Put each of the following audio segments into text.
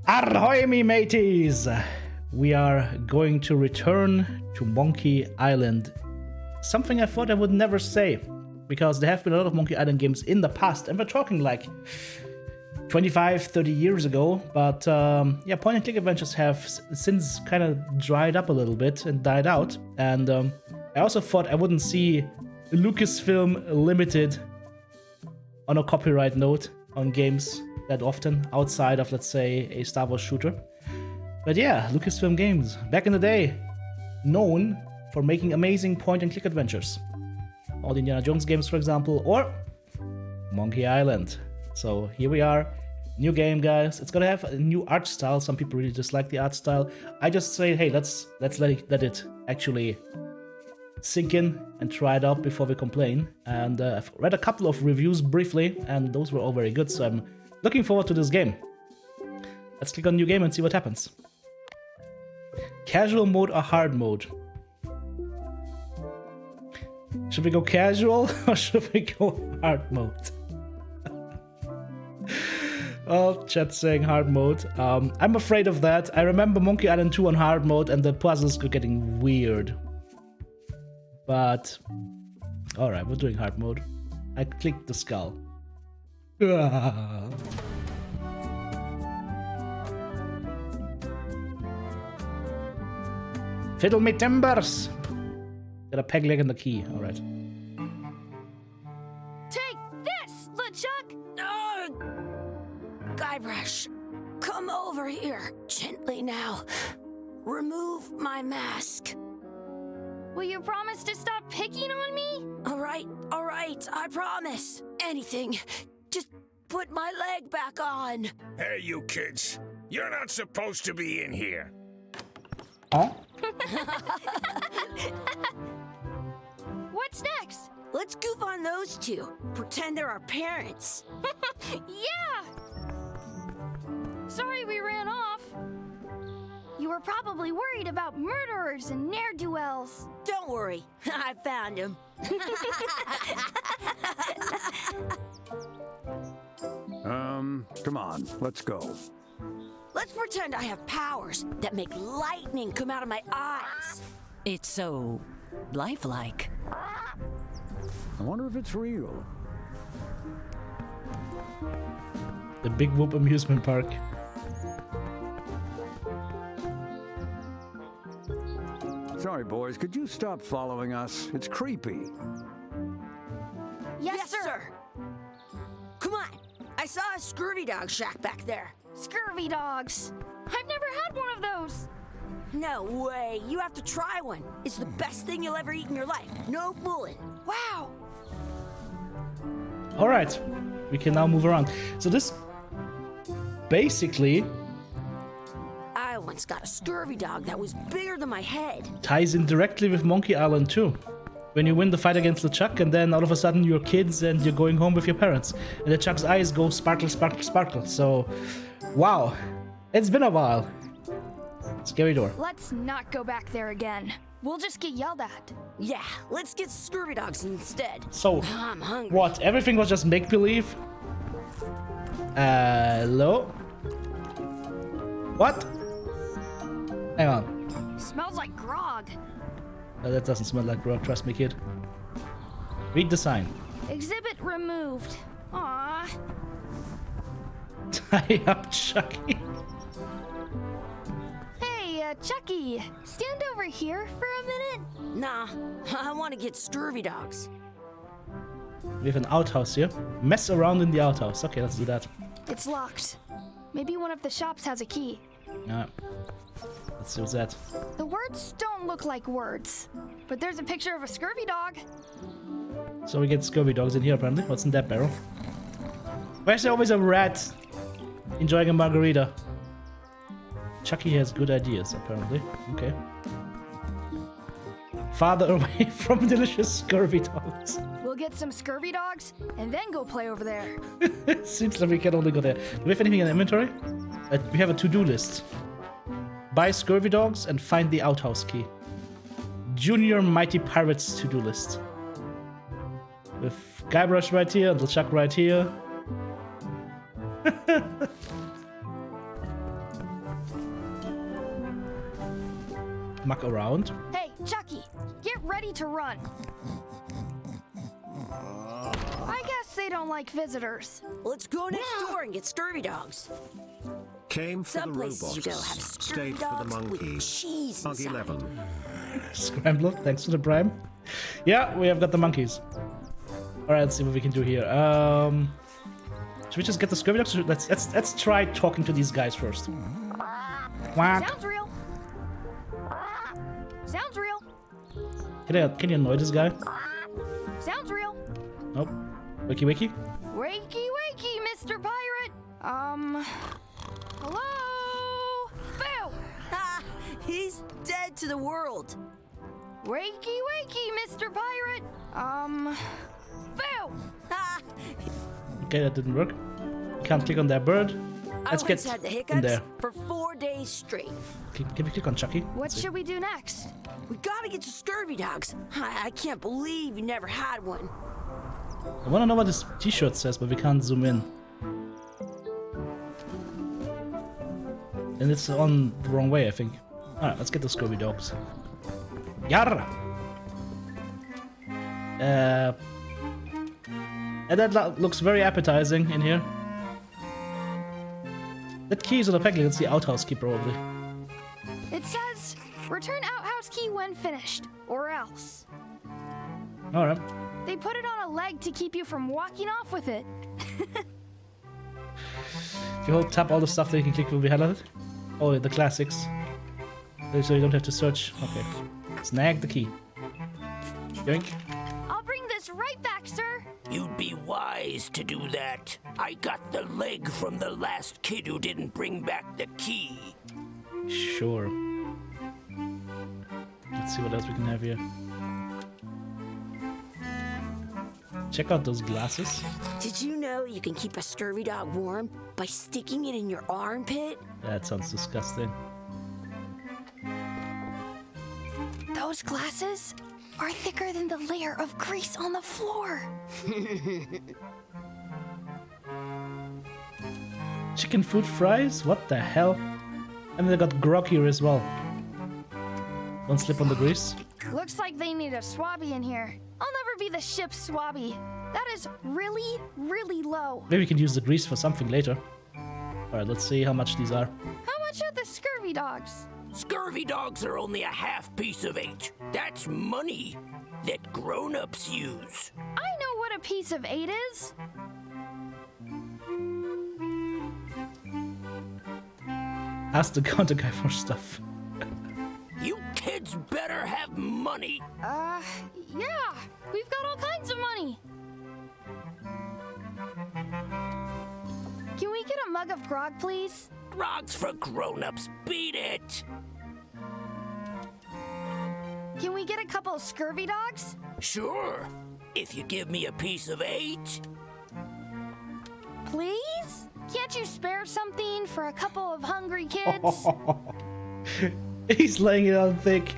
Ahoy, me mateys! We are going to return to Monkey Island. Something I thought I would never say, because there have been a lot of Monkey Island games in the past, and we're talking like 25, 30 years ago, but yeah, point-and-click adventures have since kind of dried up a little bit and died out, and I also thought I wouldn't see Lucasfilm Limited on a copyright note on games that often, outside of, let's say, a Star Wars shooter. But yeah, Lucasfilm Games, back in the day, known for making amazing point-and-click adventures. All the Indiana Jones games, for example, or Monkey Island. So here we are, new game, guys. It's gonna have a new art style. Some people really dislike the art style. I just say, hey, let's let it actually sink in and try it out before we complain. And I've read a couple of reviews briefly, and those were all very good. So I'm looking forward to this game. Let's click on new game and see what happens. Casual mode or hard mode? Should we go casual or should we go hard mode? Well, chat's saying hard mode. I'm afraid of that. I remember Monkey Island 2 on hard mode and the puzzles were getting weird. But, alright, we're doing hard mode. I clicked the skull. Fiddle me timbers! Got a peg leg and the key, alright. Take this, LeChuck! Guybrush, come over here, gently now. Remove my mask. Will you promise to stop picking on me? All right, I promise. Anything. Just put my leg back on. Hey, you kids. You're not supposed to be in here. Huh? What's next? Let's goof on those two. Pretend they're our parents. Yeah! Sorry we ran off. You were probably worried about murderers and ne'er-do-wells. Don't worry, I found him. Come on, let's go. Let's pretend I have powers that make lightning come out of my eyes. It's so lifelike. I wonder if it's real. The Big Whoop amusement park. Sorry, boys, could you stop following us? It's creepy. Yes, sir. Come on. I saw a scurvy dog shack back there. Scurvy dogs. I've never had one of those. No way. You have to try one. It's the best thing you'll ever eat in your life. No fooling. Wow. Alright, we can now move around. So this basically I once got a scurvy dog that was bigger than my head. ties in directly with Monkey Island 2. When you win the fight against LeChuck and then all of a sudden you're kids and you're going home with your parents. And LeChuck's eyes go sparkle, sparkle, sparkle. So, wow. It's been a while. Scary door. Let's not go back there again. We'll just get yelled at. Yeah, let's get scurvy dogs instead. So, I'm hungry. what? Everything was just make-believe? Hello? What? Hang on. Smells like grog. That doesn't smell like grog, trust me, kid. Read the sign. Exhibit removed. Aww. Tie up Chucky. Hey, Chucky, stand over here for a minute. Nah, I want to get scurvy dogs. We have an outhouse here. Mess around in the outhouse. Okay, let's do that. It's locked. Maybe one of the shops has a key. Alright. Let's see what's that. The words don't look like words, but there's a picture of a scurvy dog. So we get scurvy dogs in here apparently. What's in that barrel? Why is there always a rat enjoying a margarita? Chucky has good ideas apparently. Okay. Farther away from delicious scurvy dogs. We'll get some scurvy dogs and then go play over there. Seems like we can only go there. Do we have anything in the inventory? We have a to-do list. Buy scurvy dogs and find the outhouse key. Junior Mighty Pirates to-do list. With Guybrush right here and LeChuck right here. muck around. Hey, Chucky, get ready to run. I guess they don't like visitors. Let's go next door and get scurvy dogs. Came for Some the places you go robots, have scurvy stayed for the dogs with monkeys. cheese Bug inside. 11. Scrambler, thanks for the prime. Yeah, we have got the monkeys. Alright, let's see what we can do here. Should we just get the scurvy dogs? Let's try talking to these guys first. Quack. Sounds real. Sounds real. Can you annoy this guy? Sounds real. Nope. Wakey wakey? Wakey, wakey, Mr. Pirate. Hello? Boo! Ha! He's dead to the world. Wakey, wakey, Mr. Pirate. Boo! Ha! Okay, that didn't work. Can't click on that bird. Let's I get once had the in hiccups there. for 4 days straight. Can we click on Chucky? What Let's see. should we do next? We gotta get to scurvy dogs. I can't believe you never had one. I wanna know what this t-shirt says, but we can't zoom in. And it's on the wrong way, I think. Alright, let's get the scurvy dogs. Yarr! And that looks very appetizing in here. That key is on the package. It's the outhouse key, probably. It says, return outhouse key when finished, or else. Alright. They put it on a leg to keep you from walking off with it. If you hold tap, all the stuff that you can click will be highlighted. Oh, the classics. So you don't have to search. Okay. Snag the key. Yoink. I'll bring this right back, sir. You'd be wise to do that. I got the leg from the last kid who didn't bring back the key. Sure. Let's see what else we can have here. Check out those glasses. Did you know you can keep a scurvy dog warm by sticking it in your armpit? That sounds disgusting. Those glasses are thicker than the layer of grease on the floor. Chicken food fries? What the hell? And they got grog here as well. Don't slip on the grease. Looks like they need a swabby in here. I'll never be the ship's swabby. That is really, really low. Maybe we can use the grease for something later. Alright, let's see how much these are. How much are the scurvy dogs? Scurvy dogs are only a half piece of 8. That's money that grown-ups use. I know what a piece of 8 is. Ask the counter guy for stuff. You kids better have money. Yeah. We've got all kinds of money. Can we get a mug of grog, please? Grog's for grown-ups. Beat it. Can we get a couple of scurvy dogs? Sure. If you give me a piece of 8. Please? Can't you spare something for a couple of hungry kids? He's laying it on thick.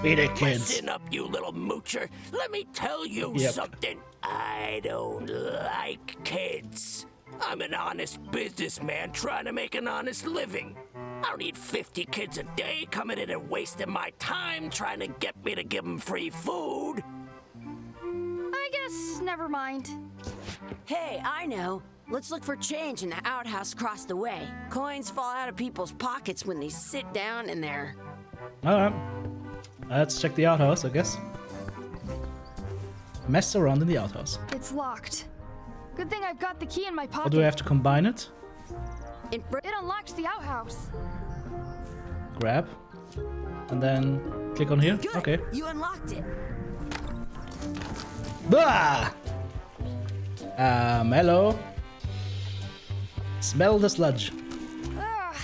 Beat it, kids. Listen up, you little moocher. Let me tell you Yep. something. I don't like kids. I'm an honest businessman trying to make an honest living. I don't need 50 kids a day coming in and wasting my time trying to get me to give them free food. I guess never mind. Hey, I know. Let's look for change in the outhouse across the way. Coins fall out of people's pockets when they sit down in there. Alright. Let's check the outhouse, I guess. Mess around in the outhouse. It's locked. Good thing I've got the key in my Or pocket. do I have to combine it? In It unlocks the outhouse. Grab. And then click on here. Good. Okay. You unlocked it. Bah! Hello. Smell the sludge. Ugh,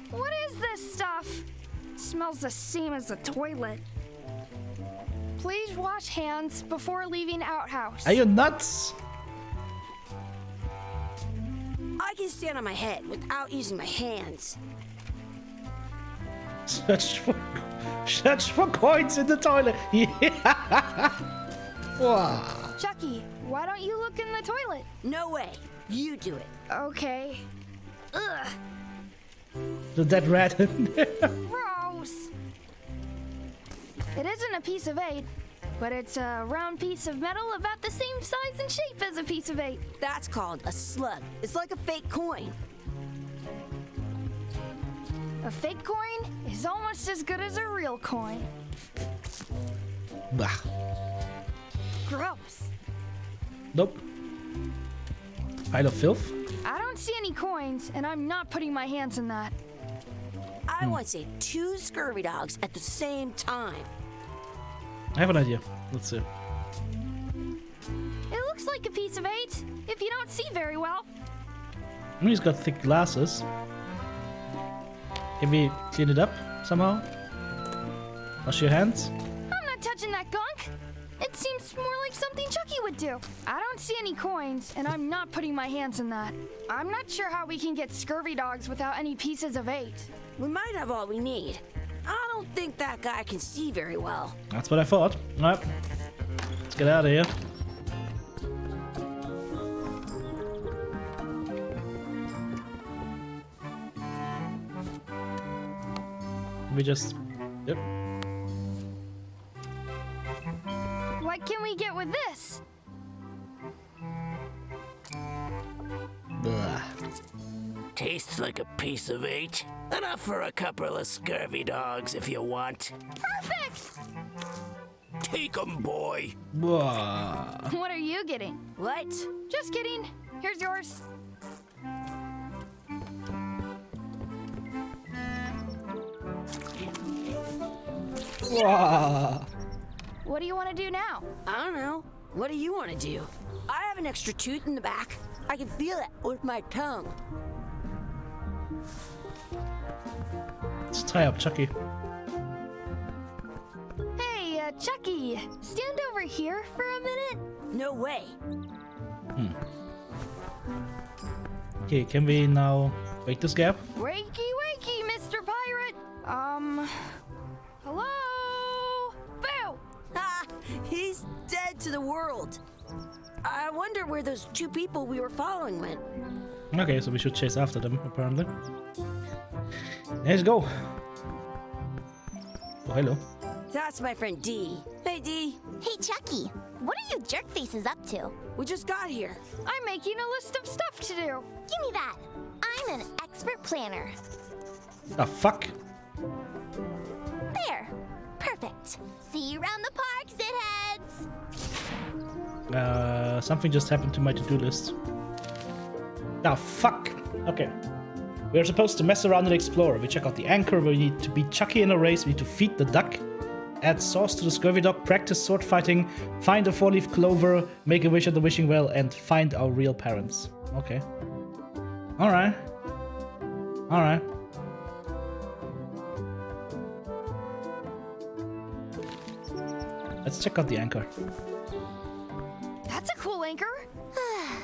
what is this stuff? Smells the same as the toilet. Please wash hands before leaving outhouse. Are you nuts? I can stand on my head without using my hands. Search for coins in the toilet. Yeah. Wow. Chucky, why don't you look in the toilet? No way. You do it. Okay. Ugh, The dead rat in there. gross. It isn't a piece of 8, but it's a round piece of metal about the same size and shape as a piece of 8. That's called a slug. It's like a fake coin. A fake coin is almost as good as a real coin. Bah. Gross. Nope. Pile of filth? I don't see any coins, and I'm not putting my hands in that. I want to say 2 scurvy dogs at the same time. I have an idea. Let's see. It looks like a piece of 8, if you don't see very well. I mean, he's got thick glasses. Can we clean it up somehow? Wash your hands? I'm not touching that gunk. It seems more like something Chucky would do. I don't see any coins, and I'm not putting my hands in that. I'm not sure how we can get scurvy dogs without any pieces of 8. We might have all we need. I don't think that guy can see very well. That's what I thought. Alright. Let's get out of here. We just... Yep. What can we get with this? Blah. Tastes like a piece of 8. Enough for a couple of scurvy dogs if you want. Perfect! Take 'em, boy. Blah. What are you getting? What? Just kidding. Here's yours. Blah. What do you want to do now? I don't know. What do you want to do? I have an extra tooth in the back. I can feel it with my tongue. Let's tie up Chucky. Hey, Chucky, stand over here for a minute. No way. Okay, can we now break this gap? Wakey, wakey, Mr. Pirate. Hello? Boo! Ha! He's dead to the world. I wonder where those 2 people we were following went. Okay, so we should chase after them, apparently. Let's go. Oh, hello. That's my friend D. Hey, D. Hey, Chucky, what are you jerk faces up to? We just got here. I'm making a list of stuff to do. Give me that. I'm an expert planner. Ah, fuck. There. Perfect. See you around the park, shitheads. Something just happened to my to-do list. Ah, fuck. Okay. We're supposed to mess around and explore. We check out the anchor, we need to beat Chucky in a race, we need to feed the duck, add sauce to the scurvy dog, practice sword fighting, find a 4-leaf clover, make a wish at the wishing well, and find our real parents. Okay. Alright. Alright. Let's check out the anchor. That's a cool anchor.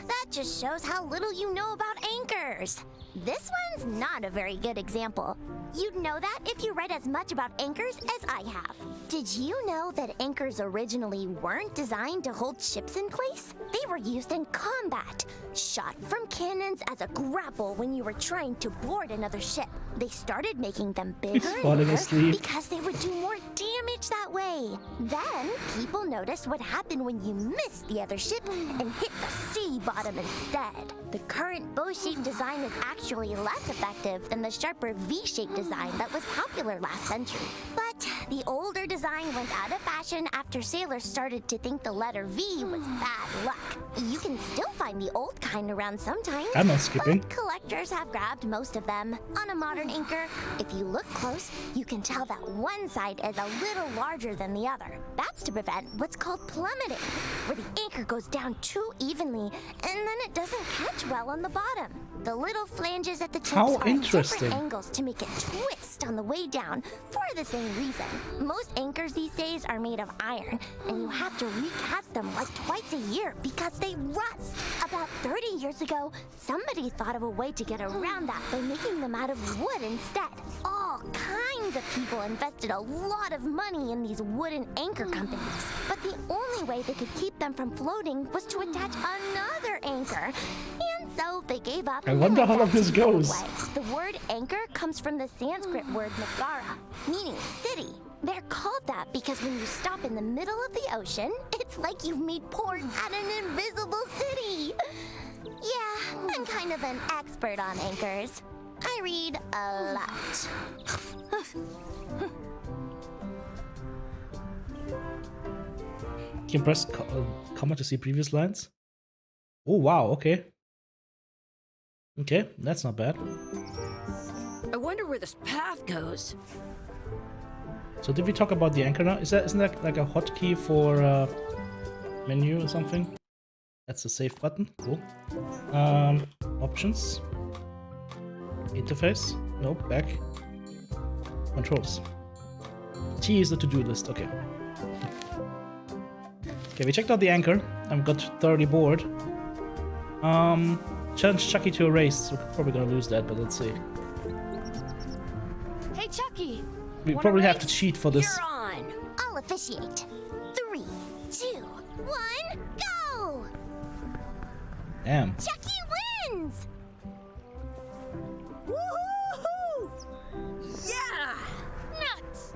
That just shows how little you know about anchors. This one's not a very good example. You'd know that if you read as much about anchors as I have. Did you know that anchors originally weren't designed to hold ships in place? They were used in combat, shot from cannons as a grapple when you were trying to board another ship. They started making them bigger and falling bigger asleep. because they would do more damage that way. Then people noticed what happened when you missed the other ship and hit the sea bottom instead. The current bow-shaped design is actually less effective than the sharper V-shaped design that was popular last century. But the older design went out of fashion after sailors started to think the letter V was bad luck. You can still find the old kind around sometimes. I'm not skipping. But collectors have grabbed most of them. On a modern anchor, if you look close, you can tell that one side is a little larger than the other. That's to prevent what's called plummeting, where the anchor goes down too evenly and then it doesn't catch well on the bottom. The little flanges at the tips How are at interesting. different angles to make it twist on the way down for the same reason. Most anchors these days are made of iron, and you have to recast them like twice a year because they rust. About 30 years ago, somebody thought of a way to get around that by making them out of wood instead. All kinds of people invested a lot of money in these wooden anchor companies, but the only way they could keep them from floating was to attach another anchor, and so they gave up. I wonder how long this goes. The word anchor comes from the Sanskrit word Nagara, meaning city. They're called that because when you stop in the middle of the ocean, it's like you've made port at an invisible city. Yeah, I'm kind of an expert on anchors. I read a lot. Can you press comma to see previous lines? Oh wow, okay. Okay, that's not bad. I wonder where this path goes. So did we talk about the anchor now? Isn't that like a hotkey for menu or something? That's the save button. Cool. Options. Interface. Nope. Back. Controls. T is the to-do list. Okay. Okay, we checked out the anchor. I've got thoroughly bored. Challenge Chucky to a race. We're probably gonna lose that, but let's see. Hey, Chucky. We wanna probably have race? to cheat for this. You're on. I'll officiate. 3, 2, 1, go! Damn. Chucky wins! Woohoo! Yeah! Nuts!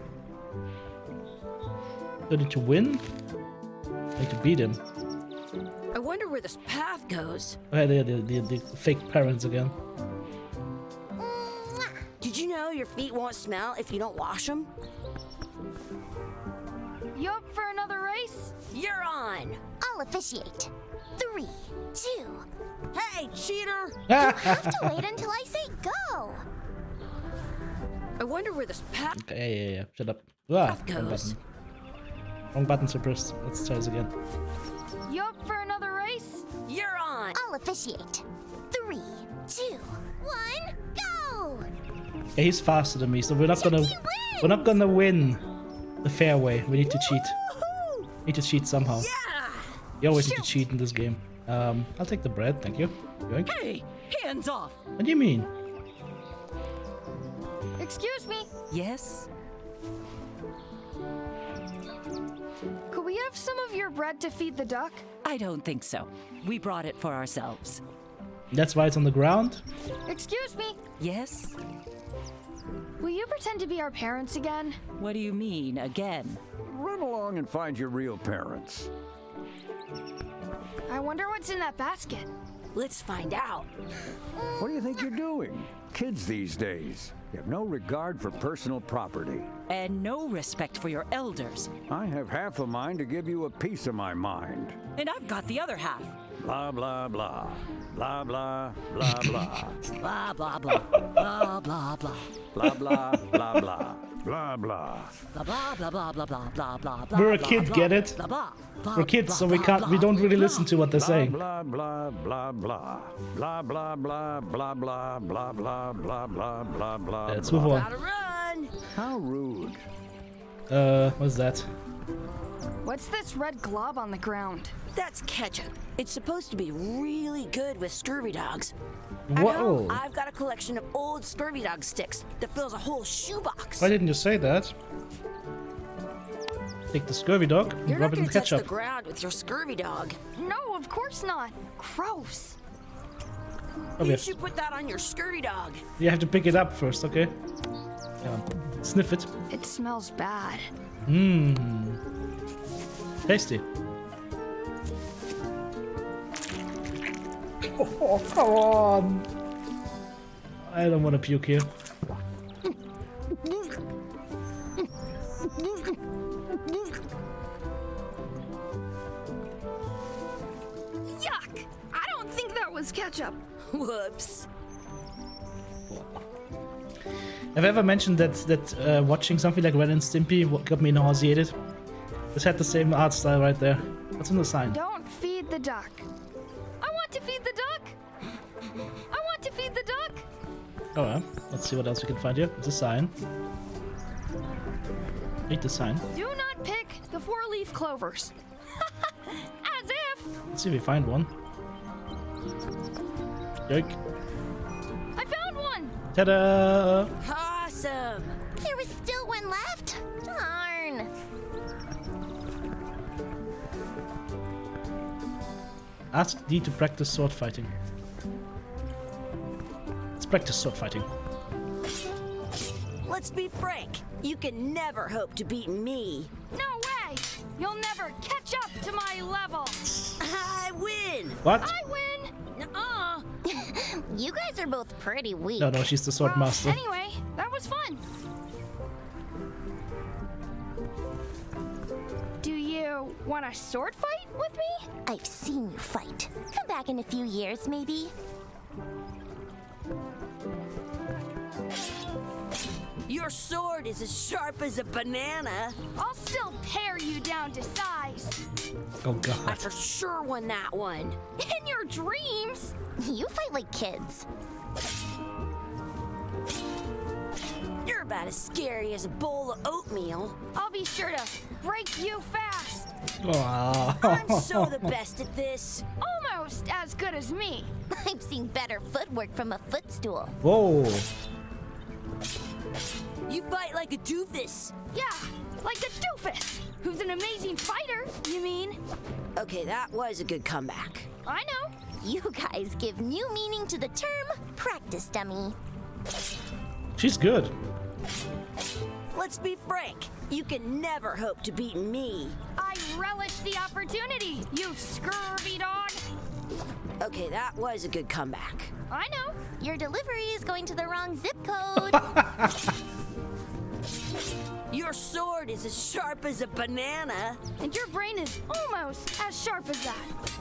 Do I need to win? I need to beat him. I wonder where this path goes. Oh, yeah, the fake parents again. Mwah. Did you know your feet won't smell if you don't wash them? You up for another race? You're on. I'll officiate. 3, 2. Hey, cheater! You have to wait until I say go. I wonder where this path Okay, yeah. Shut up. Ah, wrong goes. button. Wrong button to press. Let's try this again. You up for another race? You're on. I'll officiate. 3, 2, 1, go! Yeah, he's faster than me, so we're not gonna win the fair way. We need to cheat. Woohoo! Need to cheat somehow. Yeah! You always need to cheat in this game. I'll take the bread, thank you. Yoink. Hey, hands off. What do you mean? Excuse me. Yes? Could we have some of your bread to feed the duck? I don't think so. We brought it for ourselves. That's why it's on the ground? Excuse me. Yes? Will you pretend to be our parents again? What do you mean, again? Run along and find your real parents. I wonder what's in that basket. Let's find out. What do you think you're doing? Kids these days, you have no regard for personal property. And no respect for your elders. I have half a mind to give you a piece of my mind. And I've got the other half. Blah, blah, blah. Blah, blah, blah, blah. Blah, blah, blah. Blah, blah, blah. Blah, blah, blah, blah. Blah, blah. Blah, blah, blah, blah, blah, blah, blah, blah, blah. We're a kid, get it? Blah, blah, blah, We're kids, so we blah, we don't really listen to what they're saying. Blah, blah, blah, blah. Blah, blah, blah, blah, blah, blah, blah, blah, blah, blah, blah. Let's move on. Gotta run. How rude. What's that? What's this red glob on the ground? That's ketchup. It's supposed to be really good with scurvy dogs. At Whoa. home, I've got a collection of old scurvy dog sticks that fills a whole shoebox. Why didn't you say that? Take the scurvy dog and You're rub not it in gonna touch the ketchup. ground with your scurvy dog. No, of course not. Gross. Oh, we You have, should put that on your scurvy dog. you have to pick it up first, okay? Sniff it. It smells bad. Mmm. Tasty. Oh, come on. I don't want to puke here. Yuck! I don't think that was ketchup. Whoops. Have I ever mentioned that watching something like Ren and Stimpy got me nauseated? This had the same art style right there. What's in the sign? Don't feed the duck. I want to feed the duck. I want to feed the duck. Oh well, let's see what else we can find here. It's a sign. Read the sign. Do not pick the 4-leaf clovers. As if. Let's see if we find one. Yoink. I found one. Ta-da! Awesome. There was still one left? Darn. Ask D to practice sword fighting. Let's practice sword fighting. Let's be frank. You can never hope to beat me. No way! You'll never catch up to my level. I win. What? I win. Nuh-uh. You guys are both pretty weak. No, she's the sword master. Anyway, that was fun. Do you want a sword fight with me? I've seen you fight. Come back in a few years, maybe. Your sword is as sharp as a banana. I'll still pare you down to size. Oh I god. for sure won that one. In your dreams. You fight like kids. You're about as scary as a bowl of oatmeal. I'll be sure to break you fast. I'm so the best at this. Almost as good as me. I've seen better footwork from a footstool. Whoa. You fight like a doofus. Yeah, like a doofus, who's an amazing fighter, you mean? Okay, that was a good comeback. I know. You guys give new meaning to the term practice dummy. She's good. Let's be frank. You can never hope to beat me. I relish the opportunity, you scurvy dog. Okay, that was a good comeback. I know. Your delivery is going to the wrong zip code. Your sword is as sharp as a banana. And your brain is almost as sharp as that.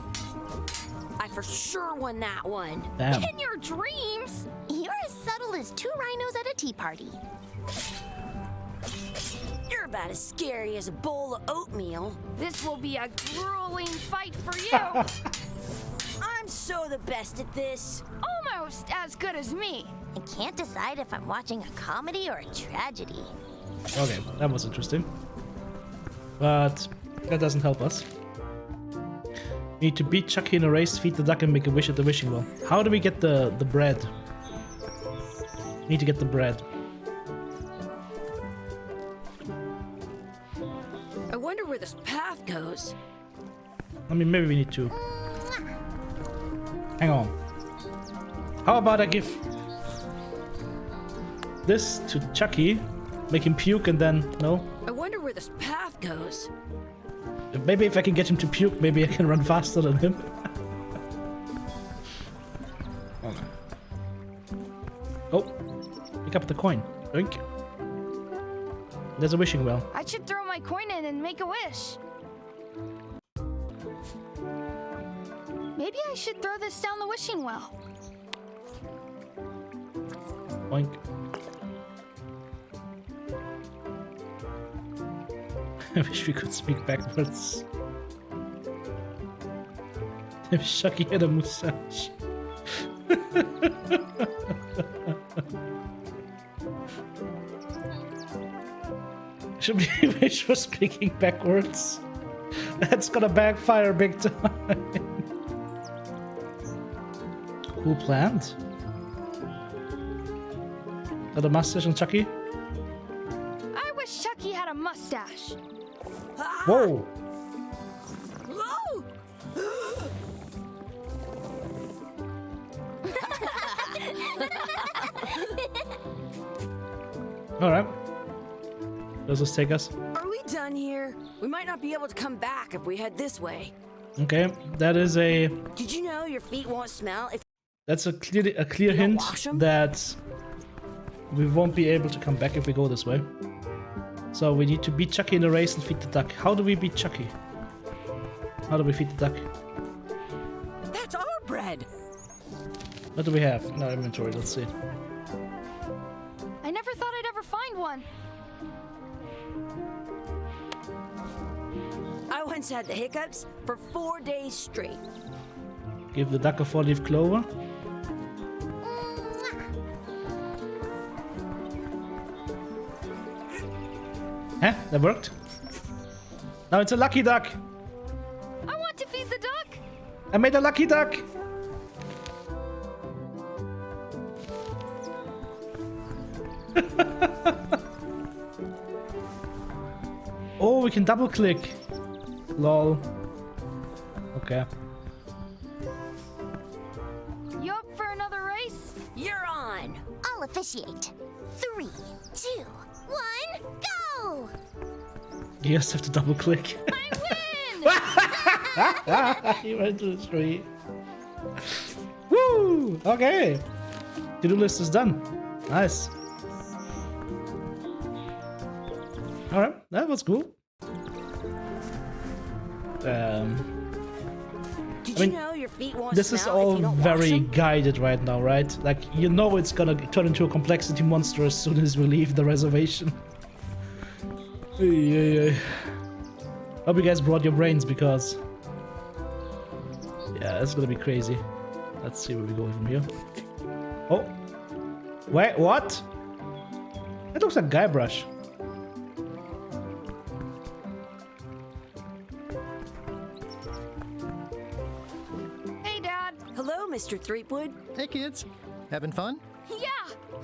I for sure won that one. Damn. In your dreams. You're as subtle as two rhinos at a tea party. You're about as scary as a bowl of oatmeal. This will be a grueling fight for you. I'm so the best at this. Almost as good as me. I can't decide if I'm watching a comedy or a tragedy. Okay, that was interesting. But that doesn't help us. We need to beat Chucky in a race, feed the duck, and make a wish at the wishing well. How do we get the bread? Need to get the bread. I wonder where this path goes. I mean, maybe we need to. Hang on. How about I give this to Chucky, make him puke, and then no? I wonder where this path goes. Maybe if I can get him to puke, maybe I can run faster than him. Okay. Oh, pick up the coin. Drink. There's a wishing well. I should throw my coin in and make a wish. Maybe I should throw this down the wishing well. Boink. I wish we could speak backwards. If Chucky had a mustache. Should we wish for speaking backwards? That's gonna backfire big time. Cool plant. Got a mustache on Chucky? I wish Chucky had a mustache. Whoa! Whoa! Alright. Does this take us? Are we done here? We might not be able to come back if we head this way. Okay, that is a... Did you know your feet won't smell if That's a clear hint wash 'em? that we won't be able to come back if we go this way. So we need to beat Chucky in the race and feed the duck. How do we beat Chucky? How do we feed the duck? That's our bread. What do we have in our inventory? Let's see. I never thought I'd ever find one. I once had the hiccups for 4 days straight. Give the duck a 4-leaf clover. Huh? That worked? Now it's a lucky duck! I want to feed the duck. I made a lucky duck! Oh, we can double click. Lol. Okay. You up for another race? You're on. I'll officiate. 3, 2, 1, go! You just have to double click. I win! You went to the tree. Woo! Okay. To-do list is done. Nice. Alright, that was cool. Did I mean, you know your feet won't this is smell all if you don't wash very 'em? guided right now, right? Like, you know it's gonna turn into a complexity monster as soon as we leave the reservation. Yeah. Hope you guys brought your brains because... yeah, it's gonna be crazy. Let's see where we go from here. Oh! Wait, what? That looks like Guybrush. Hey, Dad. Hello, Mr. Threepwood. Hey kids, having fun? Yeah.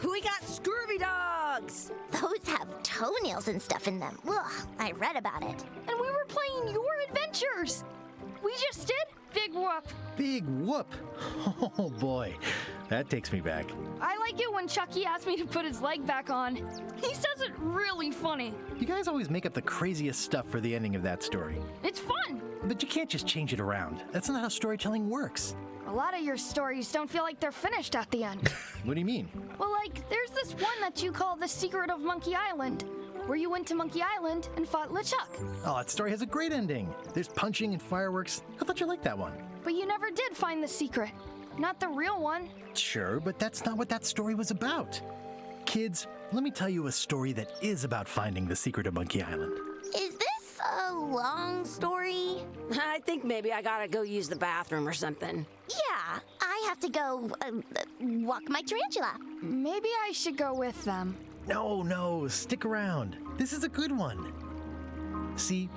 We got scurvy dogs. Those have toenails and stuff in them. Ugh, I read about it. And we were playing your adventures. We just did? Big whoop. Big whoop! Oh boy, that takes me back. I like it when Chucky asks me to put his leg back on. He says it really funny. You guys always make up the craziest stuff for the ending of that story. It's fun. But you can't just change it around. That's not how storytelling works. A lot of your stories don't feel like they're finished at the end. What do you mean? Well, like, there's this one that you call The Secret of Monkey Island, where you went to Monkey Island and fought LeChuck. Oh, that story has a great ending. There's punching and fireworks. I thought you liked that one. But you never did find the secret. Not the real one. Sure, but that's not what that story was about. Kids, let me tell you a story that is about finding the secret of Monkey Island. Is this a long story? I think maybe I gotta go use the bathroom or something. Yeah, I have to go walk my tarantula. Maybe I should go with them. No, stick around. This is a good one. See,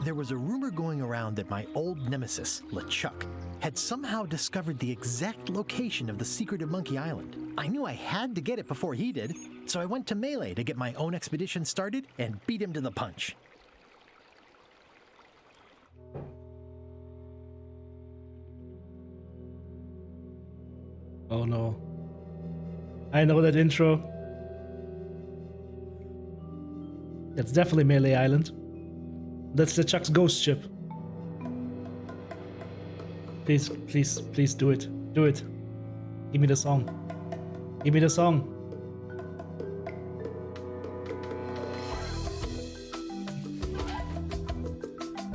there was a rumor going around that my old nemesis, LeChuck, had somehow discovered the exact location of the secret of Monkey Island. I knew I had to get it before he did, so I went to Melee to get my own expedition started and beat him to the punch. Oh no. I know that intro. That's definitely Melee Island. That's LeChuck's ghost ship. Please do it. Do it. Give me the song. Give me the song.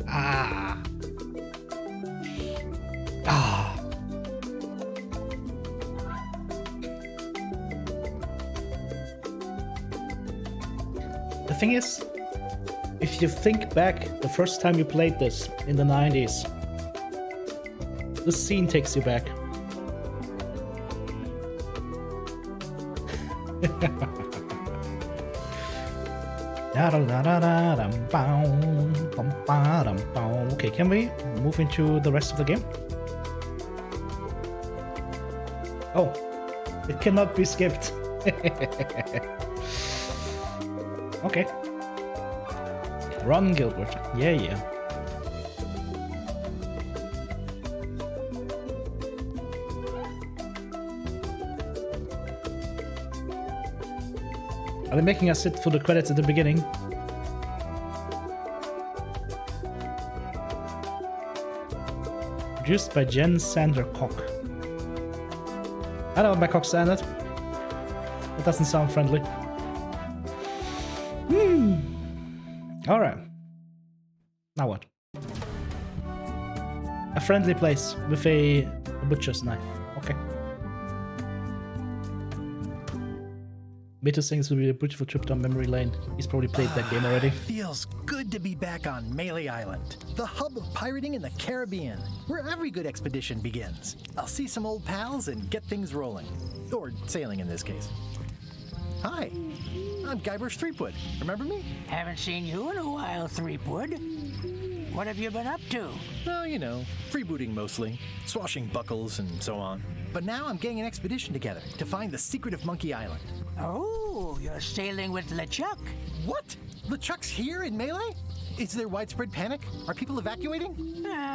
Ah. The thing is, if you think back the first time you played this in the 90s, this scene takes you back. Okay, can we move into the rest of the game? Oh, it cannot be skipped. Okay. Run, Gilbert. Yeah. Are they making us sit for the credits at the beginning? Produced by Jen Sander Koch. I know Babcock Standard. It doesn't sound friendly. Alright. Now what? A friendly place with a butcher's knife. Okay. Meta thinks it will be a beautiful trip down memory lane. He's probably played that game already. Feels good to be back on Melee Island, the hub of pirating in the Caribbean, where every good expedition begins. I'll see some old pals and get things rolling. Or sailing in this case. Hi, I'm Guybrush Threepwood. Remember me? Haven't seen you in a while, Threepwood. What have you been up to? Well, you know, freebooting mostly, swashing buckles and so on. But now I'm getting an expedition together to find the secret of Monkey Island. Oh, you're sailing with LeChuck. What? LeChuck's here in Melee? Is there widespread panic? Are people evacuating?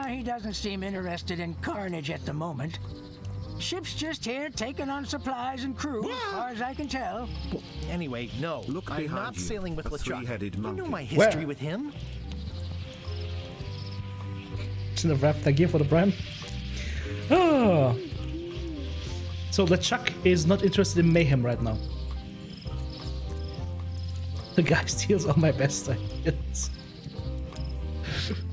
He doesn't seem interested in carnage at the moment. Ship's just here taking on supplies and crew, as far as I can tell. Anyway, no. Look I'm behind not you, sailing with a LeChuck. three-headed You know monkey. my history Where? with him. Shouldn't have wrapped that gear for the brand. Oh. So LeChuck is not interested in mayhem right now. The guy steals all my best ideas.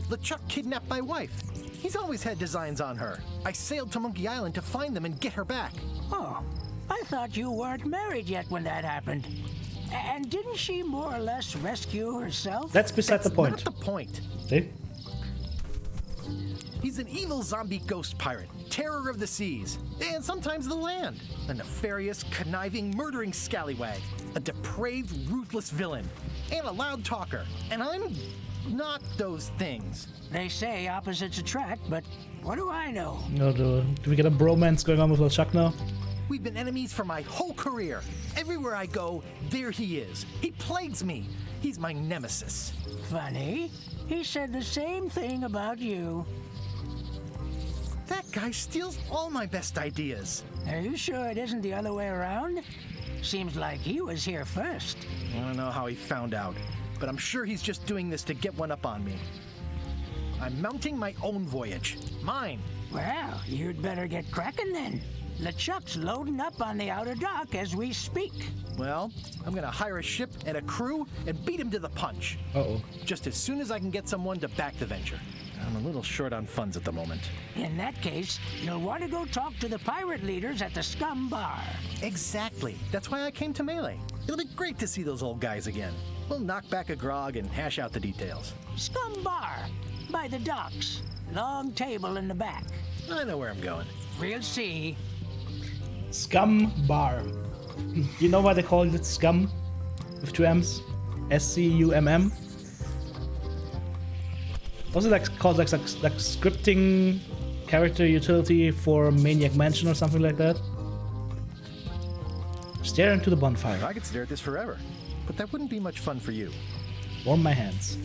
LeChuck kidnapped my wife. He's always had designs on her. I sailed to Monkey Island to find them and get her back. Oh, I thought you weren't married yet when that happened. And didn't she more or less rescue herself? That's beside the point. Not the point. See? He's an evil zombie ghost pirate, terror of the seas, and sometimes the land. A nefarious, conniving, murdering scallywag. A depraved, ruthless villain. And a loud talker. And I'm not those things. They say opposites attract, but what do I know? No, do we get a bromance going on with LeChuck now? We've been enemies for my whole career. Everywhere I go, there he is. He plagues me. He's my nemesis. Funny. He said the same thing about you. That guy steals all my best ideas. Are you sure it isn't the other way around? Seems like he was here first. I don't know how he found out, but I'm sure he's just doing this to get one up on me. I'm mounting my own voyage. Mine. Well, you'd better get cracking then. LeChuck's loading up on the outer dock as we speak. Well, I'm gonna hire a ship and a crew and beat him to the punch. Uh-oh. Just as soon as I can get someone to back the venture. I'm a little short on funds at the moment. In that case, you'll want to go talk to the pirate leaders at the Scum Bar. Exactly. That's why I came to Melee. It'll be great to see those old guys again. We'll knock back a grog and hash out the details. Scum Bar, by the docks. Long table in the back. I know where I'm going. We'll see. Scum Bar. You know why they call it Scum? With 2 M's? SCUMM? Was it like called like scripting character utility for Maniac Mansion or something like that? Stare into the bonfire. I could stare at this forever, but that wouldn't be much fun for you. Warm my hands.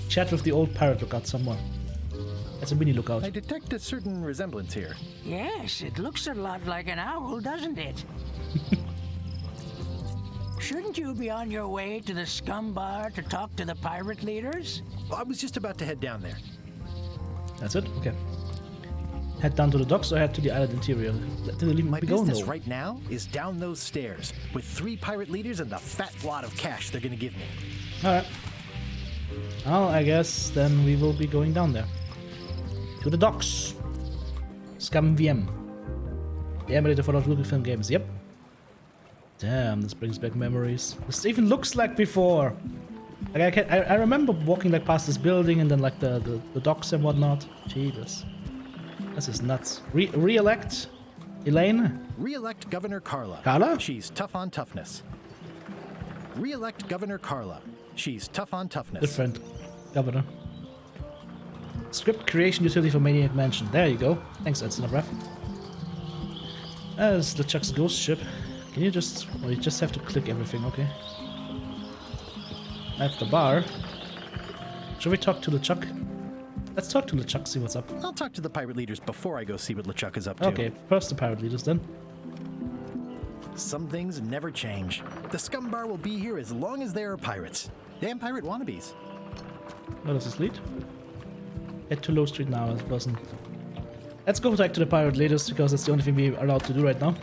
Chat with the old pirate lookout somewhere. That's a mini lookout. I detect a certain resemblance here. Yes, it looks a lot like an owl, doesn't it? Shouldn't you be on your way to the Scum Bar to talk to the pirate leaders? I was just about to head down there. That's it? Okay. Head down to the docks or head to the island interior? Did they leave My me go? business No. right now is down those stairs with 3 pirate leaders and the fat wad of cash they're gonna give me. Alright. Well, I guess then we will be going down there. To the docks. Scum VM. The emulator for those Lucasfilm games, yep. Damn, this brings back memories. This even looks like before. Like I remember walking like past this building and then like the docks and whatnot. Jesus. This is nuts. Re-elect Elaine? Re-elect Governor Carla. Carla? She's tough on toughness. Re-elect Governor Carla. She's tough on toughness. Different governor. Script creation utility for Maniac Mansion. There you go. Thanks, Edson of Ref. There's LeChuck's ghost ship. Can you just... Well, you just have to click everything, okay. At the bar. Should we talk to LeChuck? Let's talk to LeChuck, see what's up. I'll talk to the pirate leaders before I go see what LeChuck is up to. Okay, first the pirate leaders then. Some things never change. The Scum Bar will be here as long as there are pirates. Damn pirate wannabes. Where does this lead? Head to Low Street now, it wasn't. Let's go back to the pirate leaders because that's the only thing we're allowed to do right now.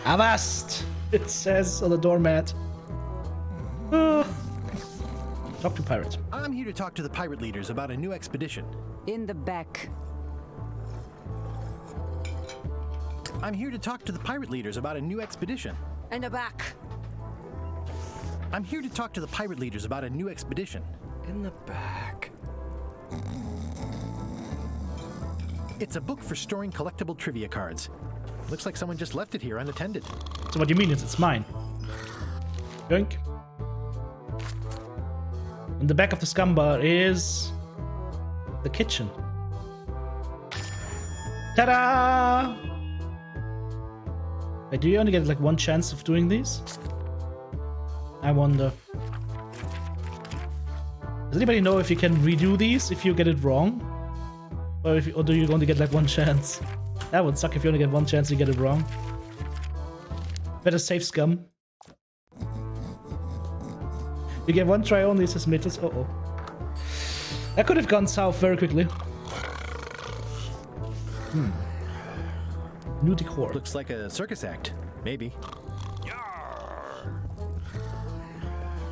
Avast! It says on the doormat. Talk to pirate. I'm here to talk to the pirate leaders about a new expedition. In the back. I'm here to talk to the pirate leaders about a new expedition. In the back. I'm here to talk to the pirate leaders about a new expedition. In the back. It's a book for storing collectible trivia cards. Looks like someone just left it here unattended. So what do you mean it's mine? Yoink. In the back of the Scum Bar is the kitchen. Ta-da! Wait, do you only get like one chance of doing these? I wonder. Does anybody know if you can redo these if you get it wrong? Or do you only get like one chance? That would suck if you only get one chance to get it wrong. Better save scum. You get one try only, says Mittus. Uh-oh. That could have gone south very quickly. New decor. Looks like a circus act. Maybe.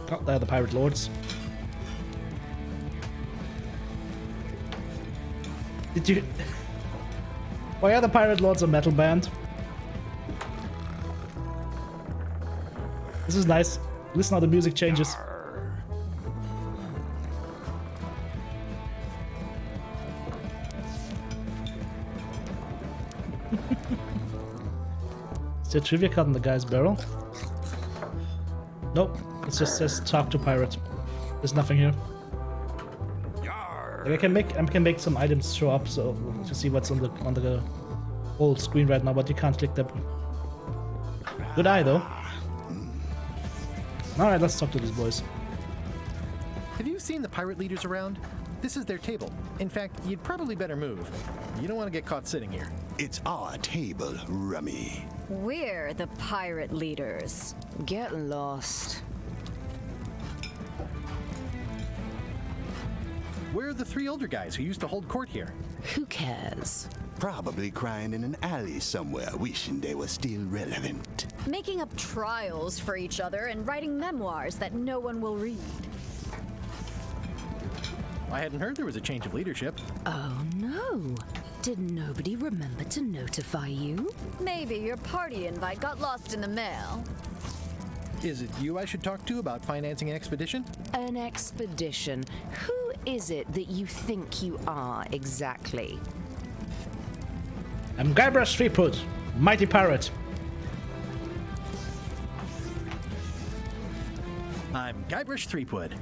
Oh, they're the pirate lords. Did you... Why are the pirate lords a metal band? This is nice. Listen how the music changes. Is there a trivia card in the guy's barrel? Nope. It just says talk to pirate. There's nothing here. Like I can make some items show up so to see what's on the whole screen right now, but you can't click them. Good eye though. Alright, let's talk to these boys. Have you seen the pirate leaders around? This is their table. In fact, you'd probably better move. You don't want to get caught sitting here. It's our table, Rummy. We're the pirate leaders. Get lost. Where are the three older guys who used to hold court here? Who cares? Probably crying in an alley somewhere, wishing they were still relevant. Making up trials for each other and writing memoirs that no one will read. I hadn't heard there was a change of leadership. Oh no. Did nobody remember to notify you? Maybe your party invite got lost in the mail. Is it you I should talk to about financing an expedition? An expedition? Who is it that you think you are exactly? I'm Guybrush Threepwood, mighty pirate. I'm Guybrush Threepwood.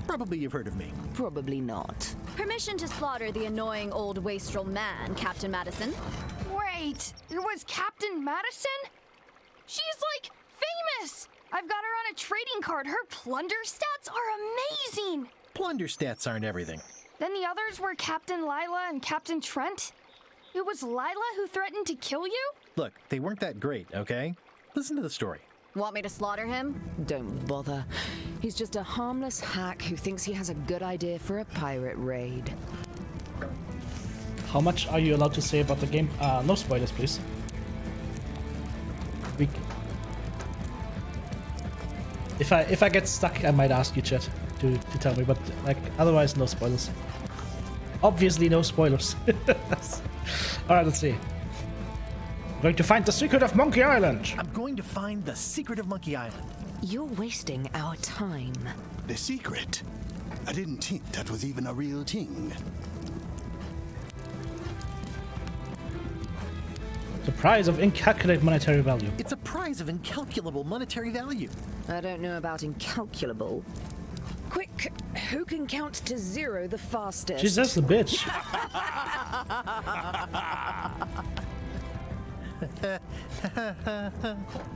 Probably you've heard of me. Probably not. Permission to slaughter the annoying old wastrel man, Captain Madison. Wait, it was Captain Madison? She's like famous! I've got her on a trading card. Her plunder stats are amazing! Plunder stats aren't everything. Then the others were Captain Lila and Captain Trent? It was Lila who threatened to kill you? Look, they weren't that great, okay? Listen to the story. Want me to slaughter him? Don't bother. He's just a harmless hack who thinks he has a good idea for a pirate raid. How much are you allowed to say about the game? No spoilers, please. If I get stuck, I might ask you, chat, to tell me, but like otherwise, no spoilers. Obviously, no spoilers. All right, let's see. Going to find the secret of Monkey Island. I'm going to find the secret of Monkey Island. You're wasting our time. The secret? I didn't think that was even a real thing. The prize of incalculable monetary value. It's a prize of incalculable monetary value. I don't know about incalculable. Quick, who can count to 0 the fastest? She's just a bitch.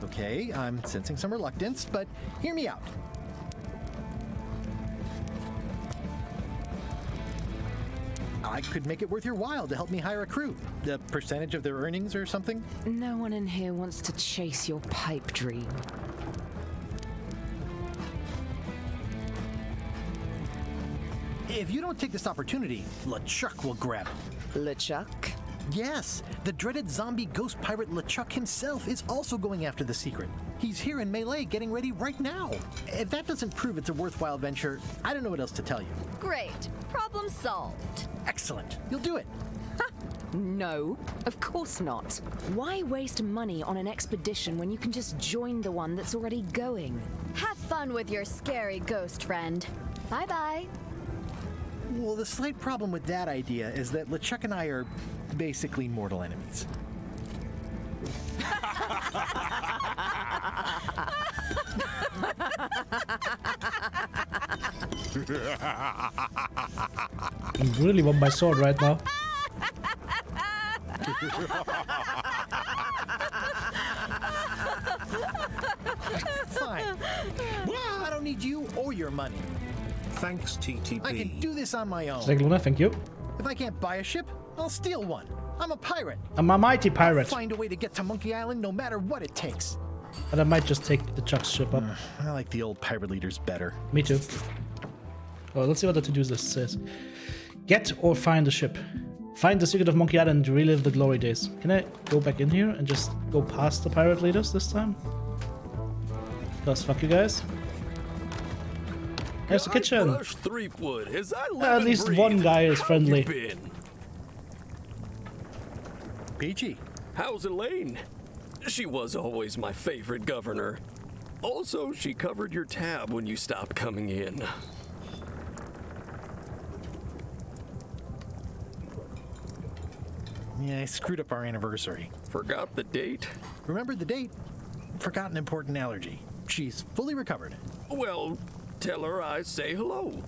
Okay, I'm sensing some reluctance, but hear me out. I could make it worth your while to help me hire a crew. A percentage of their earnings or something? No one in here wants to chase your pipe dream. If you don't take this opportunity, LeChuck will grab it. LeChuck? Yes, the dreaded zombie ghost pirate LeChuck himself is also going after the secret. He's here in Melee getting ready right now. If that doesn't prove it's a worthwhile venture, I don't know what else to tell you. Great. Problem solved. Excellent. You'll do it. No, of course not. Why waste money on an expedition when you can just join the one that's already going? Have fun with your scary ghost friend. Bye-bye. Well, the slight problem with that idea is that LeChuck and I are basically mortal enemies. I'm really want my sword right now. Fine. I don't need you or your money. Thanks, TTB. I can do this on my own. Snake Luna, thank you. If I can't buy a ship, I'll steal one. I'm a pirate. I'm a mighty pirate. I'll find a way to get to Monkey Island no matter what it takes. But I might just take the Chuck's ship up. I like the old pirate leaders better. Me too. Oh, let's see what the to-do list says. Get or find the ship. Find the secret of Monkey Island and relive the glory days. Can I go back in here and just go past the pirate leaders this time? Because fuck you guys. There's the kitchen. Threepwood, as I live At least and one breathe. guy is How friendly. you been? Peachy. How's Elaine? She was always my favorite governor. Also, she covered your tab when you stopped coming in. Yeah, I screwed up our anniversary. Forgot the date? Remember the date? Forgot an important allergy. She's fully recovered. Well, tell her I say hello.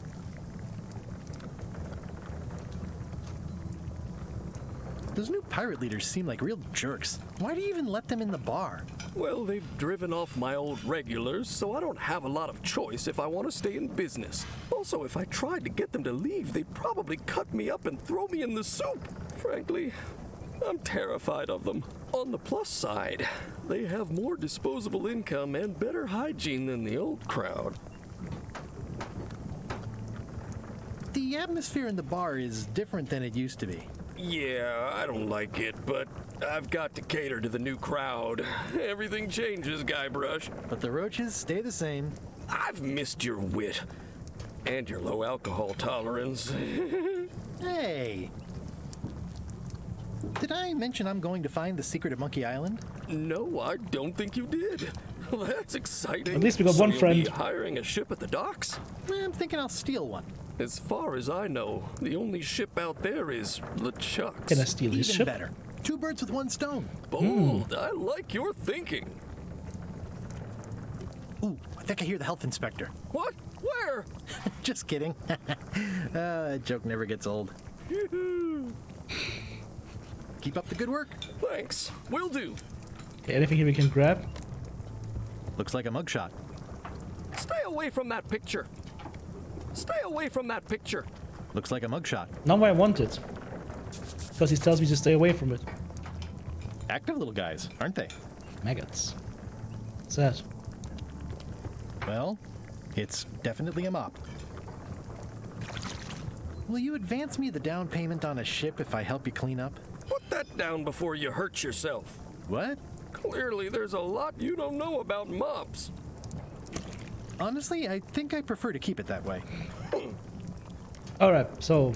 Those new pirate leaders seem like real jerks. Why do you even let them in the bar? Well, they've driven off my old regulars, so I don't have a lot of choice if I want to stay in business. Also, if I tried to get them to leave, they'd probably cut me up and throw me in the soup. Frankly, I'm terrified of them. On the plus side, they have more disposable income and better hygiene than the old crowd. The atmosphere in the bar is different than it used to be. Yeah, I don't like it, but I've got to cater to the new crowd. Everything changes, Guybrush. But the roaches stay the same. I've missed your wit. And your low alcohol tolerance. Hey! Did I mention I'm going to find the secret of Monkey Island? No, I don't think you did. Well, that's exciting. At least we got So one you'll friend. be hiring a ship at the docks? I'm thinking I'll steal one. As far as I know, the only ship out there is LeChuck's. Can I steal his Even ship? better. 2 birds with 1 stone. Bold. I like your thinking. Ooh, I think I hear the health inspector. What? Where? Just kidding. That joke never gets old. Keep up the good work. Thanks. Will do. Okay, anything here we can grab? Looks like a mugshot. Stay away from that picture. Stay away from that picture. Looks like a mugshot. Now I want it. Because he tells me to stay away from it. Active little guys, aren't they? Maggots. What's that? Well, it's definitely a mop. Will you advance me the down payment on a ship if I help you clean up? Put that down before you hurt yourself. What? Clearly, there's a lot you don't know about mops. Honestly, I think I prefer to keep it that way. Alright, so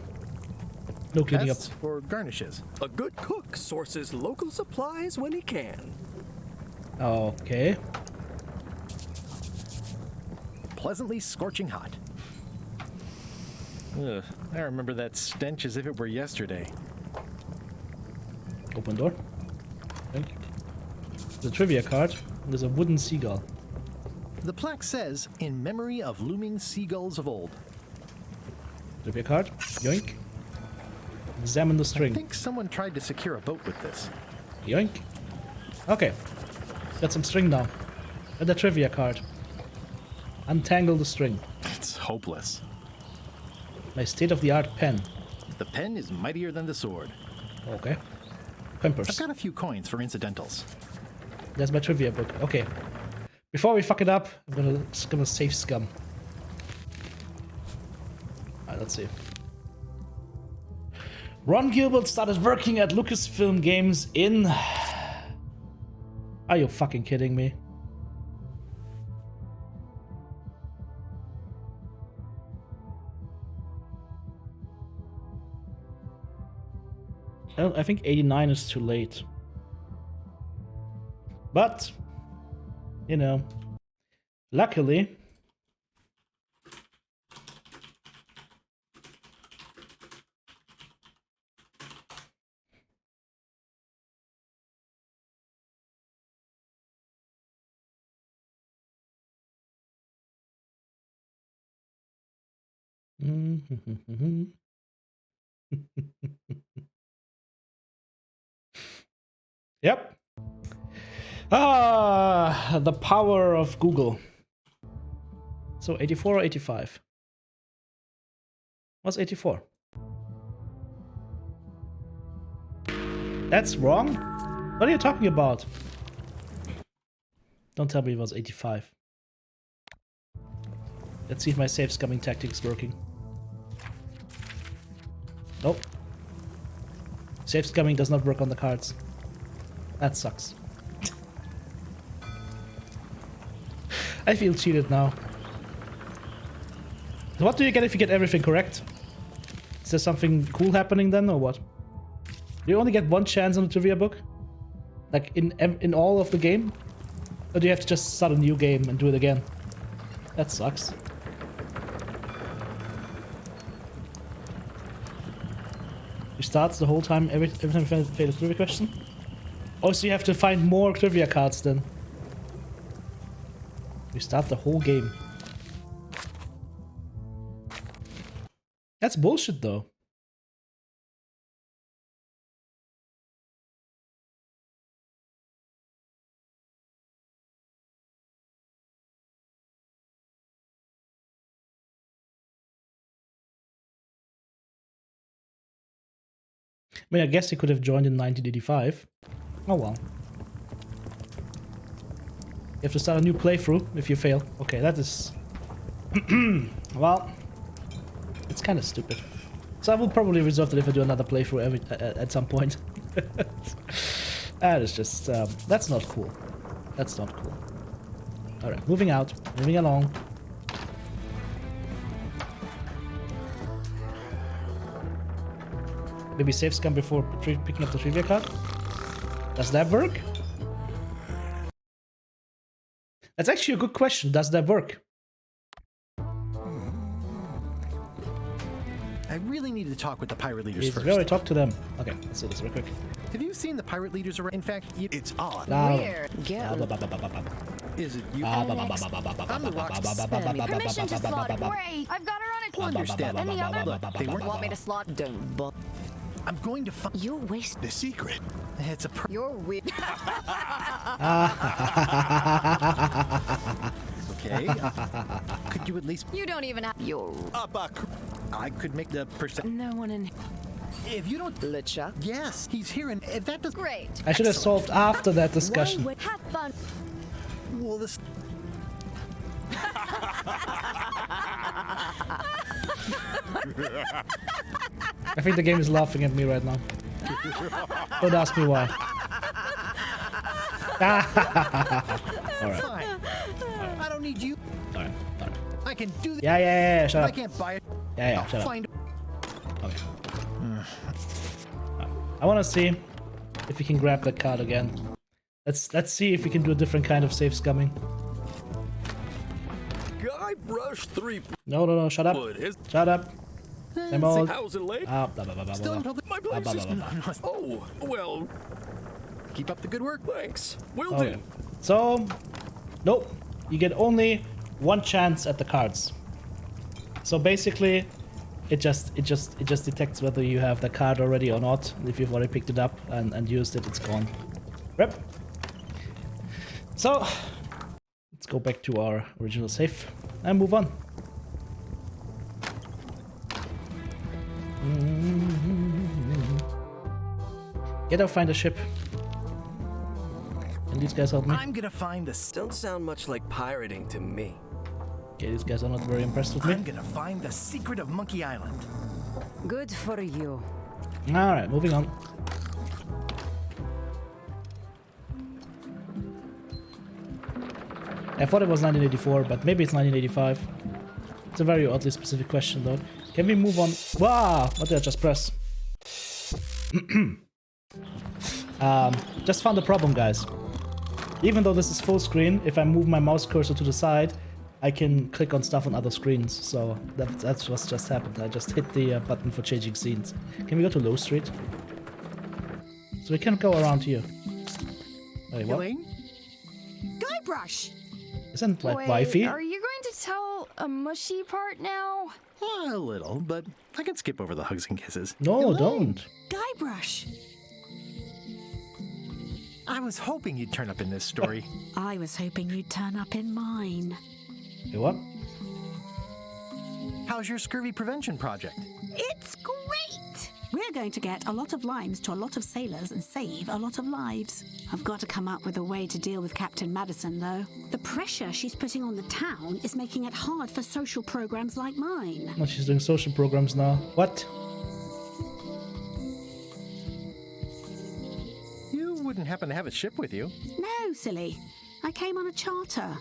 no cleaning up. Pests or garnishes? A good cook sources local supplies when he can. Okay. Pleasantly scorching hot. Ugh, I remember that stench as if it were yesterday. Open door. Thank you. The trivia card. There's a wooden seagull. The plaque says, in memory of looming seagulls of old. Trivia card. Yoink. Examine the I string. think someone tried to secure a boat with this. Yoink. Okay. Got some string now. And the trivia card. Untangle the string. It's hopeless. My state-of-the-art pen. The pen is mightier than the sword. Okay. I've Pampers. got a few coins for incidentals. That's my trivia book. Okay. Before we fuck it up, I'm gonna save scum. Alright, let's see. Ron Gilbert started working at Lucasfilm Games in... Are you fucking kidding me? I think 89 is too late. But, you know, luckily... Yep. Ah, the power of Google. So 84 or 85? Was 84. That's wrong? What are you talking about? Don't tell me it was 85. Let's see if my safe scumming tactic is working. Nope. Safe scumming does not work on the cards. That sucks. I feel cheated now. So what do you get if you get everything correct? Is there something cool happening then, or what? Do you only get one chance on the trivia book? Like in all of the game? Or do you have to just start a new game and do it again? That sucks. Restarts the whole time every time you fail a trivia question? Oh, so you have to find more trivia cards then. Restart the whole game. That's bullshit though. I mean, I guess he could have joined in 1985. Oh well. You have to start a new playthrough if you fail. Okay, that is... well, it's kind of stupid. So I will probably reserve it if I do another playthrough at some point. That is just... that's not cool. That's not cool. Alright, moving out. Moving along. Maybe save scum before picking up the trivia card? Does that work? That's actually a good question. Does that work? I really need to talk with the pirate leaders first. We already talked to them. Okay, let's do this real quick. Have you seen the pirate leaders around? In fact, It's odd. Weird. Is it you? I'm the rock. Spare me. Permission to slaughter. Wait, I've got her on a Understand. And the other? Look, they weren't. Want me to slaughter? Don't bother. I'm going to find. You're wasting. The secret. It's a. You're weird. Okay. Could you at least? You don't even have. You're. I could make the percent. No one in. If you don't. LeChuck. Yes, he's here, and if that does. Great. I should have solved after that discussion. Why would have fun? Well, this. I think the game is laughing at me right now. Don't ask me why. Alright. Fine. I don't need you. Alright. I can do this. Yeah, shut I up. can't buy it. Yeah, shut up. Find. Okay. I want to see if we can grab that card again. Let's see if we can do a different kind of safe scumming. TTBrush Threepwood. No, shut up. Shut up. Same old. How's it, Elaine? Still in public. My place is... Oh, well, Keep up the good work. thanks. Will Okay. do. So, nope. You get only one chance at the cards. So basically, it just detects whether you have the card already or not. If you've already picked it up and used it, it's gone. Rep. So, let's go back to our original safe and move on. Get out, find a ship. Can these guys help me? I'm gonna find the. Don't sound much like pirating to me. Okay, these guys are not very impressed with me. I'm gonna find the secret of Monkey Island. Good for you. Alright, moving on. I thought it was 1984, but maybe it's 1985. It's a very oddly specific question, though. Can we move on? Wow! What did I just press? Just found a problem, guys. Even though this is full screen, if I move my mouse cursor to the side, I can click on stuff on other screens. So that's what just happened. I just hit the button for changing scenes. Can we go to Low Street? So we can't go around here. Wait, what? Elaine? Guybrush! Isn't like Wait, wifey? are you going to tell a mushy part now? A little, but I can skip over the hugs and kisses. No, don't. Guybrush! I was hoping you'd turn up in this story. I was hoping you'd turn up in mine. Okay, what? how's your scurvy prevention project? It's great! We're going to get a lot of limes to a lot of sailors and save a lot of lives. I've got to come up with a way to deal with Captain Madison, though. The pressure she's putting on the town is making it hard for social programs like mine. Well, she's doing social programs now. What? You wouldn't happen to have a ship with you? No, silly. I came on a charter.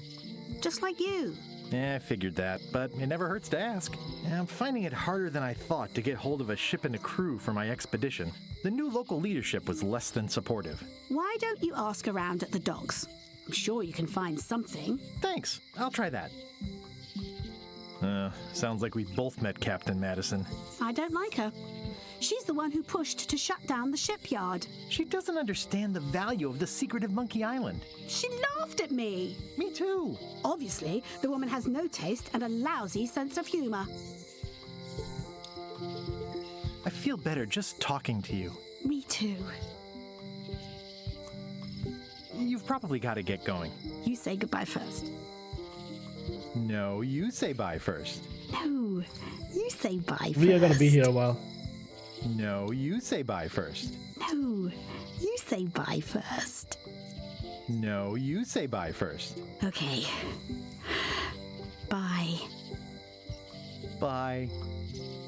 Just like you. Yeah, I figured that, but it never hurts to ask. I'm finding it harder than I thought to get hold of a ship and a crew for my expedition. The new local leadership was less than supportive. Why don't you ask around at the docks? I'm sure you can find something. Thanks, I'll try that. Sounds like we both met Captain Madison. I don't like her. She's the one who pushed to shut down the shipyard. She doesn't understand the value of the secret of Monkey Island. She laughed at me. Me too. Obviously, the woman has no taste and a lousy sense of humor. I feel better just talking to you. Me too. You've probably got to get going. You say goodbye first. No, you say bye first. No, you say bye first. We are gonna be here a while. No, you say bye first. No, you say bye first. No, you say bye first. Okay. Bye. Bye.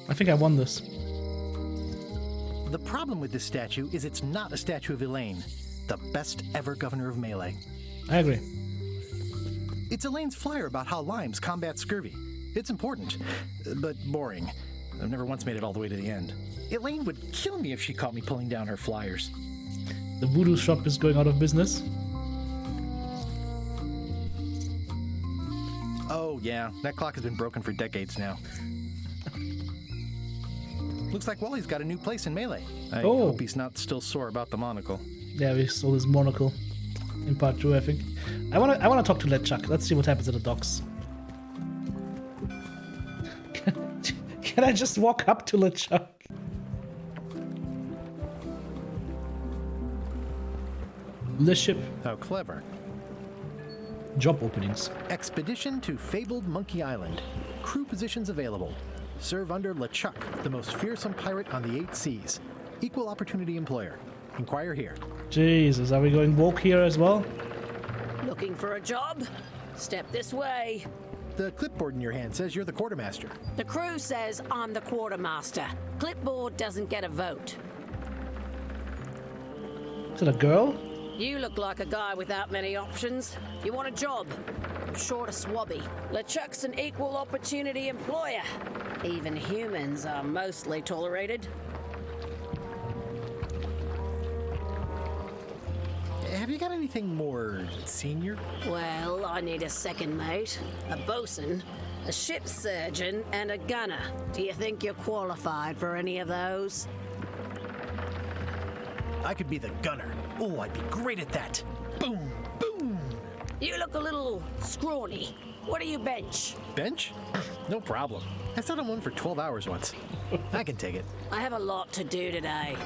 I think I won this. The problem with this statue is it's not a statue of Elaine, the best ever governor of Melee. I agree. It's Elaine's flyer about how limes combat scurvy. It's important, but boring. I've never once made it all the way to the end. Elaine would kill me if she caught me pulling down her flyers. The voodoo shop is going out of business. Oh, yeah, that clock has been broken for decades now. Looks like Wally's got a new place in Melee. I hope he's not still sore about the monocle. Yeah, we stole his monocle in part 2, I think. I wanna talk to LeChuck. Let's see what happens at the docks. Can I just walk up to LeChuck? The ship. How clever. Job openings. Expedition to fabled Monkey Island. Crew positions available. Serve under LeChuck, the most fearsome pirate on the 8 seas. Equal opportunity employer. Inquire here. Jesus, are we going woke here as well? Looking for a job? Step this way. The clipboard in your hand says you're the quartermaster. The crew says I'm the quartermaster. Clipboard doesn't get a vote. Is it a girl? You look like a guy without many options. You want a job? Short of swabby. LeChuck's an equal opportunity employer. Even humans are mostly tolerated. Have you got anything more senior? Well, I need a second mate, a bosun, a ship surgeon, and a gunner. Do you think you're qualified for any of those? I could be the gunner. Oh, I'd be great at that. Boom, boom. You look a little scrawny. What do you bench? Bench? No problem. I sat on one for 12 hours once. I can take it. I have a lot to do today.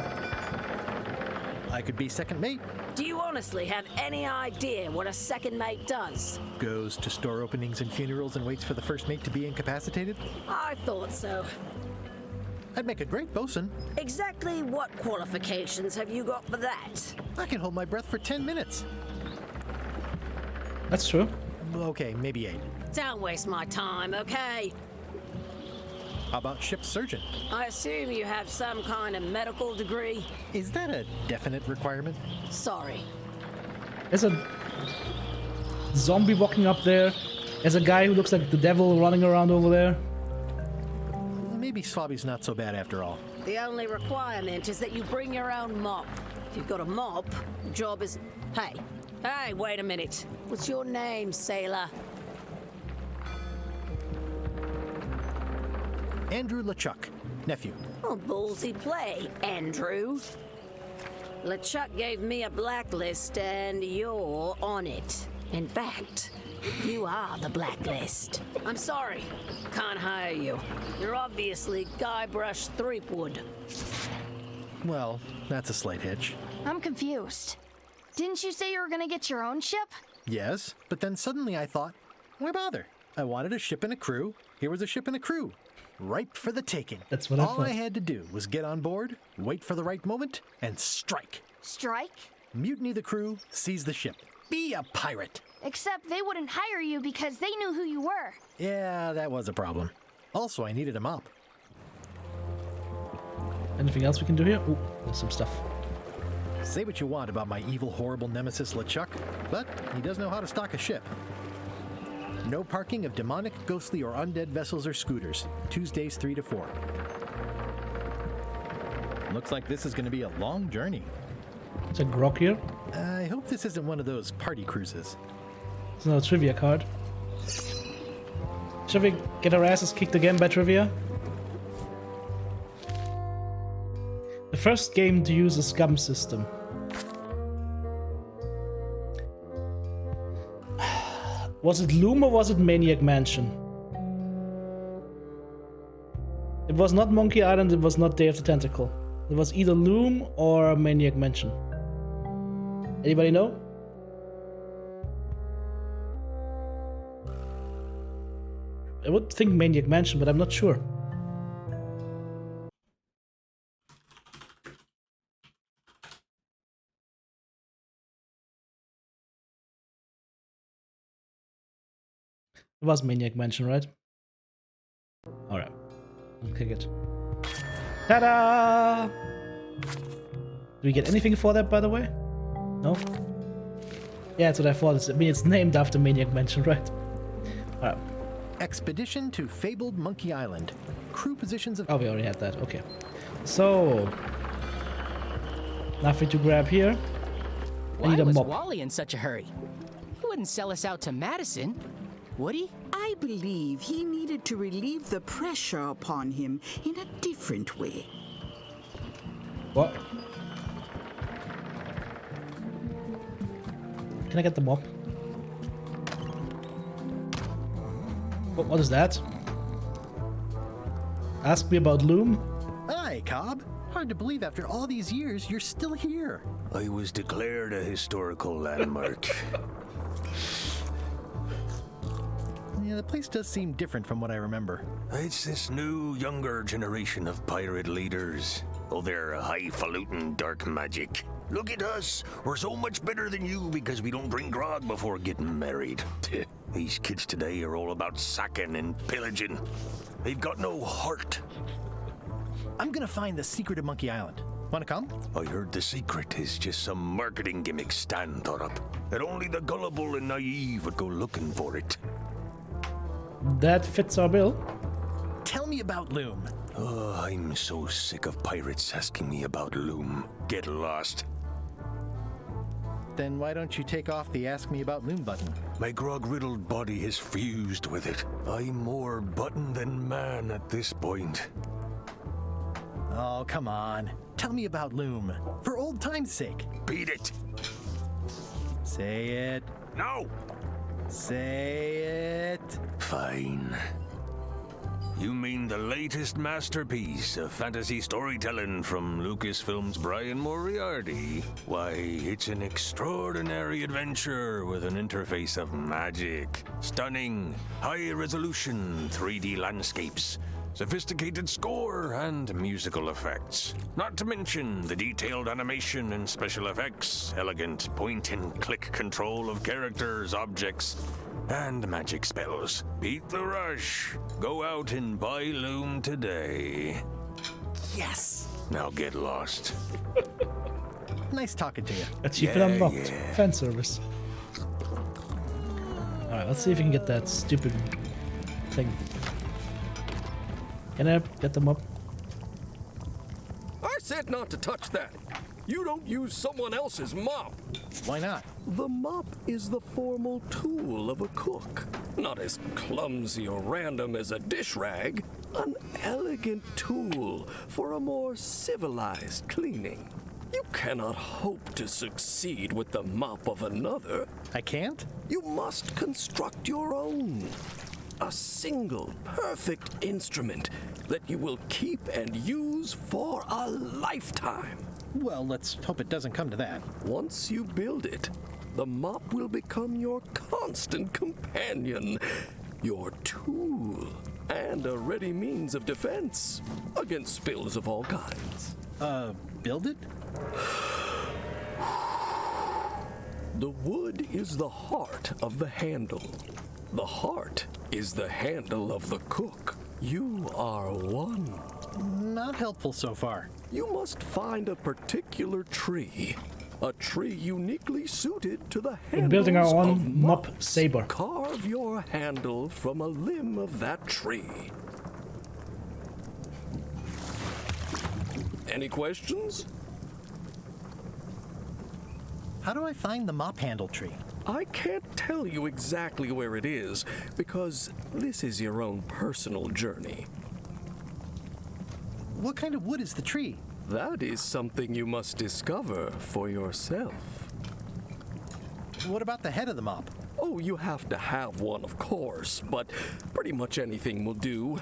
I could be second mate. Do you honestly have any idea what a second mate does? Goes to store openings and funerals and waits for the first mate to be incapacitated? I thought so. I'd make a great bosun. Exactly what qualifications have you got for that? I can hold my breath for 10 minutes. That's true. Okay, maybe 8. Don't waste my time, okay? How about ship surgeon? I assume you have some kind of medical degree? Is that a definite requirement? Sorry. There's a zombie walking up there. There's a guy who looks like the devil running around over there. Maybe Swabby's not so bad after all. The only requirement is that you bring your own mop. If you've got a mop, the job is... Hey, wait a minute. What's your name, sailor? Andrew LeChuck, nephew. Oh, ballsy play, Andrew. LeChuck gave me a blacklist and you're on it. In fact, you are the blacklist. I'm sorry, can't hire you. You're obviously Guybrush Threepwood. Well, that's a slight hitch. I'm confused. Didn't you say you were gonna get your own ship? Yes, but then suddenly I thought, why bother? I wanted a ship and a crew. Here was a ship and a crew. ripe for the taking. That's what I All thought. I had to do was get on board, wait for the right moment, and strike. Strike? Mutiny the crew, seize the ship. Be a pirate. Except they wouldn't hire you because they knew who you were. Yeah, that was a problem. Also, I needed a mop. Anything else we can do here? Ooh, there's some stuff. Say what you want about my evil, horrible nemesis LeChuck, but he does know how to stock a ship. No parking of demonic, ghostly, or undead vessels or scooters. Tuesdays 3 to 4. Looks like this is going to be a long journey. Is a grog here? I hope this isn't one of those party cruises. There's another trivia card. Shall we get our asses kicked again by trivia? The first game to use a scum system. Was it Loom or was it Maniac Mansion? It was not Monkey Island, it was not Day of the Tentacle. It was either Loom or Maniac Mansion. Anybody know? I would think Maniac Mansion, but I'm not sure. It was Maniac Mansion, right? Alright. I'll kick it. Ta-da! Do we get anything for that, by the way? No? Yeah, that's what I thought. I mean, it's named after Maniac Mansion, right? Alright. Expedition to fabled Monkey Island. Crew positions of... Oh, we already had that. Okay. So... nothing to grab here. I Why need a was mop. Wally in such a hurry? He wouldn't sell us out to Madison, would he? I believe he needed to relieve the pressure upon him in a different way. What? Can I get the mop? What is that? Ask me about Loom? Hi, Cobb. Hard to believe after all these years you're still here. I was declared a historical landmark. Yeah, the place does seem different from what I remember. It's this new, younger generation of pirate leaders. Oh, they're highfalutin dark magic. Look at us. We're so much better than you because we don't drink grog before getting married. These kids today are all about sacking and pillaging. They've got no heart. I'm gonna find the secret of Monkey Island. Wanna come? I heard the secret is just some marketing gimmick Stan thought up. That only the gullible and naive would go looking for it. That fits our bill. Tell me about Loom. Oh, I'm so sick of pirates asking me about Loom. Get lost. Then why don't you take off the Ask Me About Loom button? My grog-riddled body is fused with it. I'm more button than man at this point. Oh, come on. Tell me about Loom. For old time's sake. Beat it. Say it. No. Say it. Fine. You mean the latest masterpiece of fantasy storytelling from Lucasfilm's Brian Moriarty? Why, it's an extraordinary adventure with an interface of magic, stunning, high-resolution 3D landscapes, sophisticated score, and musical effects. Not to mention the detailed animation and special effects, elegant point-and-click control of characters, objects, and magic spells. Beat the rush. Go out and buy Loom today. Yes! Now get lost. Nice talking to you. Achievement unlocked. Fan service. Alright, let's see if we can get that stupid thing. Can I get them up? I said not to touch that. You don't use someone else's mop. Why not? The mop is the formal tool of a cook. Not as clumsy or random as a dish rag. An elegant tool for a more civilized cleaning. You cannot hope to succeed with the mop of another. I can't? You must construct your own. A single, perfect instrument that you will keep and use for a lifetime. Well, let's hope it doesn't come to that. Once you build it, the mop will become your constant companion, your tool, and a ready means of defense against spills of all kinds. Build it? The wood is the heart of the handle. The heart is the handle of the cook. You are one. Not helpful so far. You must find a particular tree. A tree uniquely suited to the handles. We're building our own of mop mops. saber. Carve your handle from a limb of that tree. Any questions? How do I find the mop handle tree? I can't tell you exactly where it is, because this is your own personal journey. What kind of wood is the tree? That is something you must discover for yourself. What about the head of the mop? Oh, you have to have one, of course, but pretty much anything will do.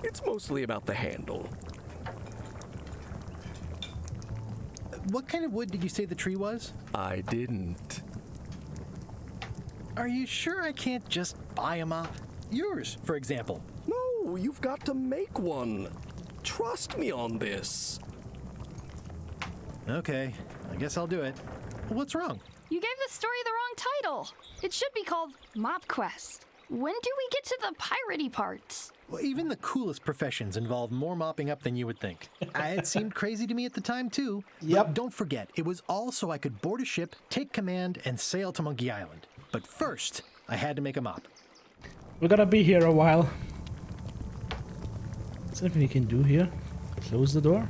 It's mostly about the handle. What kind of wood did you say the tree was? I didn't. Are you sure I can't just buy a mop? Yours, for example. No, you've got to make one. Trust me on this. Okay, I guess I'll do it. What's wrong? You gave the story the wrong title. It should be called Mop Quest. When do we get to the piratey parts? Well, even the coolest professions involve more mopping up than you would think. It seemed crazy to me at the time, too. Yep. But don't forget, it was all so I could board a ship, take command, and sail to Monkey Island. But first, I had to make a mop. We're gonna be here a while. Is there anything we can do here? Close the door?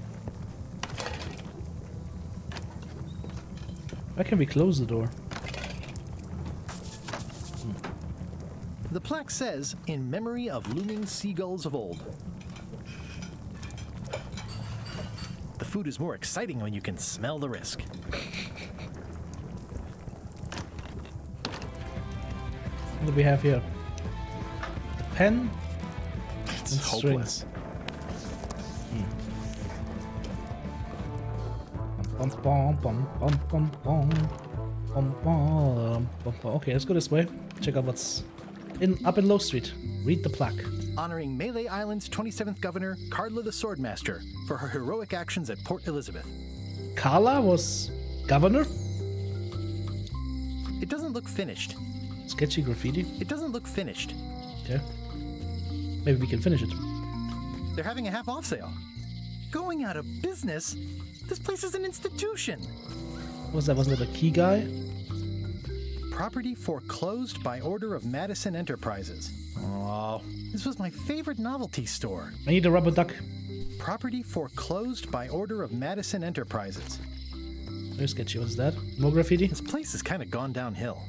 Why can we close the door? The plaque says, in memory of looming seagulls of old. The food is more exciting when you can smell the risk. What do we have here? A pen? It's and hopeless. Strings. Bum, bum, bum, bum, bum, bum. Bum, bum, bum, bum. Okay, let's go this way. Check out what's up in Low Street. Read the plaque. Honoring Melee Island's 27th governor, Carla the Swordmaster, for her heroic actions at Port Elizabeth. Carla was governor? It doesn't look finished. Sketchy graffiti? It doesn't look finished. Okay. Maybe we can finish it. They're having a half-off sale. Going out of business? This place is an institution. What was that? Wasn't it a key guy? Property foreclosed by order of Madison Enterprises. Oh, this was my favorite novelty store. I need a rubber duck. Property foreclosed by order of Madison Enterprises. Very sketchy. What's that? More graffiti? This place has kind of gone downhill.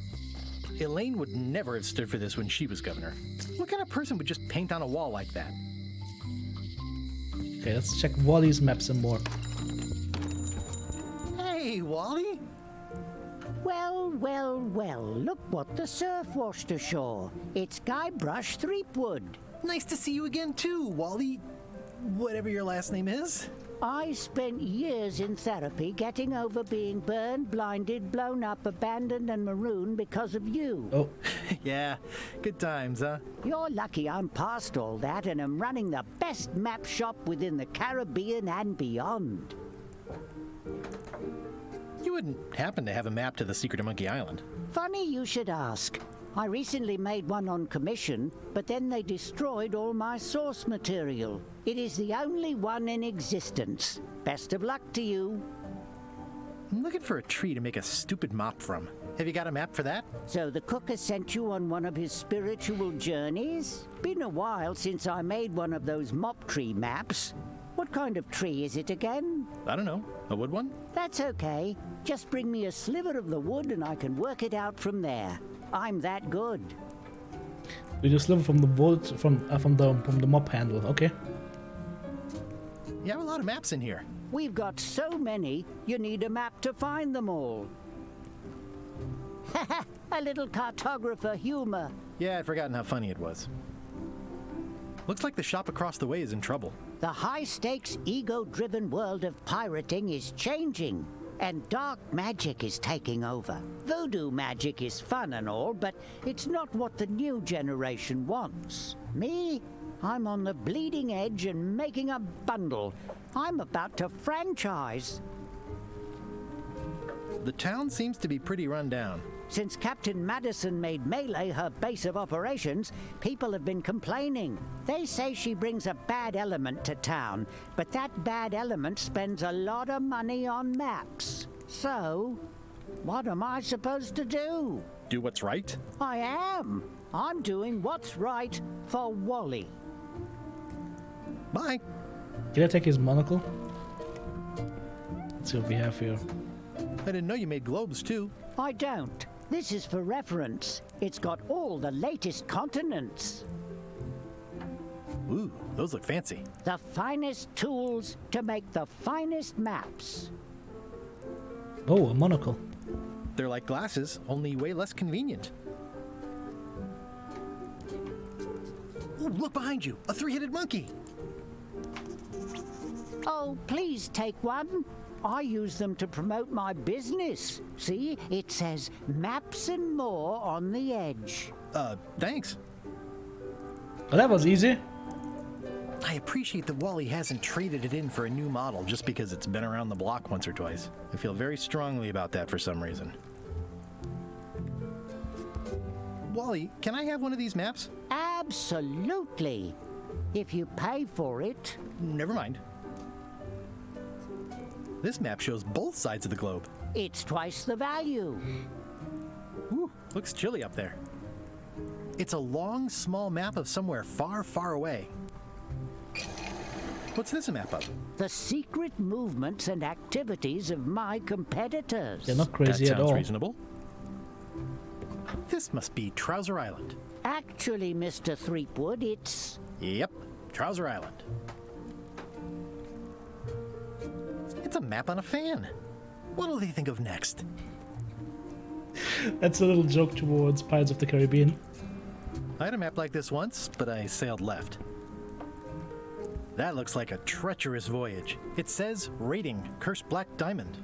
Elaine would never have stood for this when she was governor. What kind of person would just paint on a wall like that? Okay, let's check Wally's maps and more. Hey, Wally! Well, well, well, look what the surf washed ashore. It's TTBrush Threepwood. Nice to see you again too, Wally. Whatever your last name is. I spent years in therapy getting over being burned, blinded, blown up, abandoned, and marooned because of you. Oh. Yeah, good times, huh? You're lucky I'm past all that and am running the best map shop within the Caribbean and beyond. You wouldn't happen to have a map to the secret of Monkey Island. Funny you should ask. I recently made one on commission, but then they destroyed all my source material. It is the only one in existence. Best of luck to you. I'm looking for a tree to make a stupid mop from. Have you got a map for that? So the cook has sent you on one of his spiritual journeys? Been a while since I made one of those mop tree maps. What kind of tree is it again? I don't know. A wood one? That's okay. Just bring me a sliver of the wood and I can work it out from there. I'm that good. We just live from the wood from the mop handle. Okay. You have a lot of maps in here. We've got so many, you need a map to find them all. Haha, a little cartographer humor. Yeah, I'd forgotten how funny it was. Looks like the shop across the way is in trouble. The high-stakes, ego-driven world of pirating is changing, and dark magic is taking over. Voodoo magic is fun and all, but it's not what the new generation wants. Me? I'm on the bleeding edge and making a bundle. I'm about to franchise. The town seems to be pretty run down. Since Captain Madison made Melee her base of operations, people have been complaining. They say she brings a bad element to town, but that bad element spends a lot of money on maps. So, what am I supposed to do? Do what's right? I am. I'm doing what's right for Wally. Bye. Can I take his monocle? Let's see what we have here. I didn't know you made globes, too. I don't. This is for reference. It's got all the latest continents. Ooh, those look fancy. The finest tools to make the finest maps. Oh, a monocle. They're like glasses, only way less convenient. Ooh, look behind you! A three-headed monkey! Oh, please take one. I use them to promote my business. See, it says maps and more on the edge. Thanks. Well, that was easy. I appreciate that Wally hasn't traded it in for a new model just because it's been around the block once or twice. I feel very strongly about that for some reason. Wally, can I have one of these maps? Absolutely. If you pay for it. Never mind. This map shows both sides of the globe. It's twice the value. Ooh, looks chilly up there. It's a long, small map of somewhere far, far away. What's this a map of? The secret movements and activities of my competitors. They're not crazy that at sounds all. Reasonable. This must be Trouser Island. Actually, Mr. Threepwood, it's... Yep, Trouser Island. It's a map on a fan. What'll they think of next? That's a little joke towards Pirates of the Caribbean. I had a map like this once, but I sailed left. That looks like a treacherous voyage. It says, rating, Cursed Black Diamond.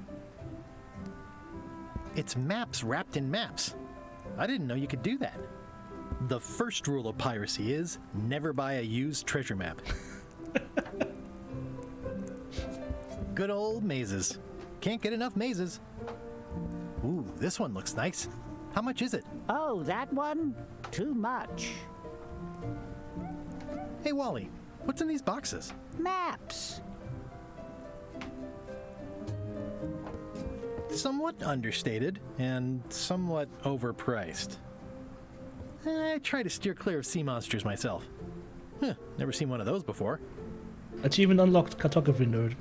It's maps wrapped in maps. I didn't know you could do that. The first rule of piracy is, never buy a used treasure map. Good old mazes. Can't get enough mazes. Ooh, this one looks nice. How much is it? Oh, that one? Too much. Hey, Wally, what's in these boxes? Maps. Somewhat understated and somewhat overpriced. I try to steer clear of sea monsters myself. Never seen one of those before. Achievement unlocked, cartography nerd.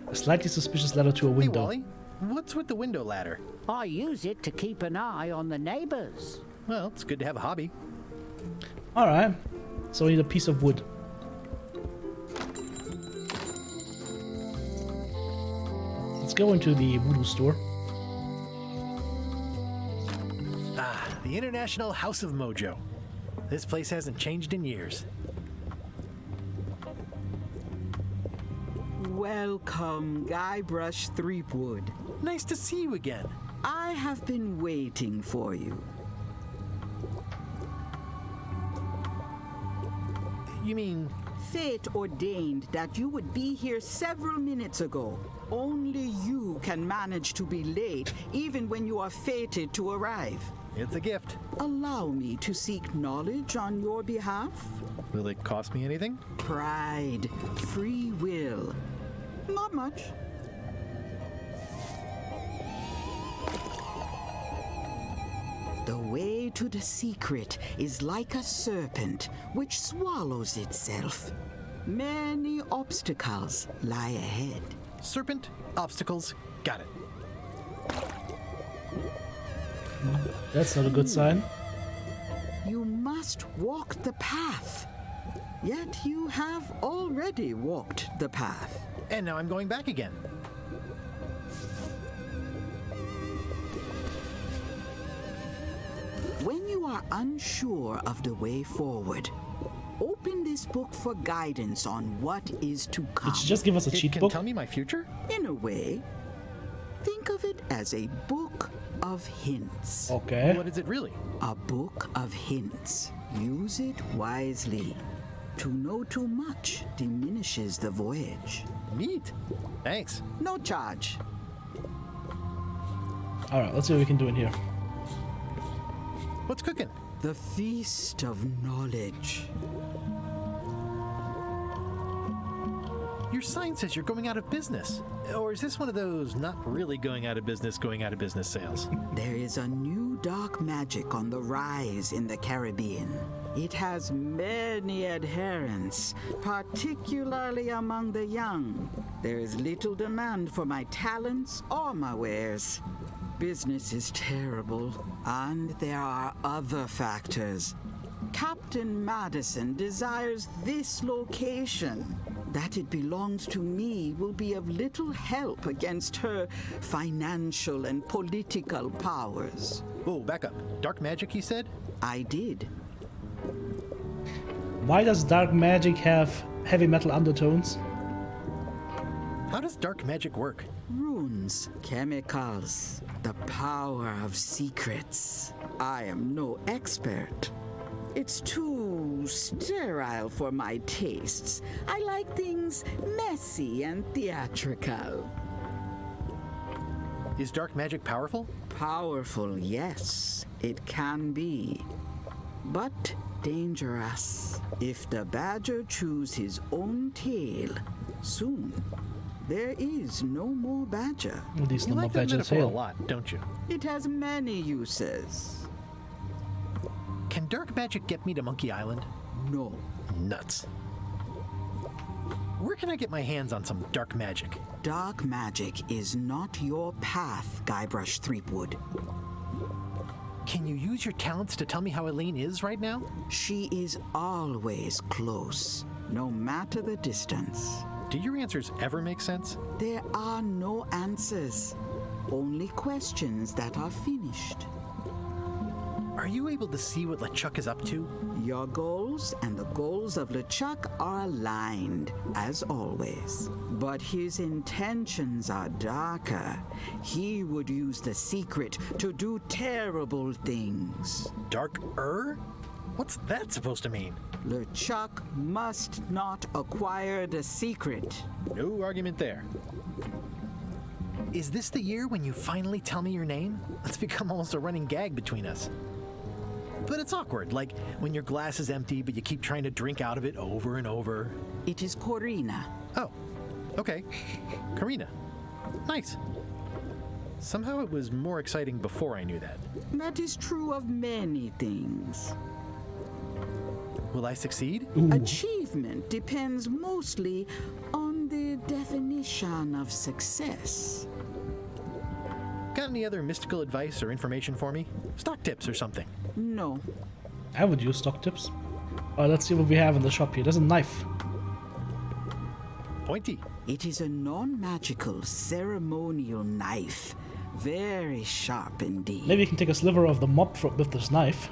A slightly suspicious ladder to a window. Hey, Wally, what's with the window ladder? I use it to keep an eye on the neighbors. Well, it's good to have a hobby. Alright, so we need a piece of wood. Let's go into the voodoo store. Ah, the International House of Mojo. This place hasn't changed in years. Welcome, Guybrush Threepwood. Nice to see you again. I have been waiting for you. You mean... Fate ordained that you would be here several minutes ago. Only you can manage to be late, even when you are fated to arrive. It's a gift. Allow me to seek knowledge on your behalf. Will it cost me anything? Pride, free will. Not much. The way to the secret is like a serpent which swallows itself. Many obstacles lie ahead. Serpent, obstacles, got it. That's not a good sign. You must walk the path. Yet you have already walked the path. And now I'm going back again. When you are unsure of the way forward, open this book for guidance on what is to come. Did you just give us a cheat It book? can tell me my future? In a way, think of it as a book of hints. Okay. What is it really? A book of hints. Use it wisely. To know too much diminishes the voyage. Neat. Thanks. No charge. Alright, let's see what we can do in here. What's cooking? The feast of knowledge. Your sign says you're going out of business. Or is this one of those not really going out of business sales? There is a new dark magic on the rise in the Caribbean. It has many adherents, particularly among the young. There is little demand for my talents or my wares. Business is terrible, and there are other factors. Captain Madison desires this location. That it belongs to me will be of little help against her financial and political powers. Oh, back up. Dark magic, you said? I did. Why does dark magic have heavy metal undertones? How does dark magic work? Runes, chemicals, the power of secrets. I am no expert. It's too sterile for my tastes. I like things messy and theatrical. Is dark magic powerful? Powerful, yes, it can be. But dangerous. If the badger chews his own tail, soon there is no more badger. You like that metaphor a lot, don't you? It has many uses. Can dark magic get me to Monkey Island? No. Nuts. Where can I get my hands on some dark magic? Dark magic is not your path, Guybrush Threepwood. Can you use your talents to tell me how Elaine is right now? She is always close, no matter the distance. Do your answers ever make sense? There are no answers, only questions that are finished. Are you able to see what LeChuck is up to? Your goals and the goals of LeChuck are aligned, as always. But his intentions are darker. He would use the secret to do terrible things. Darker? What's that supposed to mean? LeChuck must not acquire the secret. No argument there. Is this the year when you finally tell me your name? It's become almost a running gag between us. But it's awkward, like when your glass is empty but you keep trying to drink out of it over and over. It is Corina. Oh, okay. Karina. Nice. Somehow it was more exciting before I knew that. That is true of many things. Will I succeed? Ooh. Achievement depends mostly on the definition of success. Got any other mystical advice or information for me? Stock tips or something? No. I would use stock tips. Let's see what we have in the shop here. There's a knife. Pointy. It is a non-magical ceremonial knife. Very sharp indeed. Maybe you can take a sliver of the mop with this knife.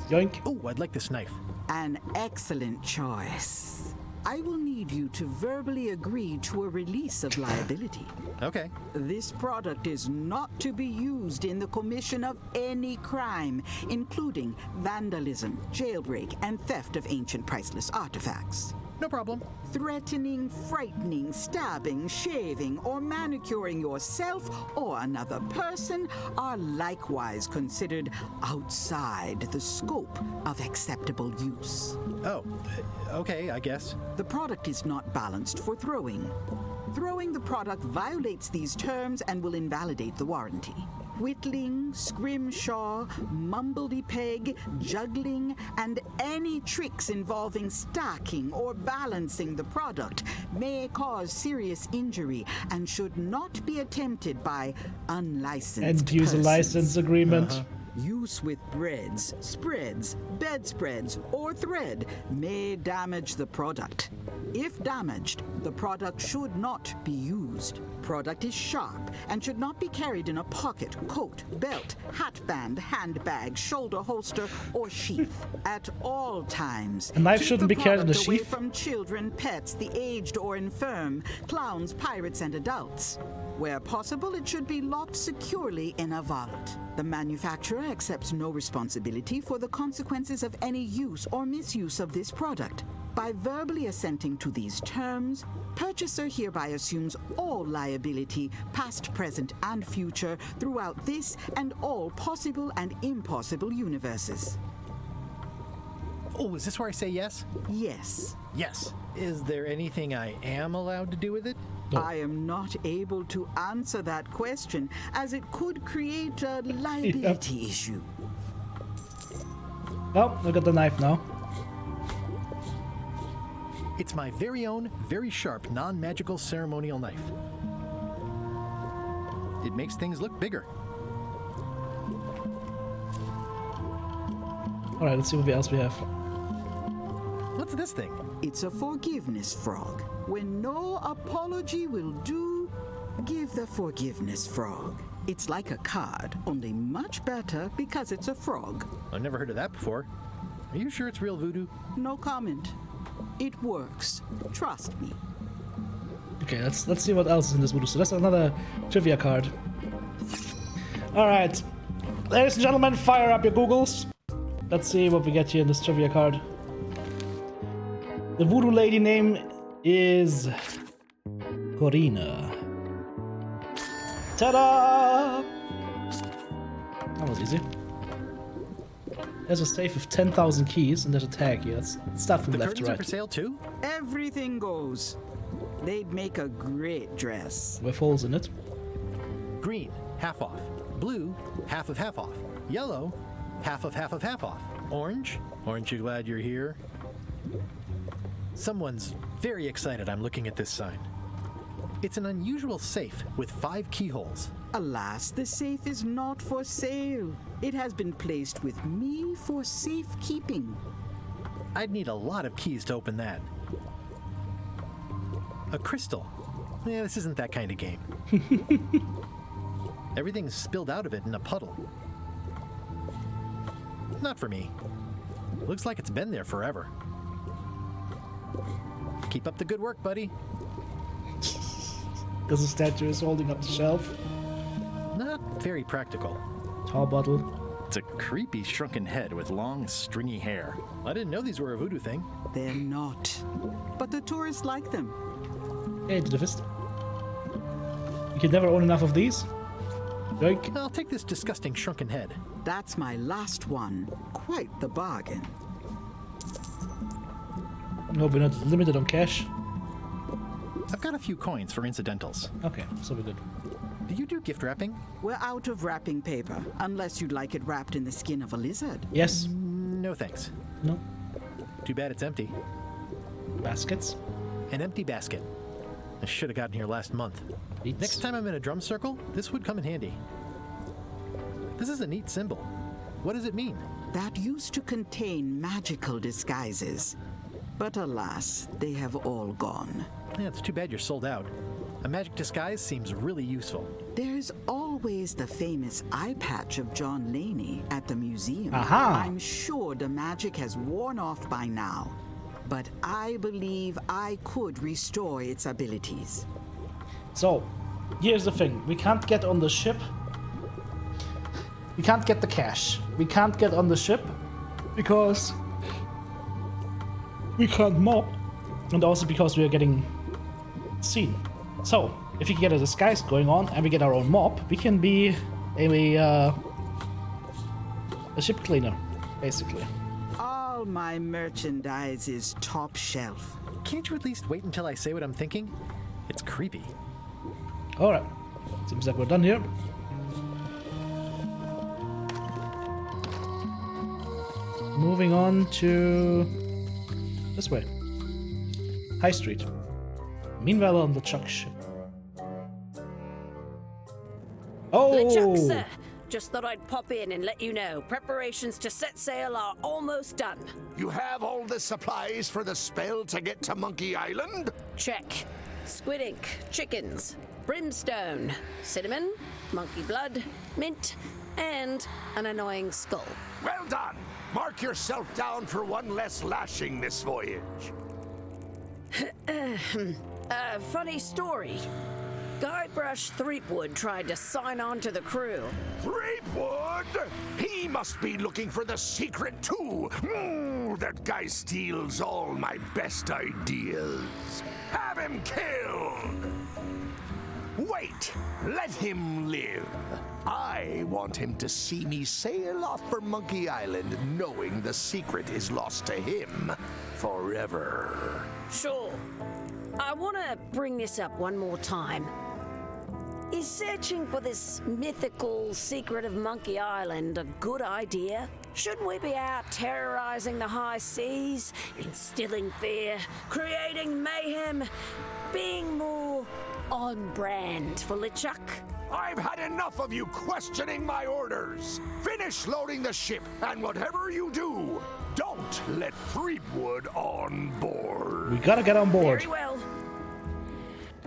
Yoink. Oh, I'd like this knife. An excellent choice. I will need you to verbally agree to a release of liability. Okay. This product is not to be used in the commission of any crime, including vandalism, jailbreak, and theft of ancient priceless artifacts. No problem. Threatening, frightening, stabbing, shaving, or manicuring yourself or another person are likewise considered outside the scope of acceptable use. Oh, okay, I guess. The product is not balanced for throwing. Throwing the product violates these terms and will invalidate the warranty. Whittling, scrimshaw, mumbledy-peg, juggling, and any tricks involving stacking or balancing the product may cause serious injury and should not be attempted by unlicensed And use a license agreement. Use with breads, spreads, bedspreads, or thread may damage the product. If damaged, the product should not be used. Product is sharp and should not be carried in a pocket, coat, belt, hatband, handbag, shoulder holster, or sheath. At all times, A knife keep shouldn't the be carried in a product away sheath? from children, pets, the aged or infirm, clowns, pirates, and adults. Where possible, it should be locked securely in a vault. The manufacturer accepts no responsibility for the consequences of any use or misuse of this product. By verbally assenting to these terms, purchaser hereby assumes all liability, past, present, and future, throughout this and all possible and impossible universes. Oh, is this where I say yes? Yes. Yes. Is there anything I am allowed to do with it? I am not able to answer that question, as it could create a liability issue. Well, look at the knife now. It's my very own, very sharp, non-magical ceremonial knife. It makes things look bigger. Alright, let's see what else we have. What's this thing? It's a forgiveness frog. When no apology will do, give the forgiveness frog. It's like a card, only much better because it's a frog. I've never heard of that before. Are you sure it's real voodoo? No comment. It works. Trust me. Okay, let's see what else is in this voodoo. So that's another trivia card. Alright. Ladies and gentlemen, fire up your Googles. Let's see what we get here in this trivia card. The voodoo lady name is Corina. Ta-da! That was easy. There's a safe with 10,000 keys, and there's a tag here. That's stuff from left to right. The curtains are for sale too? Everything goes. They'd make a great dress. With holes in it. Green, half off. Blue, half off. Yellow, half off. Orange, aren't you glad you're here? Someone's very excited I'm looking at this sign. It's an unusual safe with 5 keyholes. Alas, the safe is not for sale. It has been placed with me for safekeeping. I'd need a lot of keys to open that. A crystal. Yeah, this isn't that kind of game. Everything's spilled out of it in a puddle. Not for me. Looks like it's been there forever. Keep up the good work, buddy. Because the statue is holding up the shelf. Not very practical. Tall bottle. It's a creepy shrunken head with long, stringy hair. I didn't know these were a voodoo thing. They're not. But the tourists like them. Hey, to the fist. You can never own enough of these. Yoink. I'll take this disgusting shrunken head. That's my last one. Quite the bargain. No, we're not limited on cash. I've got a few coins for incidentals. Okay, so we're good. Do you do gift wrapping? We're out of wrapping paper, unless you'd like it wrapped in the skin of a lizard. Yes. No thanks. No. Too bad it's empty. Baskets? An empty basket. I should have gotten here last month. Beats. Next time I'm in a drum circle, this would come in handy. This is a neat symbol. What does it mean? That used to contain magical disguises. But alas, they have all gone. Yeah, it's too bad you're sold out. A magic disguise seems really useful. There's always the famous eye patch of John Laney at the museum. Aha! I'm sure the magic has worn off by now, but I believe I could restore its abilities. So, here's the thing. We can't get on the ship. We can't get the cash. We can't get on the ship because we can't mob. And also because we are getting seen. So, if we can get a disguise going on and we get our own mob, we can be a ship cleaner, basically. All my merchandise is top shelf. Can't you at least wait until I say what I'm thinking? It's creepy. Alright. Seems like we're done here. Moving on to this way. High Street. Meanwhile on the LeChuck ship. Oh! LeChuck, sir. Just thought I'd pop in and let you know. Preparations to set sail are almost done. You have all the supplies for the spell to get to Monkey Island? Check. Squid ink, chickens, brimstone, cinnamon, monkey blood, mint, and an annoying skull. Well done! Mark yourself down for one less lashing this voyage. Funny story. Guybrush Threepwood tried to sign on to the crew. Threepwood? He must be looking for the secret too. That guy steals all my best ideas. Have him killed! Wait, let him live. I want him to see me sail off for Monkey Island knowing the secret is lost to him forever. Sure. I want to bring this up one more time. Is searching for this mythical secret of Monkey Island a good idea? Shouldn't we be out terrorizing the high seas, instilling fear, creating mayhem, being more on brand for LeChuck? I've had enough of you questioning my orders. Finish loading the ship, and whatever you do, don't let Threepwood on board. We gotta get on board. Very well.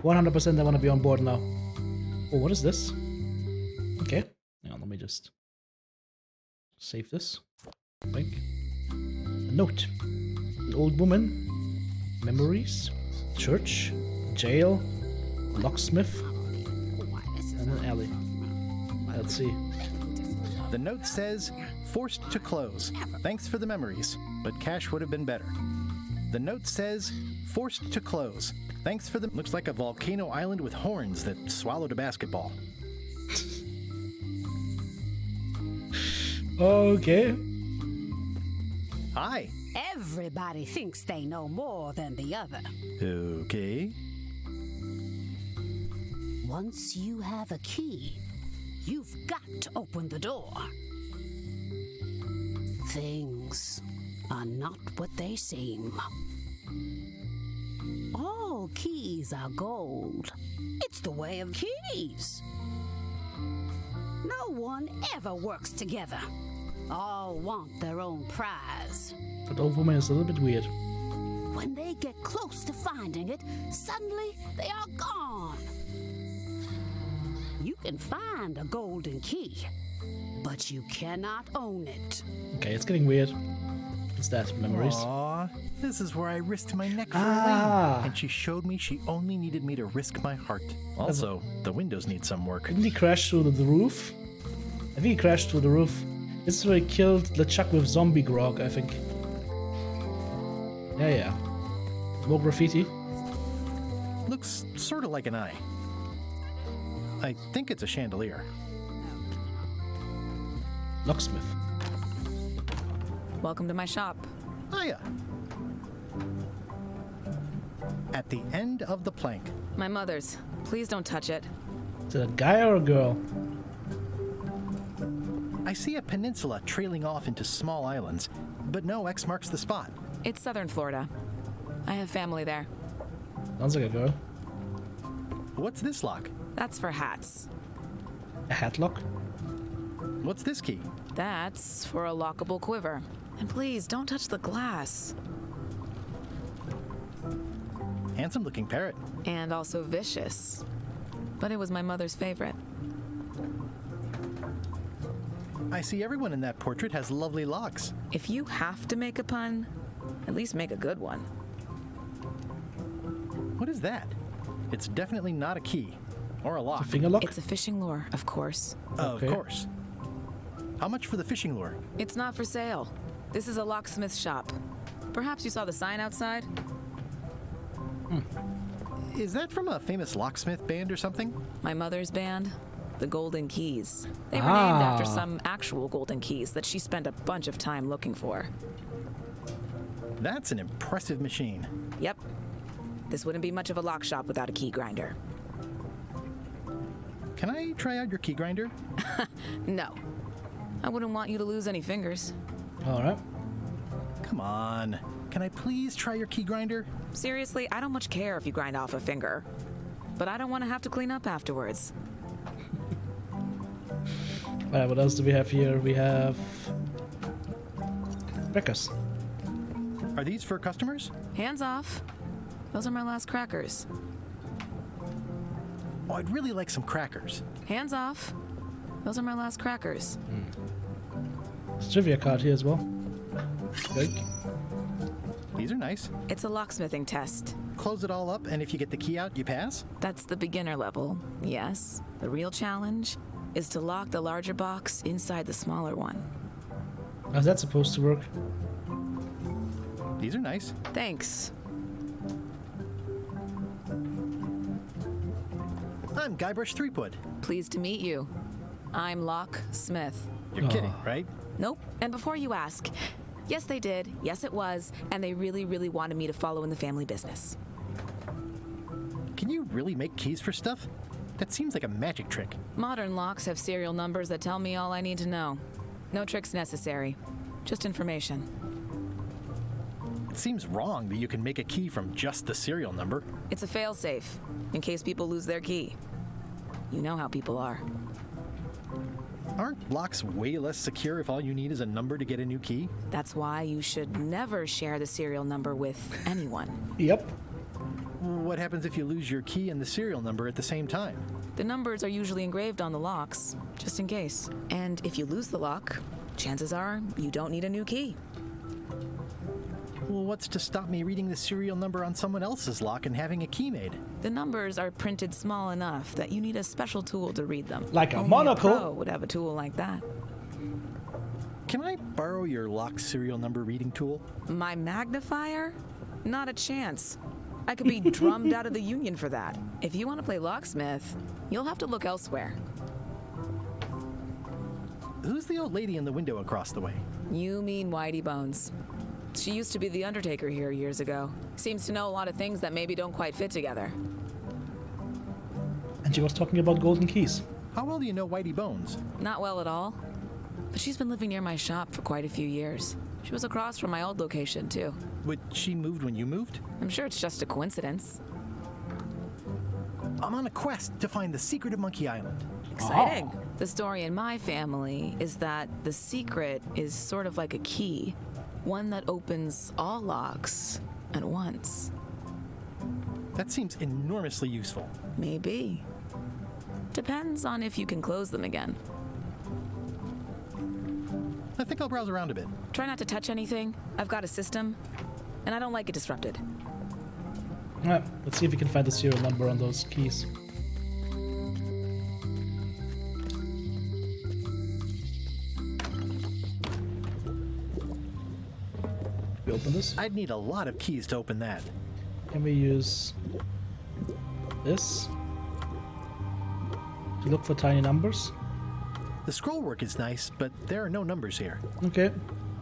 100% I want to be on board now. Oh, what is this? Okay. Now let me just save this. Think. A note. An old woman. Memories. Church. Jail. Locksmith. And an alley. Let's see. The note says, forced to close. Thanks for the memories, but cash would have been better. The note says, forced to close. Thanks for the... Looks like a volcano island with horns that swallowed a basketball. Okay. Hi. Everybody thinks they know more than the other. Okay. Once you have a key, you've got to open the door. Things are not what they seem. All keys are gold. It's the way of keys. No one ever works together. All want their own prize. That old woman is a little bit weird. When they get close to finding it, suddenly they are gone. You can find a golden key, but you cannot own it. Okay, it's getting weird. What's that? Memories? Aww, this is where I risked my neck for Elaine, and she showed me she only needed me to risk my heart. Also, the windows need some work. Didn't he crash through the roof? I think he crashed through the roof. This is where he killed LeChuck with zombie grog, I think. Yeah. More graffiti. Looks sort of like an eye. I think it's a chandelier. Locksmith. Welcome to my shop. Hiya. At the end of the plank. My mother's. Please don't touch it. Is it a guy or a girl? I see a peninsula trailing off into small islands, but no X marks the spot. It's southern Florida. I have family there. Sounds like a girl. What's this lock? That's for hats. A hat lock? What's this key? That's for a lockable quiver. And please, don't touch the glass. Handsome looking parrot. And also vicious. But it was my mother's favorite. I see everyone in that portrait has lovely locks. If you have to make a pun, at least make a good one. What is that? It's definitely not a key. Or a lock. It's a finger lock? It's a fishing lure, of course. Of course. How much for the fishing lure? It's not for sale. This is a locksmith shop. Perhaps you saw the sign outside? Is that from a famous locksmith band or something? My mother's band, the Golden Keys. They were named after some actual golden keys that she spent a bunch of time looking for. That's an impressive machine. Yep. This wouldn't be much of a lock shop without a key grinder. Can I try out your key grinder? No. I wouldn't want you to lose any fingers. Alright. Come on. Can I please try your key grinder? Seriously, I don't much care if you grind off a finger. But I don't want to have to clean up afterwards. Alright, what else do we have here? We have... crackers. Are these for customers? Hands off. Those are my last crackers. Oh, I'd really like some crackers. Hands off. Those are my last crackers. There's a trivia card here as well. Good. These are nice. It's a locksmithing test. Close it all up, and if you get the key out, you pass? That's the beginner level, yes. The real challenge is to lock the larger box inside the smaller one. How's that supposed to work? These are nice. Thanks. I'm Guybrush Threepwood. Pleased to meet you. I'm Locke Smith. You're kidding, right? Nope. And before you ask, yes, they did. Yes, it was. And they really, really wanted me to follow in the family business. Can you really make keys for stuff? That seems like a magic trick. Modern locks have serial numbers that tell me all I need to know. No tricks necessary. Just information. It seems wrong that you can make a key from just the serial number. It's a failsafe, in case people lose their key. You know how people are. Aren't locks way less secure if all you need is a number to get a new key? That's why you should never share the serial number with anyone. Yep. What happens if you lose your key and the serial number at the same time? The numbers are usually engraved on the locks, just in case. And if you lose the lock, chances are you don't need a new key. Well, what's to stop me reading the serial number on someone else's lock and having a key made? The numbers are printed small enough that you need a special tool to read them. Like a Only monocle? A pro would have a tool like that. Can I borrow your lock serial number reading tool? My magnifier? Not a chance. I could be drummed out of the union for that. If you want to play locksmith, you'll have to look elsewhere. Who's the old lady in the window across the way? You mean Whitey Bones. She used to be the Undertaker here years ago. Seems to know a lot of things that maybe don't quite fit together. And she was talking about golden keys. How well do you know Whitey Bones? Not well at all. But she's been living near my shop for quite a few years. She was across from my old location, too. But she moved when you moved? I'm sure it's just a coincidence. I'm on a quest to find the secret of Monkey Island. Exciting. Oh. The story in my family is that the secret is sort of like a key. One that opens all locks at once. That seems enormously useful. Maybe. Depends on if you can close them again. I think I'll browse around a bit. Try not to touch anything. I've got a system, and I don't like it disrupted. Alright, let's see if we can find the serial number on those keys. We open this? I'd need a lot of keys to open that. Can we use this to look for tiny numbers? The scroll work is nice, but there are no numbers here. Okay,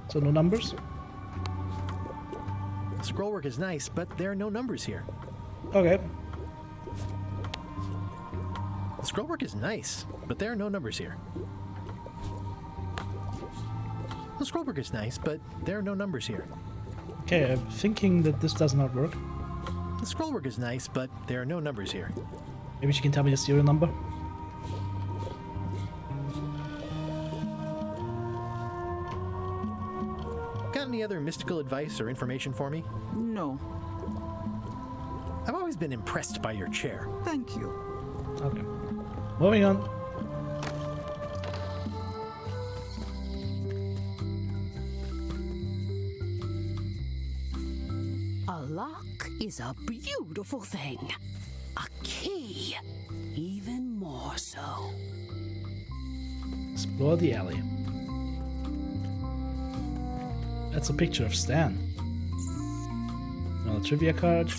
so no numbers? The scroll work is nice, but there are no numbers here. Okay. The scroll work is nice, but there are no numbers here. The scroll work is nice, but there are no numbers here. Okay, I'm thinking that this does not work. The scroll work is nice, but there are no numbers here. Maybe she can tell me the serial number. Got any other mystical advice or information for me? No. I've always been impressed by your chair. Thank you. Okay. Moving on. A lock is a beautiful thing. A key, even more so. Explore the alley. That's a picture of Stan. Another trivia card.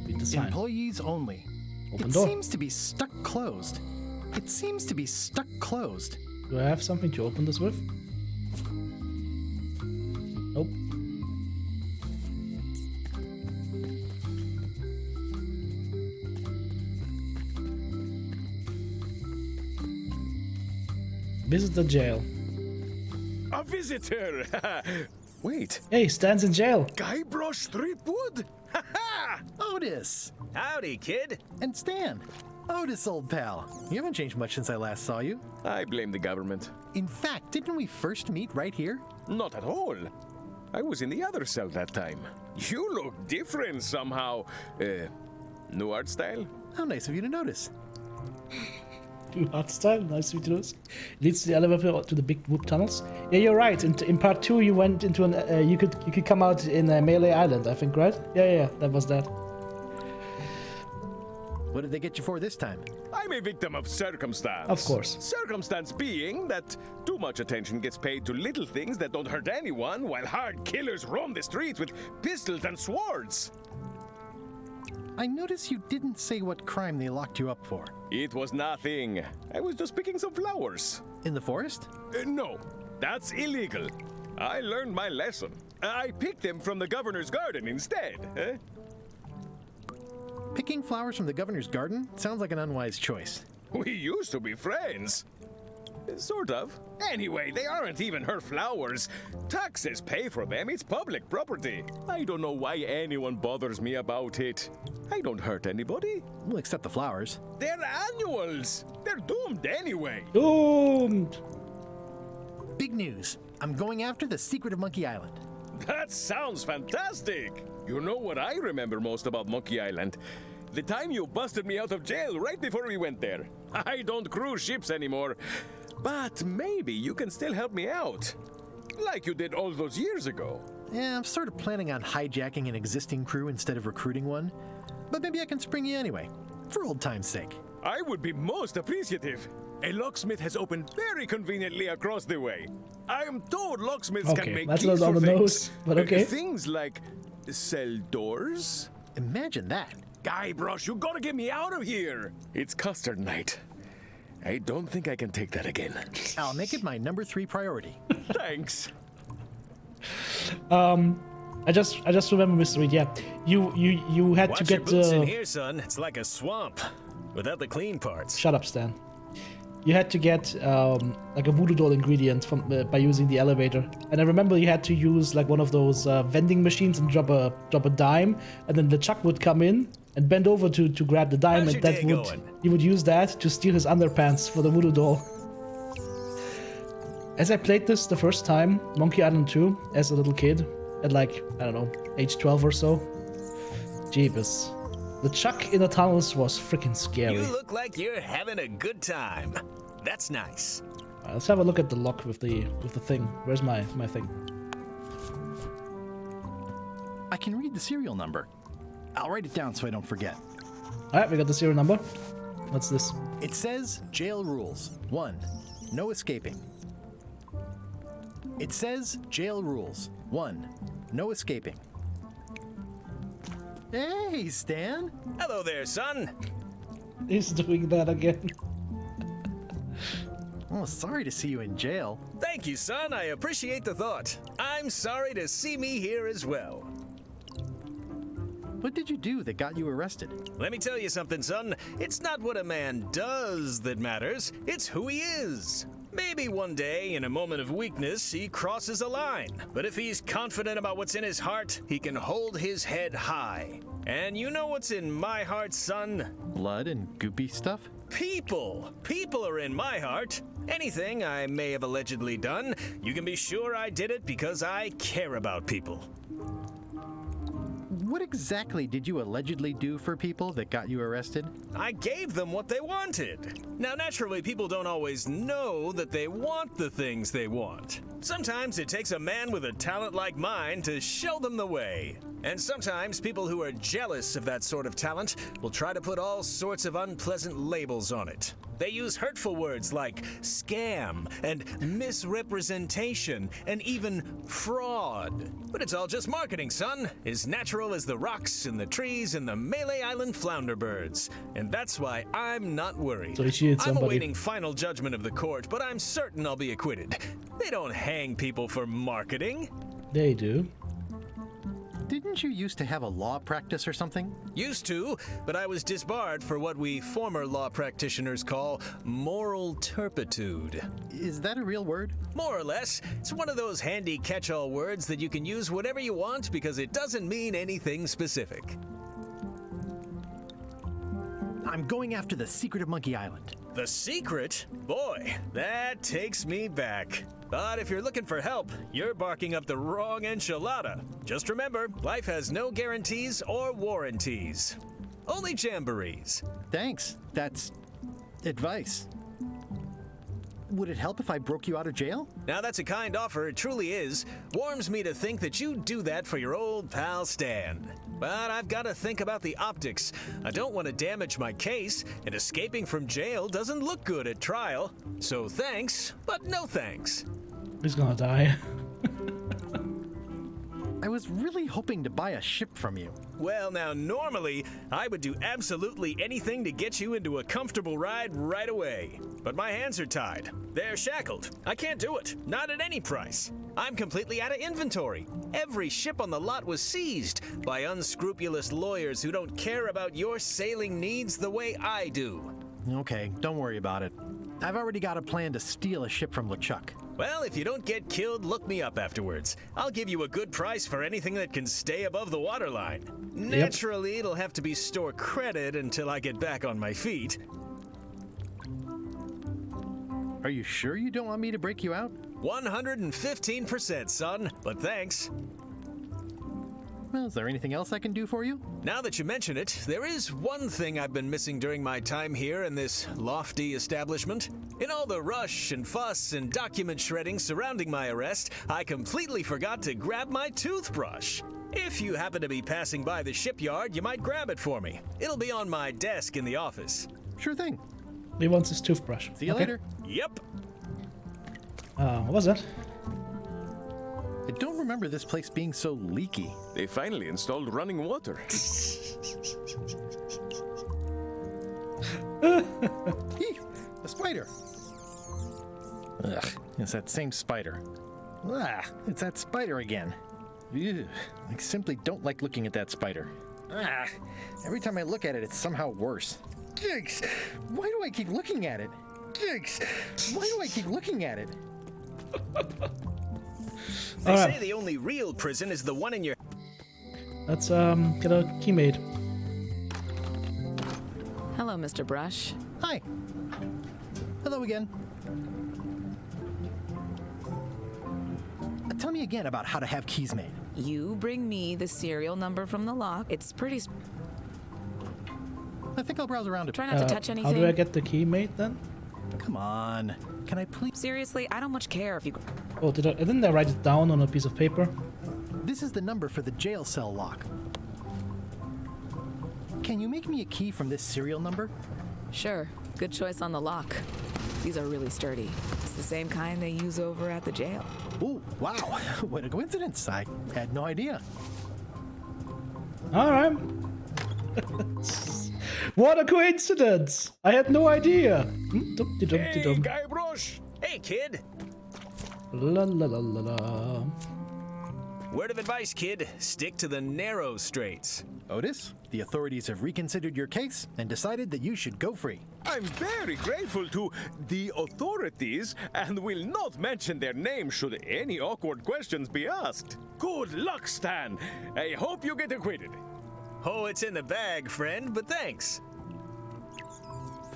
Read the sign. Employees only. Open it door. Seems to be stuck closed. It seems to be stuck closed. Do I have something to open this with? Nope. Visit the jail. A visitor! Wait. Hey, Stan's in jail. Guybrush Threepwood? Otis! Howdy, kid. And Stan. Otis, old pal. You haven't changed much since I last saw you. I blame the government. In fact, didn't we first meet right here? Not at all. I was in the other cell that time. You look different somehow. New art style? How nice of you to notice. New art style, nice to notice. Leads to the elevator to the big wood tunnels. Yeah, you're right. In part 2, you went into an. You could come out in Melee Island, I think, right? Yeah, that was that. What did they get you for this time? I'm a victim of circumstance. Of course. Circumstance being that too much attention gets paid to little things that don't hurt anyone, while hard killers roam the streets with pistols and swords. I notice you didn't say what crime they locked you up for. It was nothing. I was just picking some flowers. In the forest? No, that's illegal. I learned my lesson. I picked them from the governor's garden instead. Picking flowers from the governor's garden sounds like an unwise choice. We used to be friends. Sort of. Anyway, they aren't even her flowers. Taxes pay for them. It's public property. I don't know why anyone bothers me about it. I don't hurt anybody. Well, except the flowers. They're annuals. They're doomed anyway. Doomed. Big news. I'm going after the secret of Monkey Island. That sounds fantastic. You know what I remember most about Monkey Island? The time you busted me out of jail right before we went there. I don't cruise ships anymore. But maybe you can still help me out. Like you did all those years ago. Yeah, I'm sort of planning on hijacking an existing crew instead of recruiting one. But maybe I can spring you anyway, for old time's sake. I would be most appreciative. A locksmith has opened very conveniently across the way. I am told locksmiths can make that's keys not on for the things. nose, but okay. Things like cell doors. Imagine that. Guybrush, you gotta get me out of here. It's custard night. I don't think I can take that again. I'll make it my number 3 priority. Thanks. I just remember, Mr. Reed. Yeah, you had Watch to get your boots in here, son. It's like a swamp without the clean parts. Shut up, Stan. You had to get like a voodoo doll ingredient from by using the elevator, and I remember you had to use like one of those vending machines and drop a dime, and then LeChuck would come in and bend over to grab the dime, How's and your that day would going? he would use that to steal his underpants for the voodoo doll. As I played this the first time, Monkey Island 2, as a little kid, at like, I don't know, age 12 or so, jeebus. LeChuck in the tunnels was freaking scary. You look like you're having a good time. That's nice. Let's have a look at the lock with the thing. Where's my thing? I can read the serial number. I'll write it down so I don't forget. Alright, we got the serial number. What's this? It says jail rules. 1. No escaping. It says jail rules. 1. No escaping. Hey, Stan. Hello there, son. He's doing that again. Oh, sorry to see you in jail. Thank you, son. I appreciate the thought. I'm sorry to see me here as well. What did you do that got you arrested? Let me tell you something, son. It's not what a man does that matters. It's who he is. Maybe one day, in a moment of weakness, he crosses a line. But if he's confident about what's in his heart, he can hold his head high. And you know what's in my heart, son? Blood and goopy stuff? People. People are in my heart. Anything I may have allegedly done, you can be sure I did it because I care about people. What exactly did you allegedly do for people that got you arrested? I gave them what they wanted. Now, naturally, people don't always know that they want the things they want. Sometimes it takes a man with a talent like mine to show them the way. And sometimes people who are jealous of that sort of talent will try to put all sorts of unpleasant labels on it. They use hurtful words like scam and misrepresentation and even fraud. But it's all just marketing, son. As natural as the rocks and the trees and the Melee Island flounderbirds. And that's why I'm not worried. So he cheated I'm somebody. awaiting final judgment of the court, but I'm certain I'll be acquitted. They don't hang people for marketing. They do. Didn't you used to have a law practice or something? Used to, but I was disbarred for what we former law practitioners call moral turpitude. Is that a real word? More or less. It's one of those handy catch-all words that you can use whatever you want because it doesn't mean anything specific. I'm going after the secret of Monkey Island. The secret? Boy, that takes me back. But if you're looking for help, you're barking up the wrong enchilada. Just remember, life has no guarantees or warranties. Only jamborees. Thanks. That's advice. Would it help if I broke you out of jail? Now that's a kind offer, it truly is. Warms me to think that you'd do that for your old pal Stan. But I've got to think about the optics. I don't want to damage my case, and escaping from jail doesn't look good at trial. So thanks, but no thanks. He's gonna die. I was really hoping to buy a ship from you. Well, now, normally, I would do absolutely anything to get you into a comfortable ride right away. But my hands are tied. They're shackled. I can't do it. Not at any price. I'm completely out of inventory. Every ship on the lot was seized by unscrupulous lawyers who don't care about your sailing needs the way I do. Okay, don't worry about it. I've already got a plan to steal a ship from LeChuck. Well, if you don't get killed, look me up afterwards. I'll give you a good price for anything that can stay above the waterline. Naturally, it'll have to be store credit until I get back on my feet. Are you sure you don't want me to break you out? 115%, son, but thanks. Well, is there anything else I can do for you? Now that you mention it, there is one thing I've been missing during my time here in this lofty establishment. In all the rush and fuss and document shredding surrounding my arrest, I completely forgot to grab my toothbrush. If you happen to be passing by the shipyard, you might grab it for me. It'll be on my desk in the office. Sure thing. He wants his toothbrush. See you later. Yep. What was that? I don't remember this place being so leaky. They finally installed running water. Eek, a spider. Ugh, it's that same spider. Ah, it's that spider again. Ew, I simply don't like looking at that spider. Ah, every time I look at it, it's somehow worse. Yikes! Why do I keep looking at it? Yikes! Why do I keep looking at it? They say the only real prison is the one in your... Let's get a key made. Hello, Mr. Brush. Hi. Hello again. Tell me again about how to have keys made. You bring me the serial number from the lock. It's pretty... I think I'll browse around it. Try not to touch anything. How do I get the key made then? Come on. Can I please... Seriously, I don't much care if you... Oh, didn't I write it down on a piece of paper? This is the number for the jail cell lock. Can you make me a key from this serial number? Sure. Good choice on the lock. These are really sturdy. It's the same kind they use over at the jail. Oh, wow. What a coincidence. I had no idea. All right. What a coincidence! I had no idea. Hey, Guybrush! Hey, kid! La la la la la. Word of advice, kid. Stick to the narrow straights. Otis, the authorities have reconsidered your case and decided that you should go free. I'm very grateful to the authorities and will not mention their name should any awkward questions be asked. Good luck, Stan. I hope you get acquitted. Oh, it's in the bag, friend, but thanks.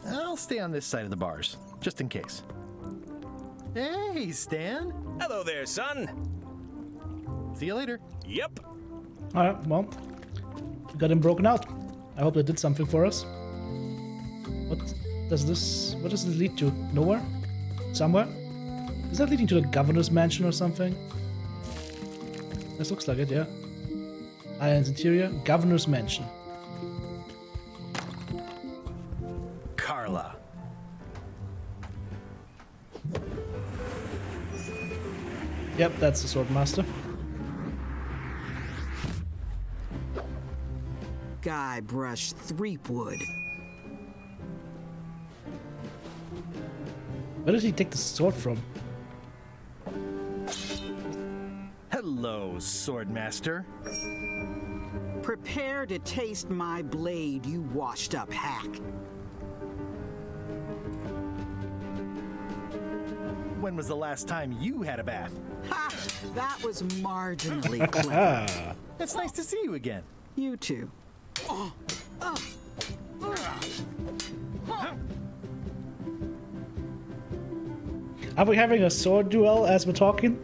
I'll stay on this side of the bars, just in case. Hey, Stan. Hello there, son. See you later. Yep. Alright, well, we got him broken out. I hope they did something for us. What does this lead to? Nowhere? Somewhere? Is that leading to the governor's mansion or something? This looks like it, yeah. Island's interior, governor's mansion. Carla. Yep, that's the sword master. Guybrush Threepwood. Where did he take the sword from? Hello, Swordmaster. Prepare to taste my blade, you washed-up hack. When was the last time you had a bath? Ha! That was marginally clever. It's nice to see you again. You too. Are we having a sword duel as we're talking?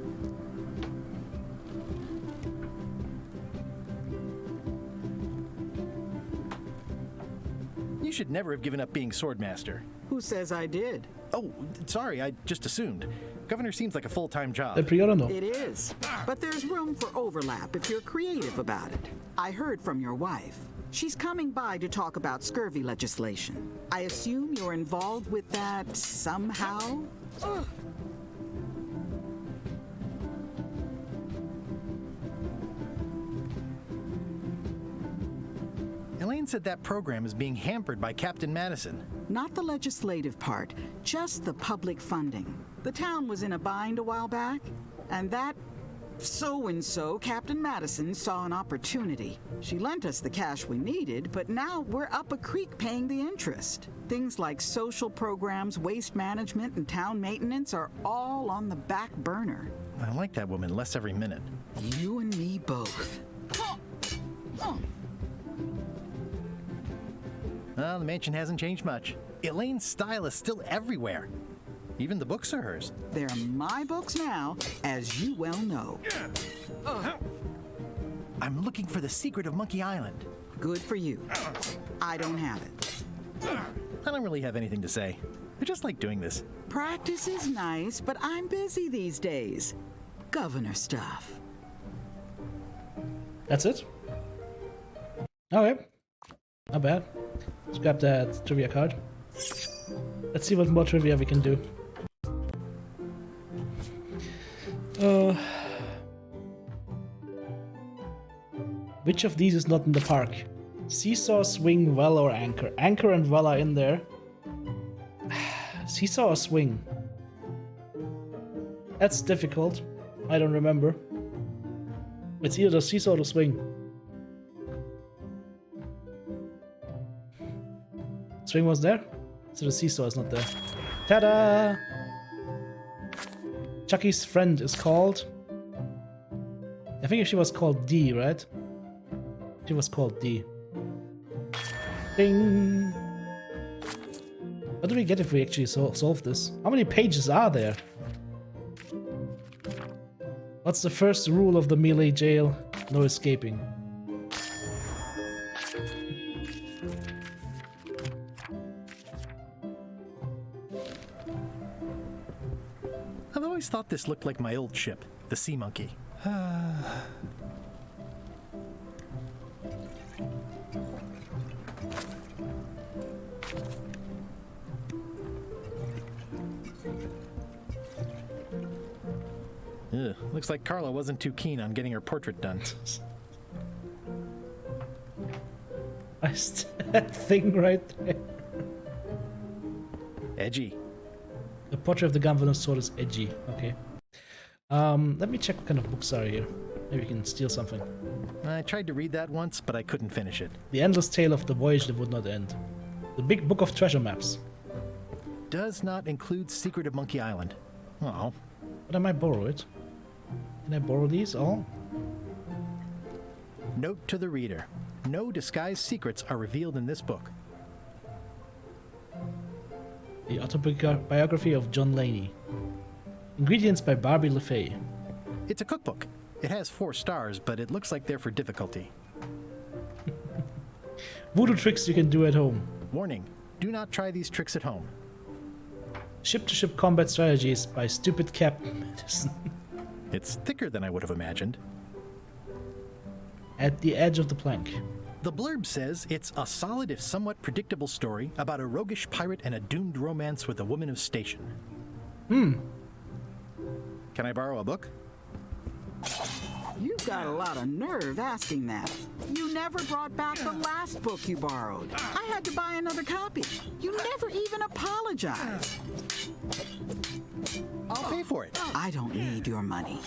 You should should never have given up being Swordmaster. Who says I did? Oh, sorry, I just assumed. Governor seems like a full-time job. It is. But there's room for overlap if you're creative about it. I heard from your wife. She's coming by to talk about scurvy legislation. I assume you're involved with that somehow? Elaine said that program is being hampered by Captain Madison. Not the legislative part, just the public funding. The town was in a bind a while back, and that so-and-so, Captain Madison, saw an opportunity. She lent us the cash we needed, but now we're up a creek paying the interest. Things like social programs, waste management, and town maintenance are all on the back burner. I like that woman less every minute. You and me both. Well, the mansion hasn't changed much. Elaine's style is still everywhere. Even the books are hers. They're my books now, as you well know. I'm looking for the secret of Monkey Island. Good for you. I don't have it. I don't really have anything to say. I just like doing this. Practice is nice, but I'm busy these days. Governor stuff. That's it? Okay. Not bad. Let's grab that trivia card. Let's see what more trivia we can do. Which of these is not in the park? Seesaw, swing, well, or anchor? Anchor and well are in there. Seesaw or swing? That's difficult. I don't remember. It's either the seesaw or the swing. Swing was there, so the seesaw is not there. Ta-da! Chucky's friend is called... I think she was called D, right? She was called D. Ding! What do we get if we actually solve this? How many pages are there? What's the first rule of the melee jail? No escaping. I've always thought this looked like my old ship, the Sea Monkey. Ugh, looks like Carla wasn't too keen on getting her portrait done. That thing right there. Edgy. The portrait of the governor sword is edgy. Okay. Let me check what kind of books are here. Maybe we can steal something. I tried to read that once, but I couldn't finish it. The Endless Tale of the Voyage That Would Not End. The Big Book of Treasure Maps. Does not include Secret of Monkey Island. Oh. But I might borrow it. Can I borrow these all? Note to the reader. No disguised secrets are revealed in this book. The autobiography of John Laney. Ingredients by Barbie LeFay. It's a cookbook. It has 4 stars, but it looks like they're for difficulty. Voodoo tricks you can do at home. Warning, do not try these tricks at home. Ship-to-ship combat strategies by Stupid Captain Madison. It's thicker than I would have imagined. At the edge of the plank. The blurb says it's a solid if somewhat predictable story about a roguish pirate and a doomed romance with a woman of station. Can I borrow a book? You've got a lot of nerve asking that. You never brought back the last book you borrowed. I had to buy another copy. You never even apologized. I'll pay for it. I don't need your money.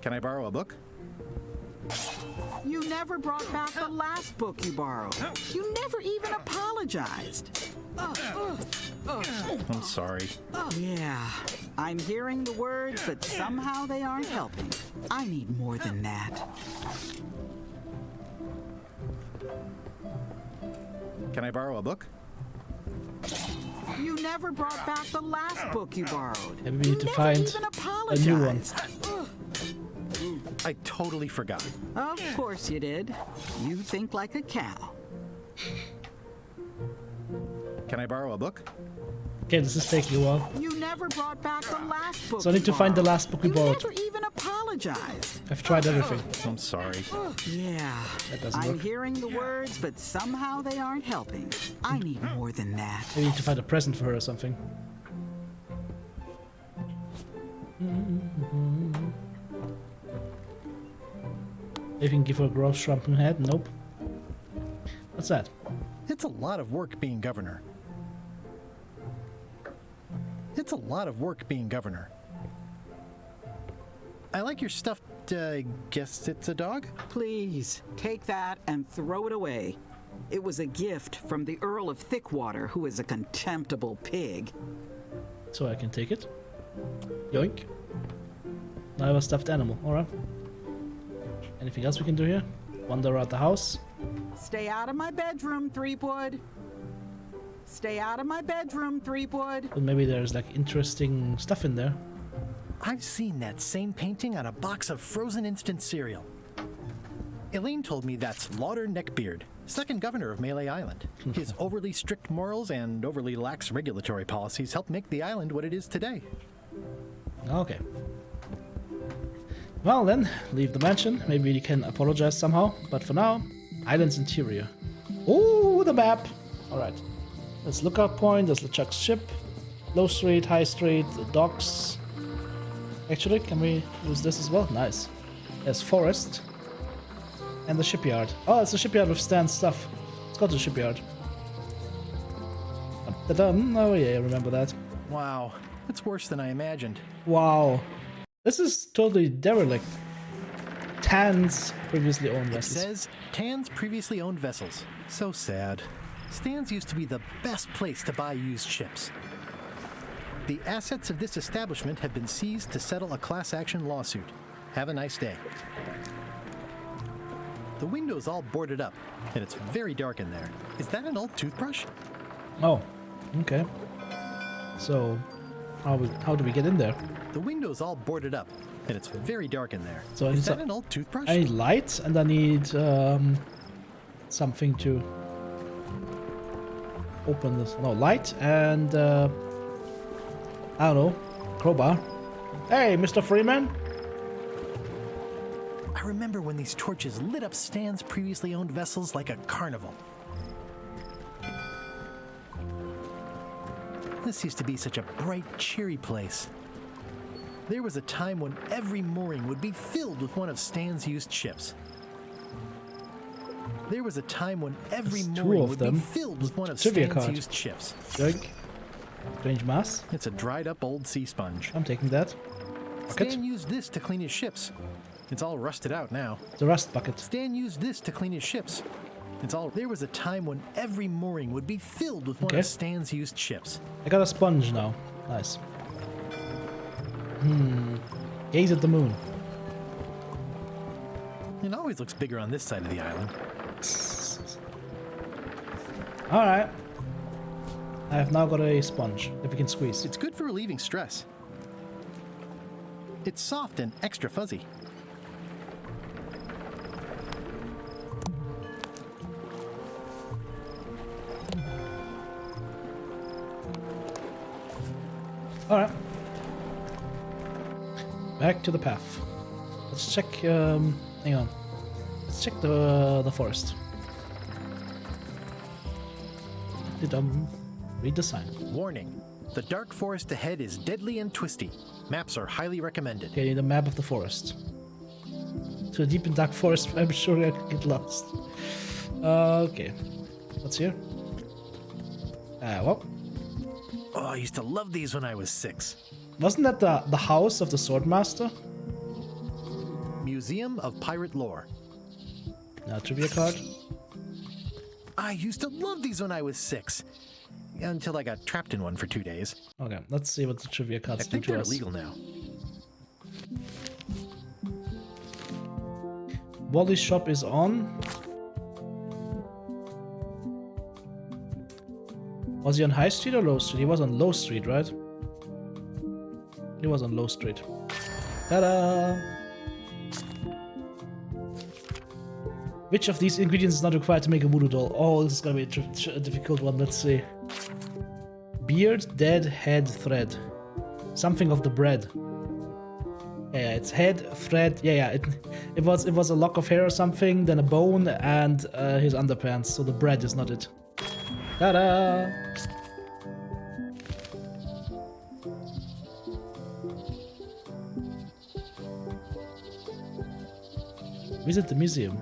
Can I borrow a book? You never brought back the last book you borrowed. You never even apologized. I'm sorry. Yeah, I'm hearing the words, but somehow they aren't helping. I need more than that. Can I borrow a book? You never brought back the last book you borrowed. Maybe we need to find a new one. I totally forgot. Of course you did. You think like a cow. Can I borrow a book? Okay, this is taking a while. You never brought back the last book. So I need to find the last book we borrowed. You never even apologized. I've tried everything. I'm sorry. Yeah. That doesn't I'm work. hearing the words, but somehow they aren't helping. I need more than that. I need to find a present for her or something. If you can give her a gross shrunken head? Nope. What's that? It's a lot of work being governor. It's a lot of work being governor. I like your stuffed, guess it's a dog? Please, take that and throw it away. It was a gift from the Earl of Thickwater, who is a contemptible pig. So I can take it. Yoink. Now I have a stuffed animal. Alright. Anything else we can do here? Wander around the house. Stay out of my bedroom, Threepwood. Stay out of my bedroom, Threepwood. But maybe there's like interesting stuff in there. I've seen that same painting on a box of frozen instant cereal. Elaine told me that's Lauder Neckbeard, second governor of Melee Island. His overly strict morals and overly lax regulatory policies helped make the island what it is today. Okay. Well then, leave the mansion. Maybe you can apologize somehow. But for now, island's interior. Ooh, the map! Alright. There's lookout point, there's LeChuck's ship. Low Street, High Street, the docks. Actually, can we use this as well? Nice. There's forest. And the shipyard. Oh, it's the shipyard with Stan's stuff. Let's go to the shipyard. Oh yeah, I remember that. Wow, it's worse than I imagined. Wow. This is totally derelict. Tan's previously owned It vessels. says Tan's previously owned vessels. So sad. Stan's used to be the best place to buy used ships. The assets of this establishment have been seized to settle a class action lawsuit. Have a nice day. The window's all boarded up, and it's very dark in there. Is that an old toothbrush? Oh, okay. So, how do we get in there? The window's all boarded up, and it's very dark in there. So is that an old toothbrush? I need light, and I need something to open this. No, light and I don't know, crowbar. Hey, Mr. Freeman. I remember when these torches lit up Stan's previously owned vessels like a carnival. This used to be such a bright, cheery place. There was a time when every mooring would be filled with one of Stan's used ships. There was a time when every mooring would be filled with one of Stan's used ships. Jug. Strange mass. It's a dried up old sea sponge. I'm taking that. Bucket. Stan used this to clean his ships. It's all rusted out now. The rust bucket. Stan used this to clean his ships. There was a time when every mooring would be filled with one of Stan's used ships. I got a sponge now. Nice. Gaze at the moon. It always looks bigger on this side of the island. Alright. I have now got a sponge that we can squeeze. It's good for relieving stress. It's soft and extra fuzzy. Alright. Back to the path. Let's check, hang on. Let's check the forest. Read the sign. Warning. The dark forest ahead is deadly and twisty. Maps are highly recommended. Okay, I need a map of the forest. To a deep and dark forest, I'm sure I could get lost. Okay. What's here? Well. Oh, I used to love these when I was 6. Wasn't that the house of the Swordmaster? Museum of Pirate Lore. Now, trivia card. I used to love these when I was 6. Until I got trapped in one for 2 days. Okay, let's see what the trivia cards do think to they're us. illegal now. Wally's shop is on. Was he on High Street or Low Street? He was on Low Street, right? He was on Low Street. Ta-da! Which of these ingredients is not required to make a voodoo doll? Oh, this is gonna be a difficult one. Let's see. Beard, dead, head, thread. Something of the bread. Yeah, it's head, thread. Yeah. It was a lock of hair or something, then a bone, and his underpants. So the bread is not it. Ta-da! Visit the museum.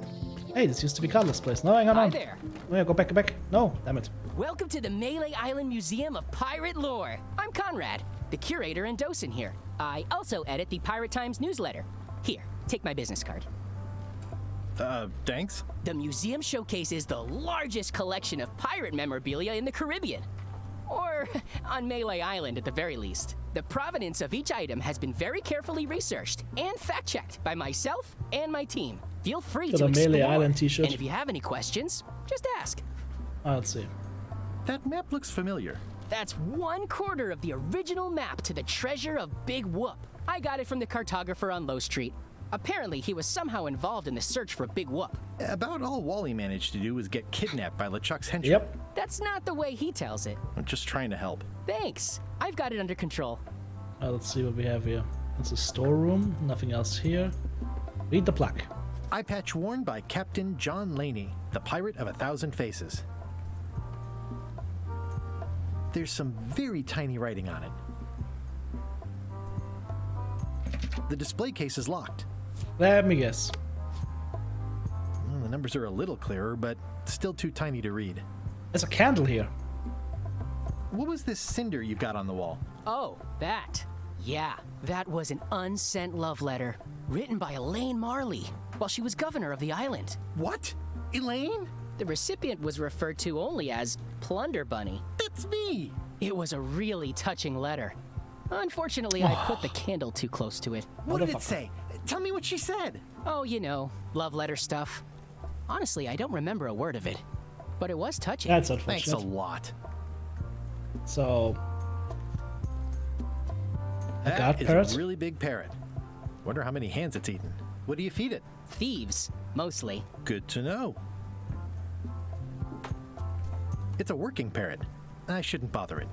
Hey, this used to be Carla's place. No, hang on. Hi there. Oh yeah, go back. No, damn it. Welcome to the Melee Island Museum of Pirate Lore. I'm Conrad, the curator and docent here. I also edit the Pirate Times newsletter. Here, take my business card. Thanks? The museum showcases the largest collection of pirate memorabilia in the Caribbean. Or on Melee Island at the very least. The provenance of each item has been very carefully researched and fact-checked by myself and my team. Feel free to explore. Melee Island t-shirt. And if you have any questions, just ask. Let's see. That map looks familiar. That's 1/4 of the original map to the treasure of Big Whoop. I got it from the cartographer on Low Street. Apparently, he was somehow involved in the search for Big Whoop. About all Wally managed to do was get kidnapped by LeChuck's henchmen. Yep. That's not the way he tells it. I'm just trying to help. Thanks. I've got it under control. Let's see what we have here. It's a storeroom. Nothing else here. Read the plaque. Eye patch worn by Captain John Laney, the pirate of 1,000 faces. There's some very tiny writing on it. The display case is locked. Let me guess. Well, the numbers are a little clearer, but still too tiny to read. There's a candle here. What was this cinder you've got on the wall? Oh, that. Yeah, that was an unsent love letter written by Elaine Marley while she was governor of the island. What? Elaine? The recipient was referred to only as Plunder Bunny. That's me! It was a really touching letter. Unfortunately, I put the candle too close to it. What did it say? Tell me what she said. Oh, you know, love letter stuff. Honestly, I don't remember a word of it. But it was touching. That's unfortunate. Thanks a lot. So... That is a really big parrot. Wonder how many hands it's eaten. What do you feed it? Thieves, mostly. Good to know. It's a working parrot. I shouldn't bother it.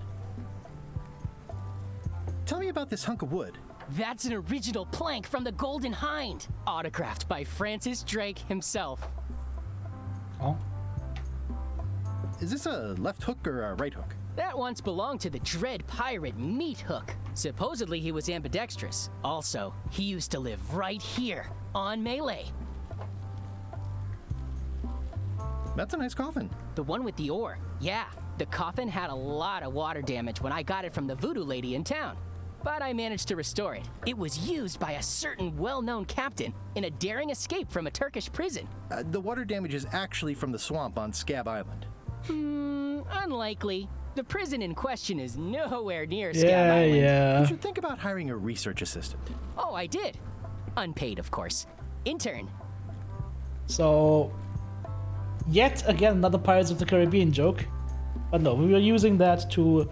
Tell me about this hunk of wood. That's an original plank from the Golden Hind, autographed by Francis Drake himself. Oh. Is this a left hook or a right hook? That once belonged to the dread pirate Meat Hook. Supposedly he was ambidextrous. Also, he used to live right here, on Melee. That's a nice coffin. The one with the ore. Yeah, the coffin had a lot of water damage when I got it from the voodoo lady in town. But I managed to restore it. It was used by a certain well-known captain in a daring escape from a Turkish prison. The water damage is actually from the swamp on Scab Island. Unlikely. The prison in question is nowhere near Scab Island. Yeah. You should think about hiring a research assistant. Oh, I did. Unpaid, of course. Intern. So, yet again, another Pirates of the Caribbean joke. But no, we were using that to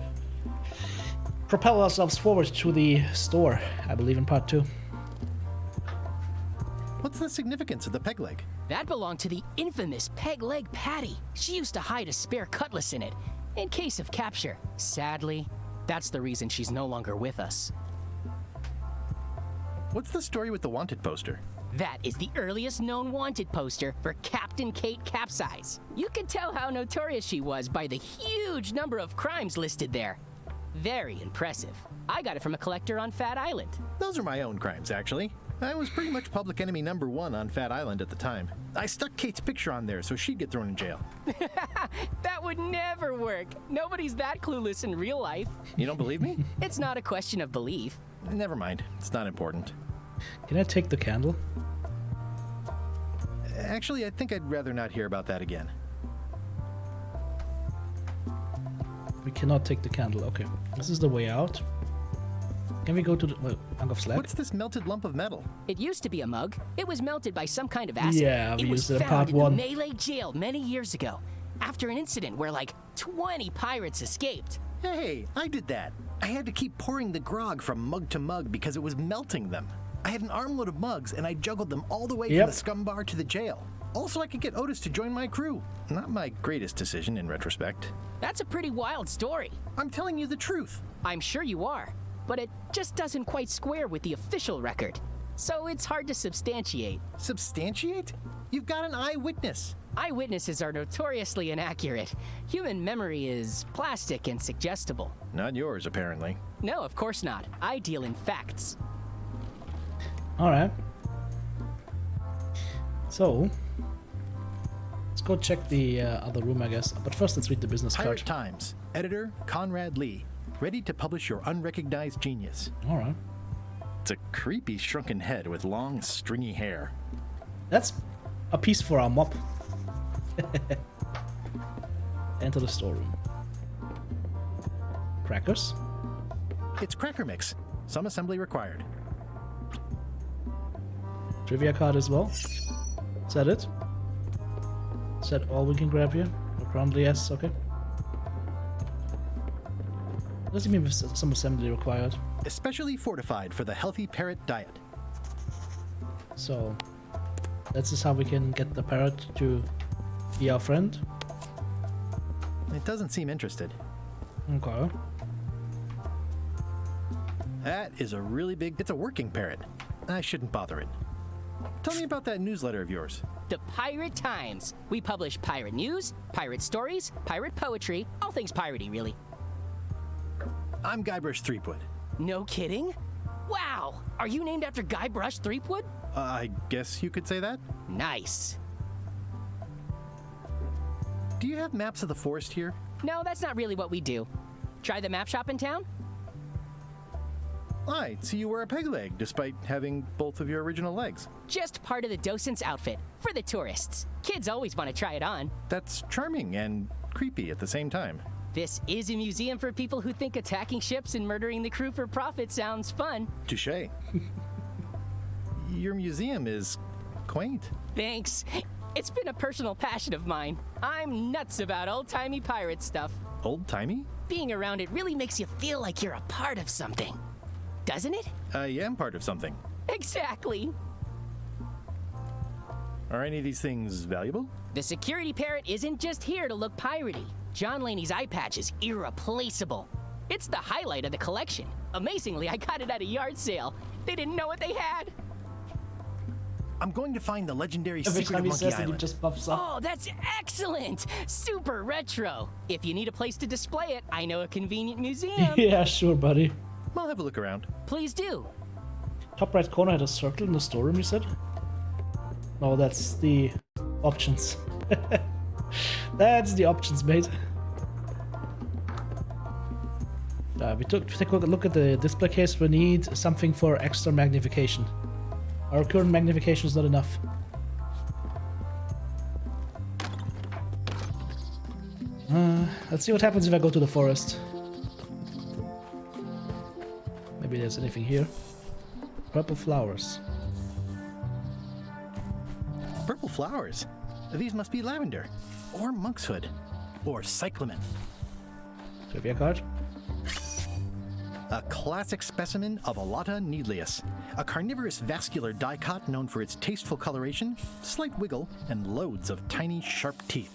propel ourselves forward to the store, I believe, in part 2. What's the significance of the peg leg? That belonged to the infamous Peg Leg Patty. She used to hide a spare cutlass in it, in case of capture. Sadly, that's the reason she's no longer with us. What's the story with the wanted poster? That is the earliest known wanted poster for Captain Kate Capsize. You can tell how notorious she was by the huge number of crimes listed there. Very impressive. I got it from a collector on Fat Island. Those are my own crimes, actually. I was pretty much public enemy #1 on Fat Island at the time. I stuck Kate's picture on there so she'd get thrown in jail. That would never work. Nobody's that clueless in real life. You don't believe me? It's not a question of belief. Never mind. It's not important. Can I take the candle? Actually, I think I'd rather not hear about that again. We cannot take the candle. Okay, this is the way out. Can we go to the hunk of slag? What's this melted lump of metal? It used to be a mug. It was melted by some kind of acid. Yeah, we used it in part 1. It was found in the Melee jail many years ago, after an incident where like 20 pirates escaped. Hey, I did that. I had to keep pouring the grog from mug to mug because it was melting them. I had an armload of mugs and I juggled them all the way from the scum bar to the jail. Also, I could get Otis to join my crew. Not my greatest decision in retrospect. That's a pretty wild story. I'm telling you the truth. I'm sure you are, but it just doesn't quite square with the official record. So it's hard to substantiate. Substantiate? You've got an eyewitness. Eyewitnesses are notoriously inaccurate. Human memory is plastic and suggestible. Not yours, apparently. No, of course not. I deal in facts. All right. So, let's go check the other room, I guess. But first, let's read the business Pirate card. Times. Editor Conrad Lee. Ready to publish your unrecognized genius. All right. It's a creepy shrunken head with long, stringy hair. That's a piece for our mop. Enter the storeroom. Crackers? It's cracker mix. Some assembly required. Trivia card as well. Is that it? Is that all we can grab here? Apparently, yes. Okay. What does it mean with some assembly required? Especially fortified for the healthy parrot diet. So, that's just how we can get the parrot to be our friend? It doesn't seem interested. Okay. That is a really big... It's a working parrot. I shouldn't bother it. Tell me about that newsletter of yours. The Pirate Times. We publish pirate news, pirate stories, pirate poetry, all things piratey, really. I'm Guybrush Threepwood. No kidding? Wow! Are you named after Guybrush Threepwood? I guess you could say that. Nice. Do you have maps of the forest here? No, that's not really what we do. Try the map shop in town? I see you wear a peg leg, despite having both of your original legs. Just part of the docent's outfit, for the tourists. Kids always want to try it on. That's charming and creepy at the same time. This is a museum for people who think attacking ships and murdering the crew for profit sounds fun. Touché. Your museum is quaint. Thanks. It's been a personal passion of mine. I'm nuts about old-timey pirate stuff. Old-timey? Being around it really makes you feel like you're a part of something. Doesn't it? I am part of something. Exactly. Are any of these things valuable? The security parrot isn't just here to look piratey. John Laney's eye patch is irreplaceable. It's the highlight of the collection. Amazingly, I got it at a yard sale. They didn't know what they had. I'm going to find the legendary Every secret time of he Monkey says Island. it, he just buffs up. Oh, that's excellent! Super retro. If you need a place to display it, I know a convenient museum. Yeah, sure, buddy. I'll have a look around. Please do. Top right corner had a circle in the storeroom, you said? No, that's the options. That's the options, mate. We take a look at the display case. We need something for extra magnification. Our current magnification is not enough. Let's see what happens if I go to the forest. Maybe there's anything here. Purple flowers. Purple flowers? These must be lavender, or monkshood, or cyclamen. Trivia card. A classic specimen of Alata needleus, a carnivorous vascular dicot known for its tasteful coloration, slight wiggle, and loads of tiny, sharp teeth.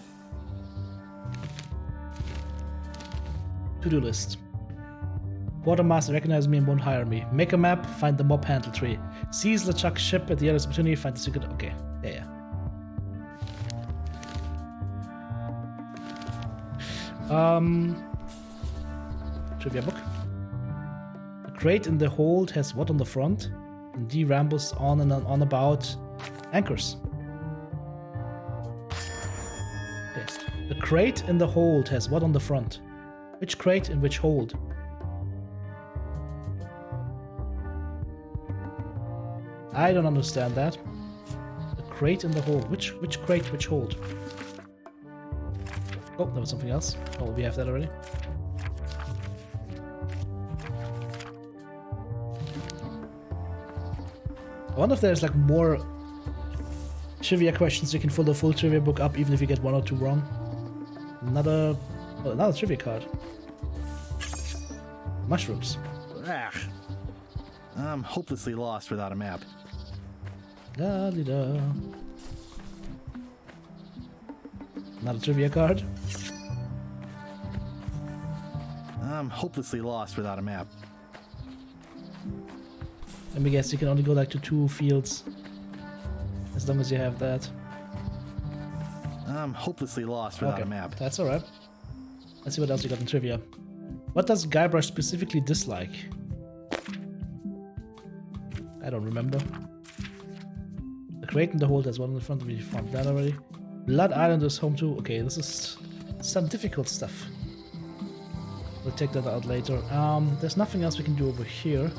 To-do list. Quartermaster recognizes me and won't hire me. Make a map, find the mob handle tree. Seize LeChuck's ship at the earliest opportunity, find the secret. Okay, yeah. Trivia book. The crate in the hold has what on the front? And D rambles on and on about anchors. Okay. The crate in the hold has what on the front? Which crate in which hold? I don't understand that. The crate in the hold. Which crate, which hold? Oh, that was something else. Oh, we have that already. I wonder if there's like more trivia questions. You can fill the full trivia book up even if you get one or two wrong. Another trivia card. Mushrooms. I'm hopelessly lost without a map. Da-de-da. Another trivia card. I'm hopelessly lost without a map. Let me guess, you can only go like to 2 fields. As long as you have that. I'm hopelessly lost without a map. That's alright. Let's see what else you got in trivia. What does Guybrush specifically dislike? I don't remember. The crate in the hole, there's one in the front of me. You found that already. Blood Island is home too. Okay, this is some difficult stuff. We'll take that out later. There's nothing else we can do over here.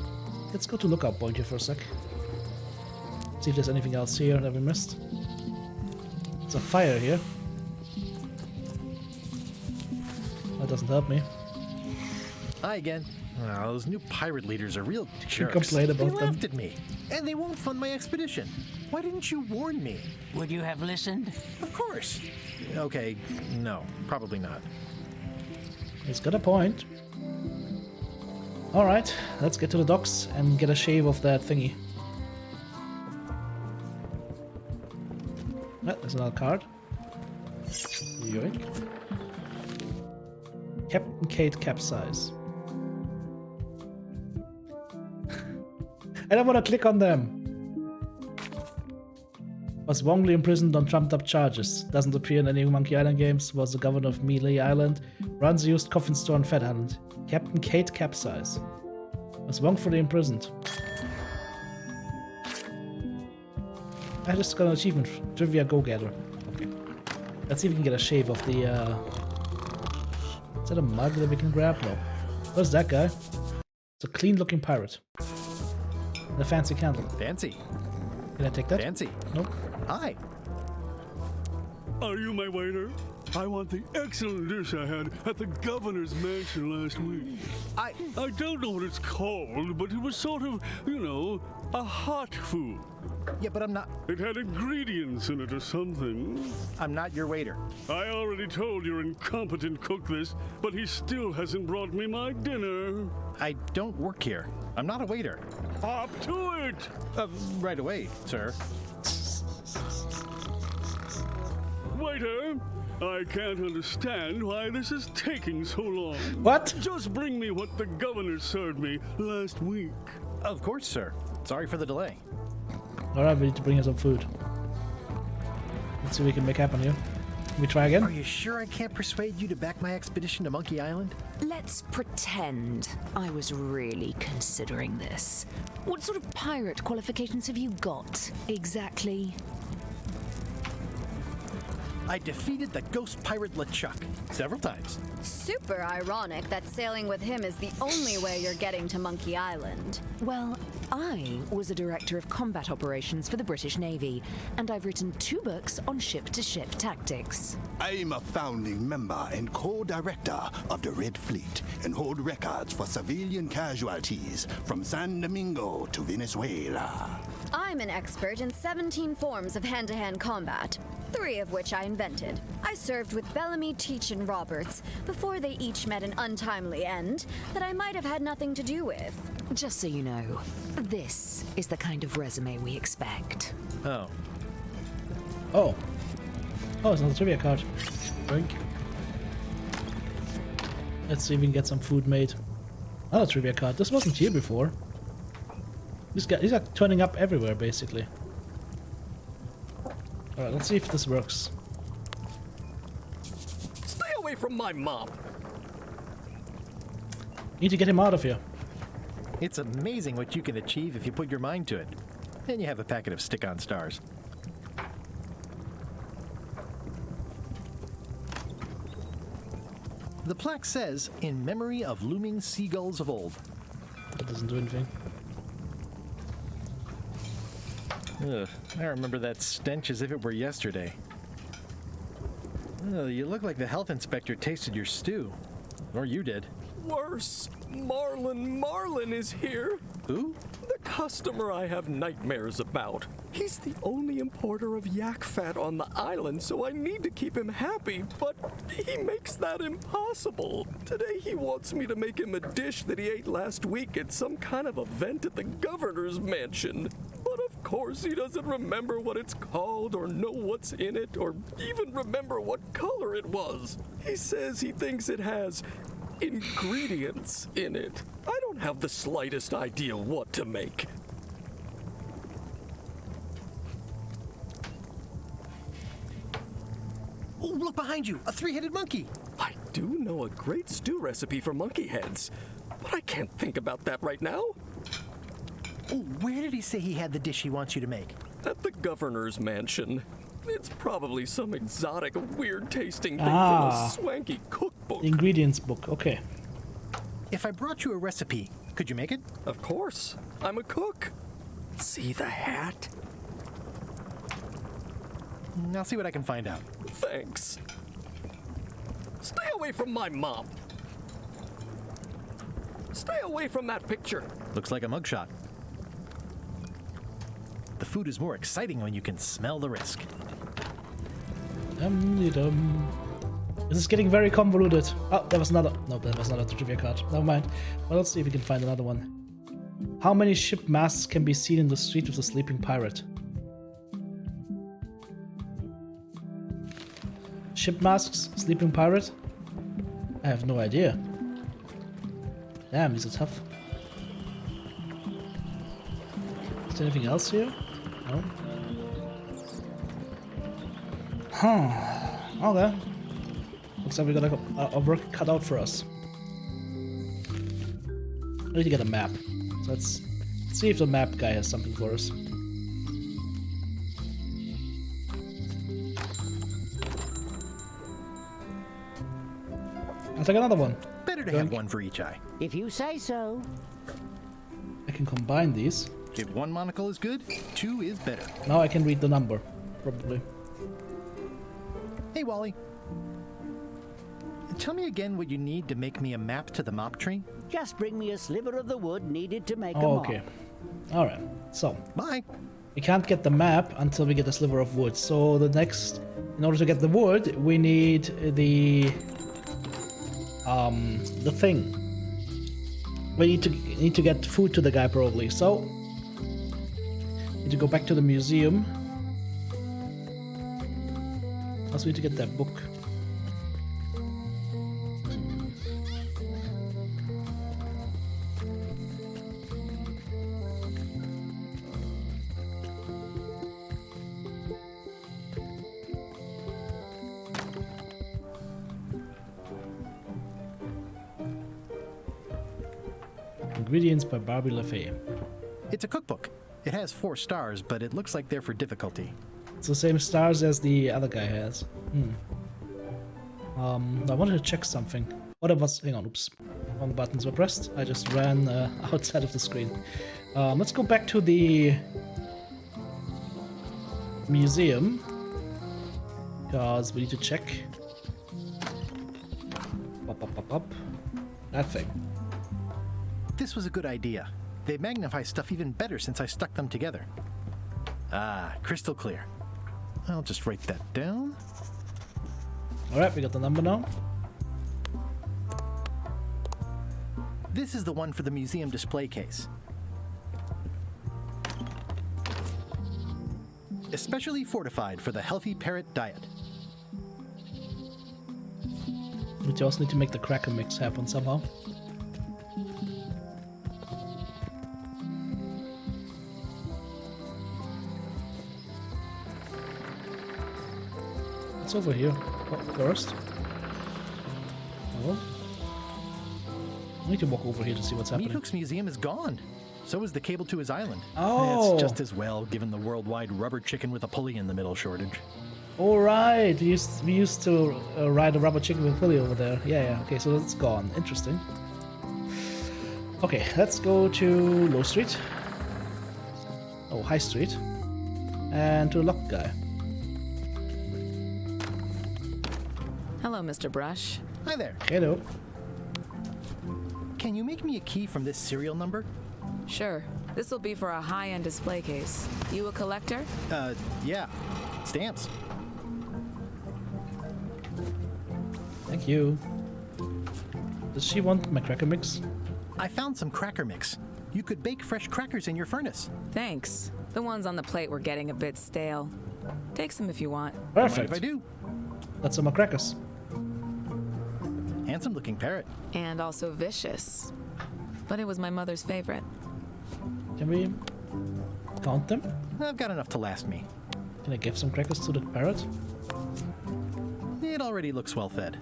Let's go to Lookout Point here for a sec. See if there's anything else here that we missed. There's a fire here. That doesn't help me. Hi again. Oh, those new pirate leaders are real jerks. You complain about they them. laughed at me, and they won't fund my expedition. Why didn't you warn me? Would you have listened? Of course. Okay, no, probably not. He's got a point. Alright, let's get to the docks and get a shave of that thingy. Ah, there's another card. Yoink. Captain Kate capsize. I don't want to click on them. Was wrongly imprisoned on trumped-up charges. Doesn't appear in any Monkey Island games. Was the governor of Melee Island. Runs a used coffin store on Fat Island. Captain Kate capsize. Was wrongfully imprisoned. I just got an achievement. Trivia Go-Getter. Okay. Let's see if we can get a shave of the, Is that a mug that we can grab? No. Where's that guy? It's a clean-looking pirate. And a fancy candle. Fancy. Can I take that? Fancy. Nope. Hi. Are you my waiter? I want the excellent dish I had at the governor's mansion last week. I don't know what it's called, but it was sort of, you know, a hot food. Yeah, but I'm not... It had ingredients in it or something. I'm not your waiter. I already told your incompetent cook this, but he still hasn't brought me my dinner. I don't work here. I'm not a waiter. Hop to it! Right away, sir. Waiter, I can't understand why this is taking so long. What? Just bring me what the governor served me last week. Of course, sir. Sorry for the delay. Alright, we need to bring us some food. Let's see what we can make happen here. Can we try again? Are you sure I can't persuade you to back my expedition to Monkey Island? Let's pretend I was really considering this. What sort of pirate qualifications have you got, exactly? I defeated the ghost pirate LeChuck several times. Super ironic that sailing with him is the only way you're getting to Monkey Island. Well, I was a director of combat operations for the British Navy, and I've written 2 books on ship-to-ship tactics. I'm a founding member and co-director of the Red Fleet and hold records for civilian casualties from San Domingo to Venezuela. I'm an expert in 17 forms of hand-to-hand combat, 3 of which I invented. I served with Bellamy, Teach, and Roberts before they each met an untimely end that I might have had nothing to do with. Just so you know, this is the kind of resume we expect. Oh. Oh. Oh, it's another trivia card. Drink. Let's see if we can get some food made. Another trivia card. This wasn't here before. These are turning up everywhere, basically. Alright, let's see if this works. Stay away from my mom. Need to get him out of here. It's amazing what you can achieve if you put your mind to it. Then you have a packet of stick-on stars. The plaque says, in memory of looming seagulls of old. That doesn't do anything. Ugh, I remember that stench as if it were yesterday. Ugh, you look like the health inspector tasted your stew. Or you did. Worse, Marlin is here. Who? The customer I have nightmares about. He's the only importer of yak fat on the island, so I need to keep him happy, but he makes that impossible. Today he wants me to make him a dish that he ate last week at some kind of event at the governor's mansion. But of course, he doesn't remember what it's called or know what's in it or even remember what color it was. He says he thinks it has ingredients in it. I don't have the slightest idea what to make. Oh, look behind you! A three-headed monkey! I do know a great stew recipe for monkey heads, but I can't think about that right now. Oh, where did he say he had the dish he wants you to make? At the governor's mansion. It's probably some exotic, weird-tasting thing Ah. from a swanky cookbook. The ingredients book, okay. If I brought you a recipe, could you make it? Of course. I'm a cook. See the hat? I'll see what I can find out. Thanks. Stay away from my mom. Stay away from that picture. Looks like a mugshot. The food is more exciting when you can smell the risk. Dum-de-dum. This is getting very convoluted. Oh, there was another. No, there was another trivia card. Never mind. Well, let's see if we can find another one. How many ship masts can be seen in the street with a sleeping pirate? Ship masks, sleeping pirate? I have no idea. Damn, these are tough. Is there anything else here? No. Huh. Okay. Looks like we got a work cut out for us. We need to get a map. So let's see if the map guy has something for us. I'll take another one. Better to have one for each eye. If you say so. I can combine these. If one monocle is good, two is better. Now I can read the number, probably. Hey, Wally. Tell me again what you need to make me a map to the mop tree. Just bring me a sliver of the wood needed to make a Oh, mop. okay. Alright, so. Bye. We can't get the map until we get a sliver of wood. So the next, in order to get the wood, we need the thing. We need to get food to the guy probably. So need to go back to the museum. Also need to get that book. Ingredients by Barbie LaFay. It's a cookbook. It has 4 stars, but it looks like they're for difficulty. It's the same stars as the other guy has. I wanted to check something. What it was? Hang on, oops. Wrong buttons were pressed. I just ran outside of the screen. Let's go back to the museum. Because we need to check. Up. That thing. This was a good idea. They magnify stuff even better since I stuck them together. Ah, crystal clear. I'll just write that down. Alright, we got the number now. This is the one for the museum display case. Especially fortified for the healthy parrot diet. We also need to make the cracker mix happen somehow. What's over here? Oh, first. Oh. I need to walk over here to see what's happening. Meathook's museum is gone. So is the cable to his island. Oh. It's just as well, given the worldwide rubber chicken with a pulley in the middle shortage. Alright, we used to ride a rubber chicken with pulley over there. Yeah, okay, so it's gone. Interesting. Okay, let's go to Low Street. Oh, High Street. And to the lock guy. Hello, Mr. Brush. Hi there. Hello. Can you make me a key from this serial number? Sure. This will be for a high-end display case. You a collector? Yeah. Stamps. Thank you. Does she want my cracker mix? I found some cracker mix. You could bake fresh crackers in your furnace. Thanks. The ones on the plate were getting a bit stale. Take some if you want. Perfect. Mind if I do? That's some more crackers. Handsome looking parrot. And also vicious. But it was my mother's favorite. Can we count them? I've got enough to last me. Can I give some crackers to the parrot? It already looks well fed.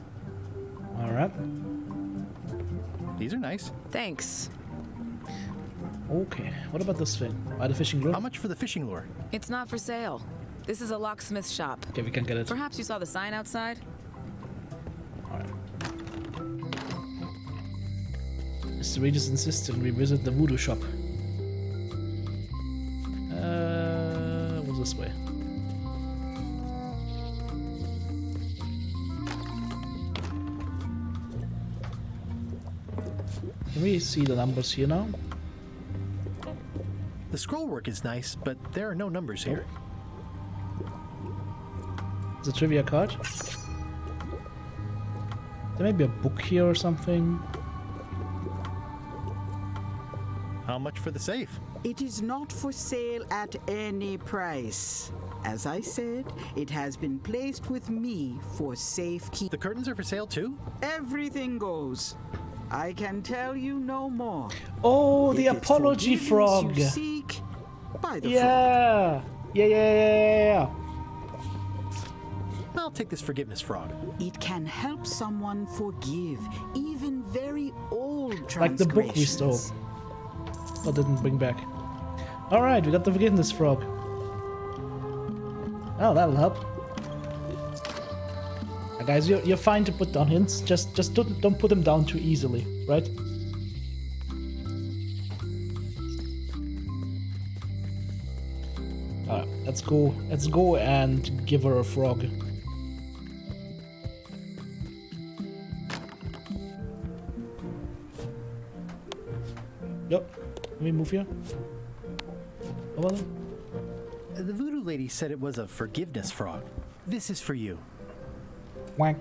Alright. These are nice. Thanks. Okay, what about this thing? Buy the fishing lure? How much for the fishing lure? It's not for sale. This is a locksmith shop. Okay, we can get it. Perhaps you saw the sign outside? Alright. Mr. Regis insisted we visit the voodoo shop. What's this way? Can we see the numbers here now? The scroll work is nice, but there are no numbers here. Is a trivia card? There may be a book here or something. How much for the safe? It is not for sale at any price. As I said, it has been placed with me for safekeeping. The curtains are for sale too? Everything goes. I can tell you no more. Oh, the If it's apology forgiveness frog. You seek, buy the Yeah. Yeah. I'll take this forgiveness frog. It can help someone forgive even very old transgressions. Like the book we stole. But didn't bring back. Alright, we got the forgiveness frog. Oh, that'll help. Guys, you're fine to put down hints. Just don't put them down too easily, right? Alright, let's go. Let's go and give her a frog. Yep. Can we move here? Oh, well. The voodoo lady said it was a forgiveness frog. This is for you. Wank.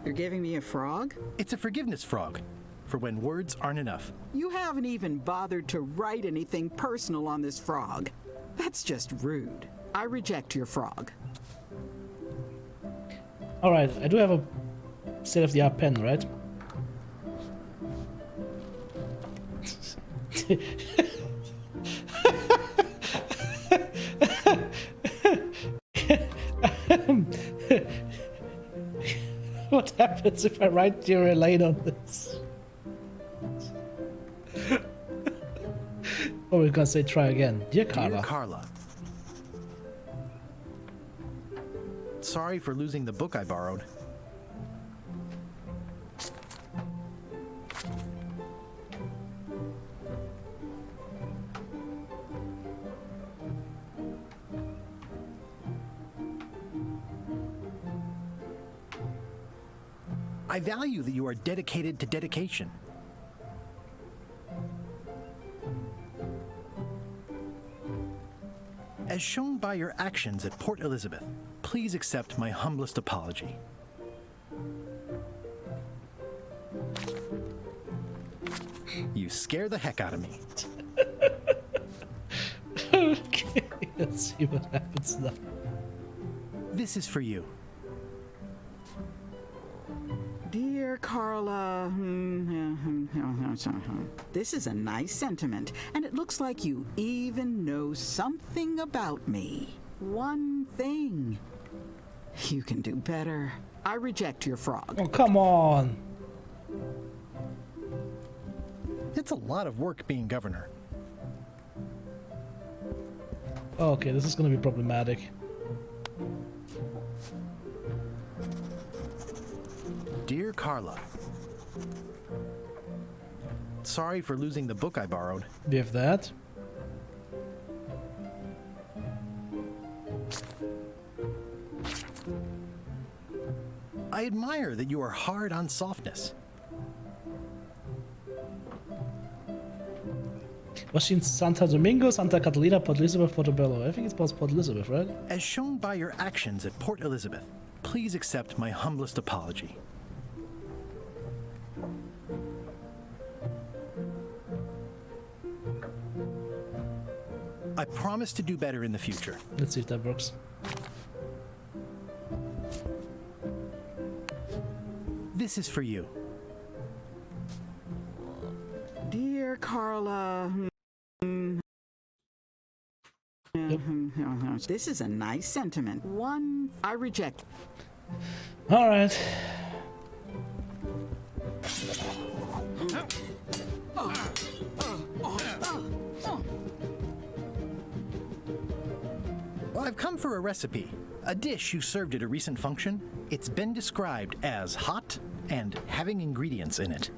You're giving me a frog? It's a forgiveness frog, for when words aren't enough. You haven't even bothered to write anything personal on this frog. That's just rude. I reject your frog. Alright, I do have a state-of-the-art pen, right? What happens if I write dear Elaine on this? Oh, we're gonna say try again. Dear Carla. Dear Carla. Sorry for losing the book I borrowed. I value that you are dedicated to dedication. As shown by your actions at Port Elizabeth, please accept my humblest apology. You scare the heck out of me. Okay, let's see what happens now. This is for you. Dear Carla, this is a nice sentiment, and it looks like you even know something about me. One thing. You can do better. I reject your frog. Oh, come on. It's a lot of work being governor. Okay, this is gonna be problematic. Dear Carla, sorry for losing the book I borrowed. Do you have that? I admire that you are hard on softness. Was she in Santa Domingo, Santa Catalina, Port Elizabeth, Portobello? I think it's Port Elizabeth, right? As shown by your actions at Port Elizabeth, please accept my humblest apology. I promise to do better in the future. Let's see if that works. This is for you. Dear Carla. This is a nice sentiment. One I reject. All right. Well, I've come for a recipe. A dish you served at a recent function. It's been described as hot and having ingredients in it.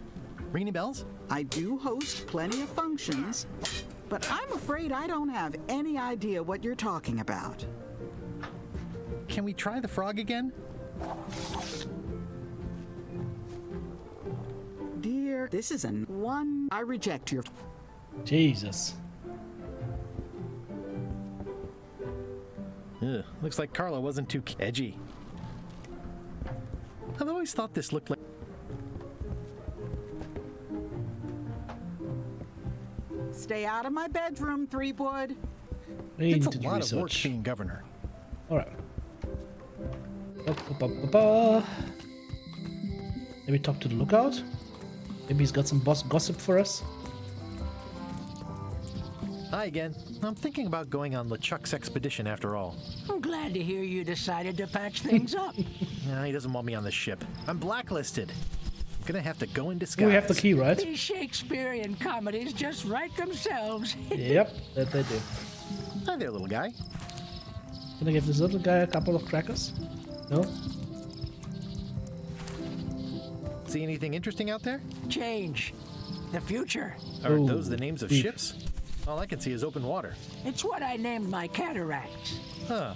Ring any bells? I do host plenty of functions, but I'm afraid I don't have any idea what you're talking about. Can we try the frog again? Dear, this is one I reject your... Jesus. Ugh, looks like Carla wasn't too edgy. I've always thought this looked like... Stay out of my bedroom, Threepwood. It's a lot of work being governor. Alright. Maybe talk to the lookout? Maybe he's got some gossip for us? Hi again. I'm thinking about going on LeChuck's expedition after all. I'm glad to hear you decided to patch things up. No, he doesn't want me on the ship. I'm blacklisted. I'm gonna have to go in disguise. We have the key, right? These Shakespearean comedies just write themselves. Yep, that they do. Hi there, little guy. Can I give this little guy a couple of crackers? No? See anything interesting out there? Change. The future. Are those the names of ships? All I can see is open water. It's what I named my cataracts. Huh.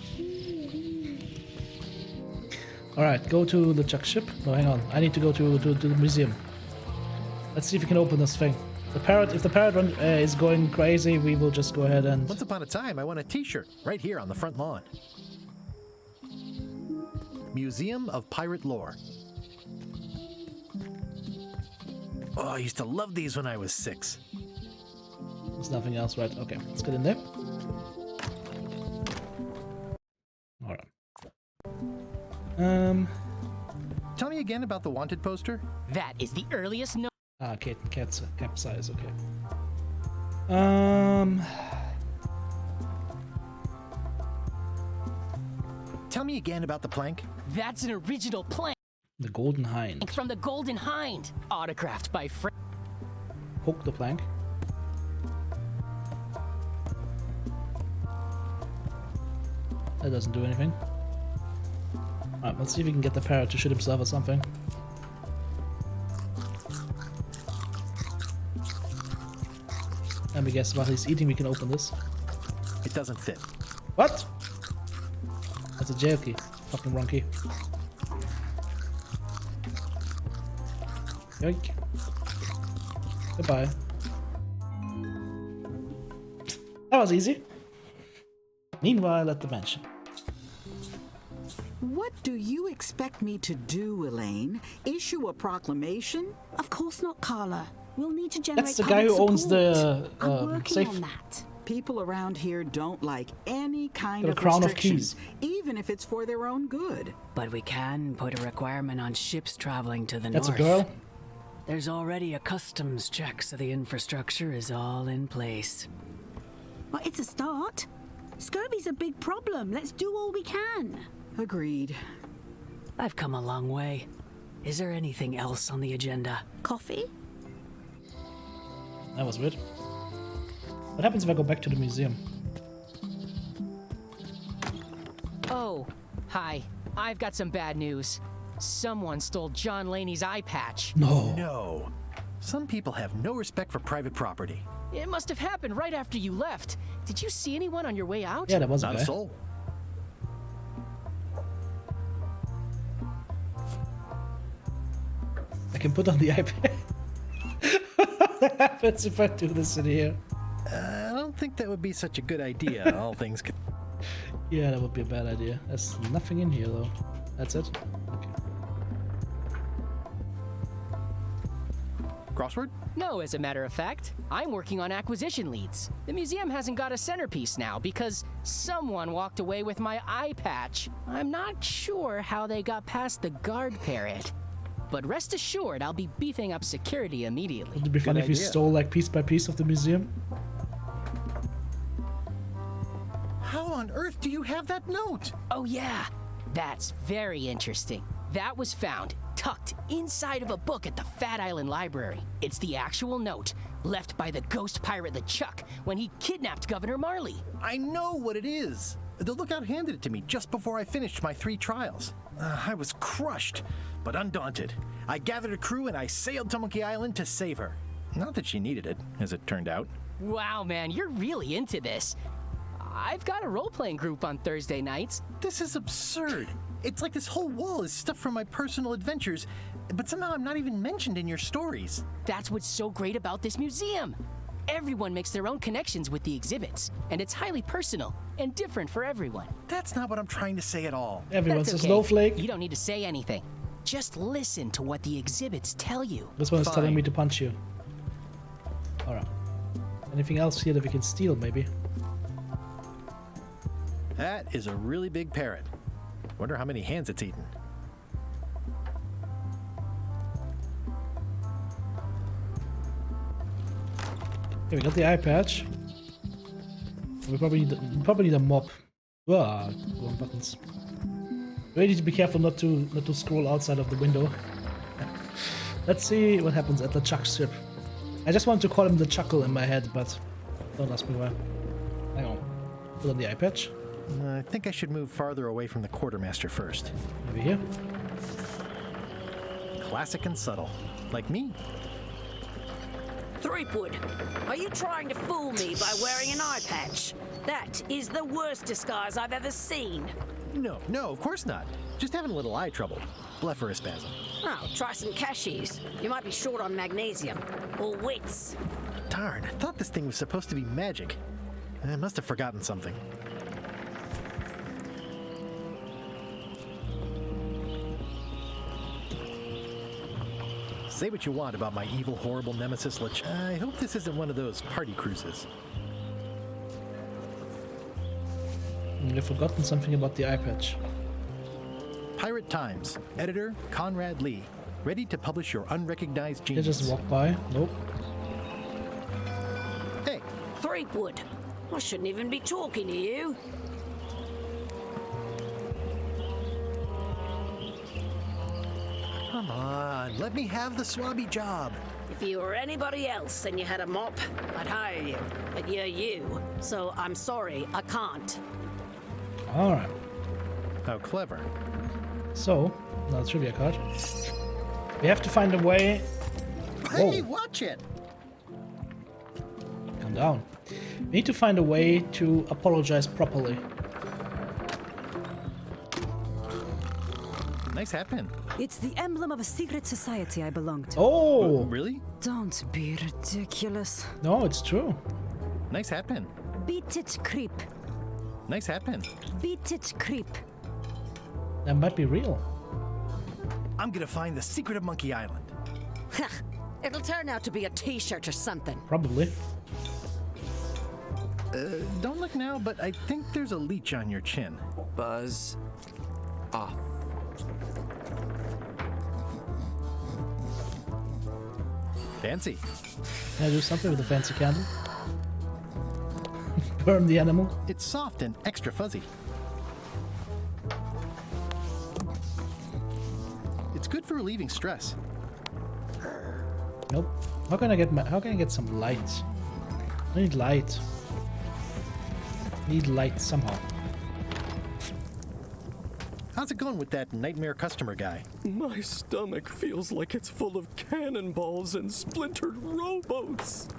Alright, go to the LeChuck ship. No, hang on. I need to go to the museum. Let's see if we can open this thing. If the parrot is going crazy, we will just go ahead and... Once upon a time, I won a t-shirt right here on the front lawn. Museum of Pirate Lore. Oh, I used to love these when I was 6. There's nothing else, right? Okay, let's get in there. Alright. Tell me again about the wanted poster. That is the earliest no. Ah, capsize, okay. Tell me again about the plank. That's an original plank. The Golden Hind. From the Golden Hind. Autographed by Frank. Poke the plank. That doesn't do anything. Alright, let's see if we can get the parrot to shoot himself or something. Let me guess, while he's eating we can open this. It doesn't fit. What? That's a jail key. Fucking wrong key. Yoink. Goodbye. That was easy. Meanwhile, at the mansion. What do you expect me to do, Elaine? Issue a proclamation? Of course not, Carla. We'll need to generate That's the guy who owns the safe. on that. People around here don't like any kind The of crown of restrictions, even if it's for their own good. But we can put a requirement on ships traveling to the That's north. a girl? There's already a customs check, so the infrastructure is all in place. Well, it's a start. Scurvy's a big problem. Let's do all we can. Agreed. I've come a long way. Is there anything else on the agenda? Coffee? That was weird. What happens if I go back to the museum? Oh, hi. I've got some bad news. Someone stole John Laney's eye patch. No. Some people have no respect for private property. It must have happened right after you left. Did you see anyone on your way out? Yeah, that was Not a soul. I can put on the iPad. What happens if I do this in here? I don't think that would be such a good idea, all things could... Yeah, that would be a bad idea. There's nothing in here, though. That's it? Okay. Crossword? No, as a matter of fact, I'm working on acquisition leads. The museum hasn't got a centerpiece now because someone walked away with my eye patch. I'm not sure how they got past the guard parrot. But rest assured, I'll be beefing up security immediately. Would it be fun if you stole like piece by piece of the museum? How on earth do you have that note? Oh yeah, that's very interesting. That was found tucked inside of a book at the Fat Island Library. It's the actual note left by the ghost pirate LeChuck when he kidnapped Governor Marley. I know what it is. The lookout handed it to me just before I finished my 3 trials. I was crushed, but undaunted. I gathered a crew and I sailed to Monkey Island to save her. Not that she needed it, as it turned out. Wow, man, you're really into this. I've got a role-playing group on Thursday nights. This is absurd. It's like this whole wall is stuff from my personal adventures, but somehow I'm not even mentioned in your stories. That's what's so great about this museum. Everyone makes their own connections with the exhibits, and it's highly personal and different for everyone. That's not what I'm trying to say at all. Everyone's That's a snowflake. You don't need to say anything. Just listen to what the exhibits tell you. This one is telling me to punch you. Alright. Anything else here that we can steal, maybe? That is a really big parrot. Wonder how many hands it's eaten. Okay, we got the eye patch. We probably need a mop. Ah, wrong buttons. We need to be careful not to scroll outside of the window. Let's see what happens at LeChuck's ship. I just want to call him LeChuckle in my head, but don't ask me why. Hang on. Put on the eye patch. I think I should move farther away from the quartermaster first. Maybe here. Classic and subtle. Like me. Threepwood, are you trying to fool me by wearing an eye patch? That is the worst disguise I've ever seen. No, of course not. Just having a little eye trouble. Blepharospasm. Oh, try some cashews. You might be short on magnesium. Or wits. Darn, I thought this thing was supposed to be magic. I must have forgotten something. Say what you want about my evil, horrible nemesis LeChuck. I hope this isn't one of those party cruises. You've forgotten something about the eye patch. Pirate Times. Editor Conrad Lee. Ready to publish your unrecognized They genius. just walk by. Nope. Hey. Threepwood, I shouldn't even be talking to you. Come on, let me have the swabby job. If you were anybody else and you had a mop, I'd hire you. But you're you, so I'm sorry, I can't. Alright. How clever. So, now trivia card. We have to find a way. Hey, watch it! Calm down. We need to find a way to apologize properly. Nice hat pin. It's the emblem of a secret society I belong to. Oh! Really? Don't be ridiculous. No, it's true. Nice hat pin. Beat it, creep. Nice hat pin. Beat it, creep. That might be real. I'm gonna find the secret of Monkey Island. It'll turn out to be a t-shirt or something. Probably. Don't look now, but I think there's a leech on your chin. Buzz off. Fancy. Can I do something with a fancy candle? Burn the animal? It's soft and extra fuzzy. It's good for relieving stress. Nope. How can I get some light? I need light. Need light somehow. How's it going with that nightmare customer guy? My stomach feels like it's full of cannonballs and splintered rowboats.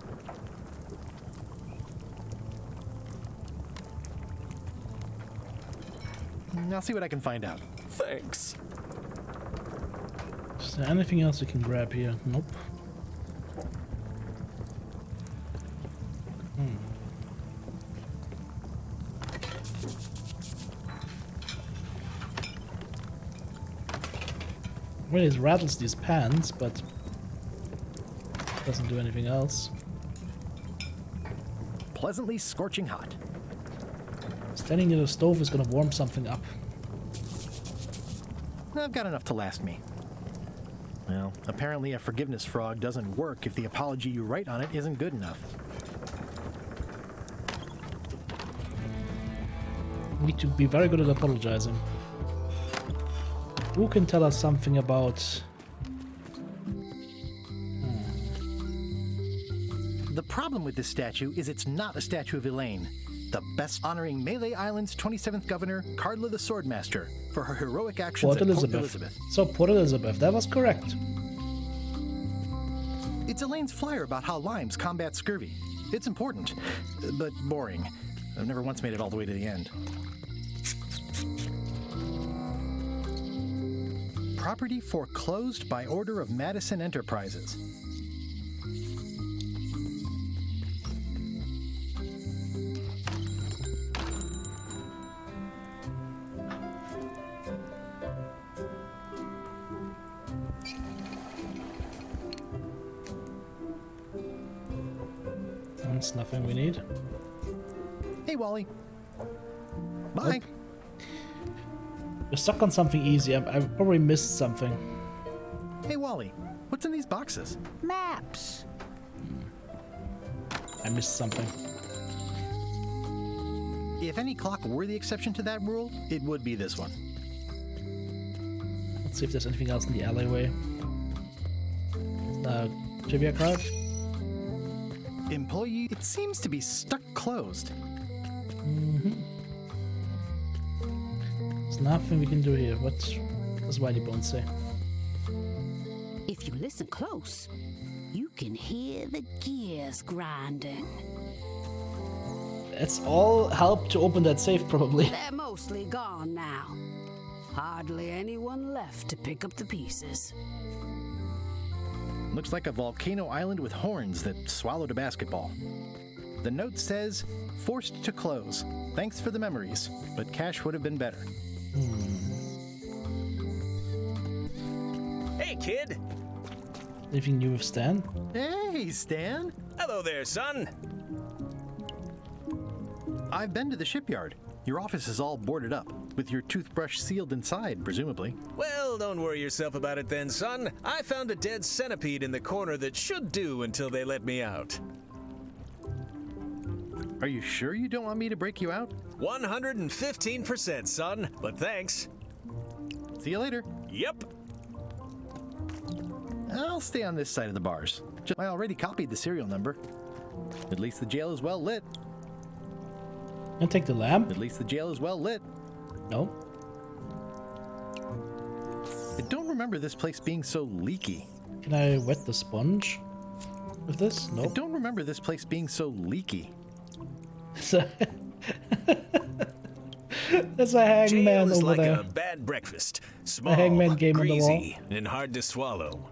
I'll see what I can find out. Thanks. Is there anything else we can grab here? Nope. Well, it rattles these pans, but Doesn't do anything else. Pleasantly scorching hot. Standing near the stove is gonna warm something up. I've got enough to last me. Well, apparently a forgiveness frog doesn't work if the apology you write on it isn't good enough. Need to be very good at apologizing. Who can tell us something about... The problem with this statue is it's not a statue of Elaine, the best honoring Melee Island's 27th governor, Cardla the Swordmaster, for her heroic actions Port at Elizabeth. Port Elizabeth. So, Port Elizabeth, that was correct. It's Elaine's flyer about how limes combat scurvy. It's important, but boring. I've never once made it all the way to the end. Property foreclosed by order of Madison Enterprises. That's nothing we need. Hey, Wally. Bye. Oh. You're stuck on something easy. I probably missed something. Hey, Wally. What's in these boxes? Maps. I missed something. If any clock were the exception to that rule, it would be this one. Let's see if there's anything else in the alleyway. Trivia card? Employee, it seems to be stuck closed. There's nothing we can do here. What does Whitey Bones say? If you listen close, you can hear the gears grinding. It's all help to open that safe, probably. They're mostly gone now. Hardly anyone left to pick up the pieces. Looks like a volcano island with horns that swallowed a basketball. The note says, forced to close. Thanks for the memories, but cash would have been better. Hey, kid. Anything new with Stan? Hey, Stan. Hello there, son. I've been to the shipyard. Your office is all boarded up, with your toothbrush sealed inside, presumably. Well, don't worry yourself about it then, son. I found a dead centipede in the corner that should do until they let me out. Are you sure you don't want me to break you out? 115%, son, but thanks. See you later. Yep. I'll stay on this side of the bars. I already copied the serial number. At least the jail is well lit. And take the lamp? At least the jail is well lit. No. I don't remember this place being so leaky. Can I wet the sponge with this? No. I don't remember this place being so leaky. There's a hangman Jail is over like there. a bad breakfast. Small, hangman game on the wall. greasy, and hard to swallow.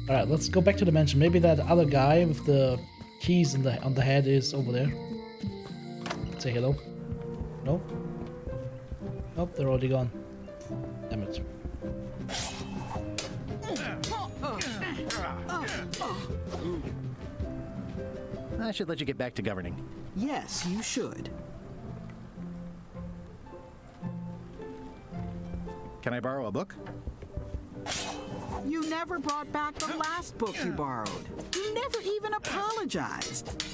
Alright, let's go back to the mansion. Maybe that other guy with the keys on the head is over there. Say hello. No? Nope, they're already gone. Damn it. I should let you get back to governing. Yes, you should. Can I borrow a book? You never brought back the last book you borrowed. You never even apologized.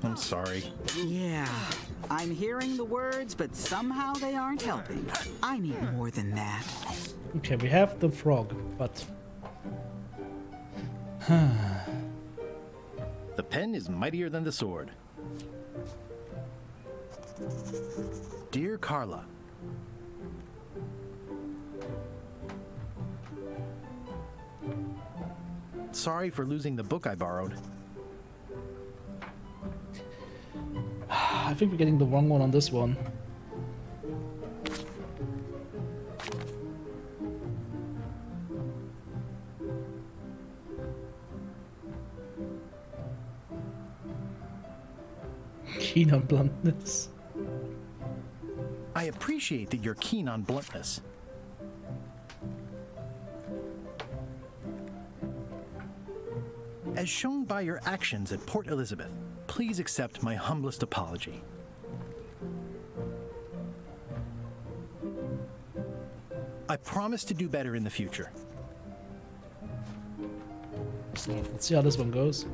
I'm sorry. Yeah, I'm hearing the words, but somehow they aren't helping. I need more than that. Okay, we have the frog, but... The pen is mightier than the sword. Dear Carla, sorry for losing the book I borrowed. I think we're getting the wrong one on this one. Keen on bluntness. I appreciate that you're keen on bluntness. As shown by your actions at Port Elizabeth, please accept my humblest apology. I promise to do better in the future. Let's see how this one goes.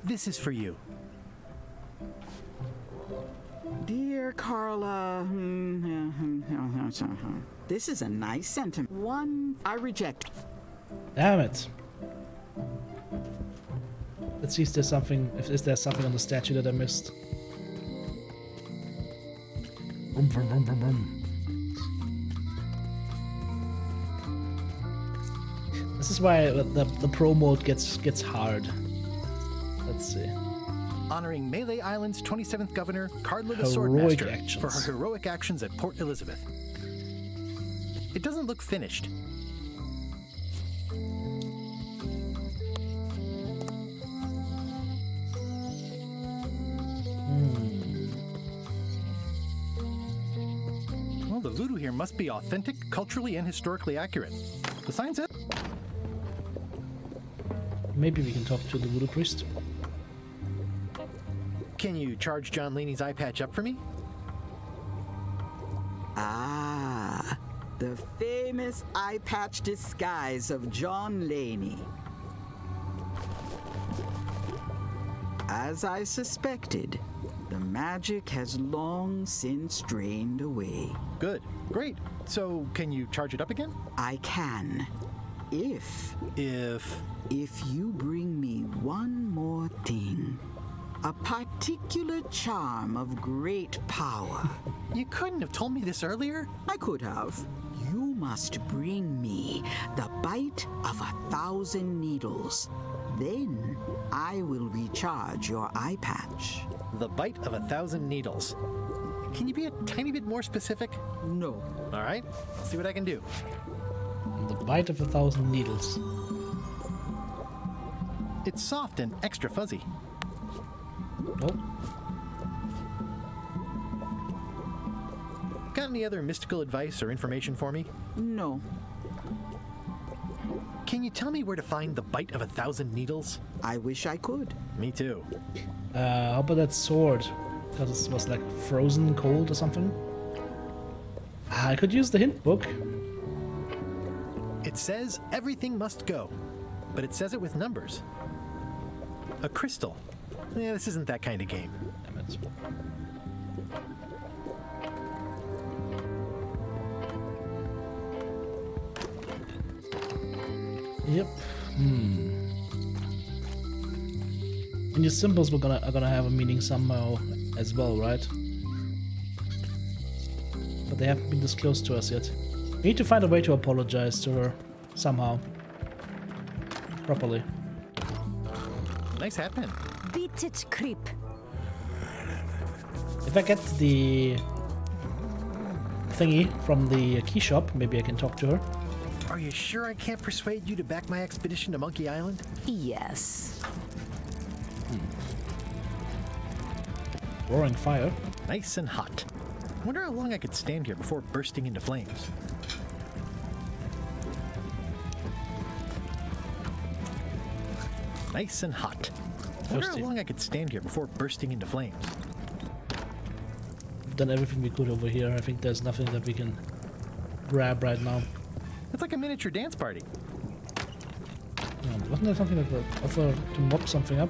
This is for you. Dear Carla, this is a nice sentiment. One I reject. Damn it. Let's see if there's something, on the statue that I missed. Vroom, vroom, vroom, vroom, vroom. This is why the pro mode gets hard. Let's see. Honoring Melee Island's 27th Governor, Cardla the Heroic Swordmaster, actions. for her heroic actions at Port Elizabeth. It doesn't look finished. Well, the voodoo here must be authentic, culturally, and historically accurate. The sign says... Maybe we can talk to the voodoo priest. Can you charge John Laney's eye patch up for me? Ah, the famous eye patch disguise of John Laney. As I suspected, the magic has long since drained away. Good. Great. So, can you charge it up again? I can. If you bring me one more thing. A particular charm of great power. You couldn't have told me this earlier? I could have. You must bring me the bite of 1,000 needles. Then I will recharge your eye patch. The bite of 1,000 needles. Can you be a tiny bit more specific? No. All right, let's see what I can do. The bite of 1,000 needles. It's soft and extra fuzzy. Oh. Got any other mystical advice or information for me? No. Can you tell me where to find the bite of 1,000 needles? I wish I could. Me too. How about that sword? Because it was like frozen cold or something? I could use the hint book. It says everything must go, but it says it with numbers. A crystal. Yeah, this isn't that kind of game. Damn it. Yep. And your symbols are gonna have a meaning somehow as well, right? But they haven't been disclosed to us yet. We need to find a way to apologize to her somehow. Properly. Nice hat pin. Beat it, creep. If I get the thingy from the key shop, maybe I can talk to her. Are you sure I can't persuade you to back my expedition to Monkey Island? Yes. Roaring fire. Nice and hot. Wonder how long I could stand here before bursting into flames. Nice and hot. Wonder how long I could stand here before bursting into flames. We've done everything we could over here. I think there's nothing that we can grab right now. It's like a miniature dance party. Wasn't there something that offer to mop something up?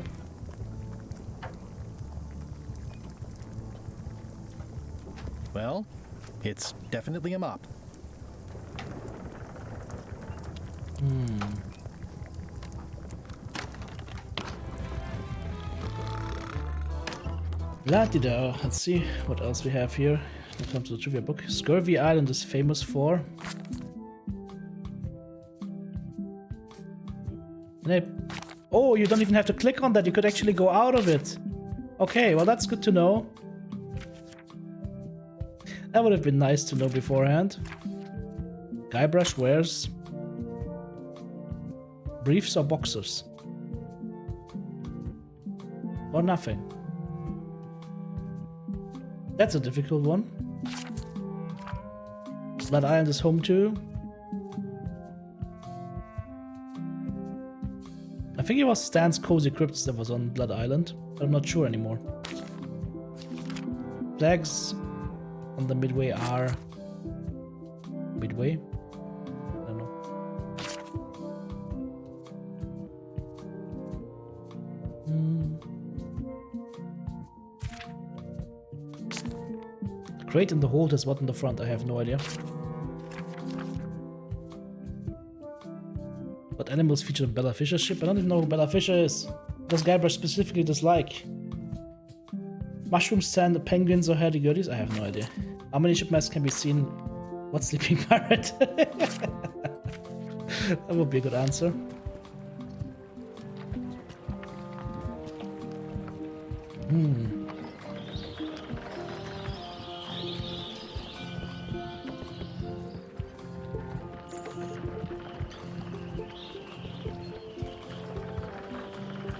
Well, it's definitely a mop. La-di-da. Let's see what else we have here. When it comes to the trivia book. Scurvy Island is famous for... Oh, you don't even have to click on that. You could actually go out of it. Okay, well that's good to know. That would have been nice to know beforehand. Guybrush wears briefs or boxers? Or nothing? That's a difficult one. Blood Island is home to... I think it was Stan's Cozy Crypts that was on Blood Island, but I'm not sure anymore. Flags on the Midway are... Midway? I don't know. The crate in the hold has what in the front? I have no idea. What animals feature Bella Fisher's ship? I don't even know who Bella Fisher is. What does Gilbert specifically dislike? Mushrooms, sand, penguins, or hurdy-gurdies? I have no idea. How many shipmates can be seen? What sleeping pirate? That would be a good answer.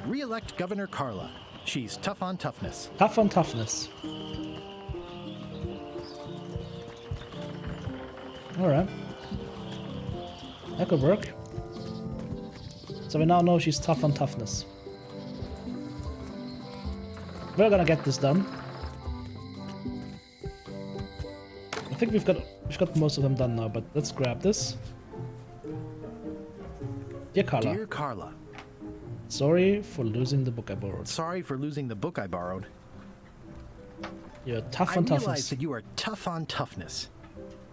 Re-elect Governor Carla. She's tough on toughness. Tough on toughness. Alright. That could work. So we now know she's tough on toughness. We're gonna get this done. I think we've got most of them done now, but let's grab this. Dear Carla. Dear Carla. Sorry for losing the book I borrowed. Sorry for losing the book I borrowed. You're tough on toughness. I realize that you are tough on toughness.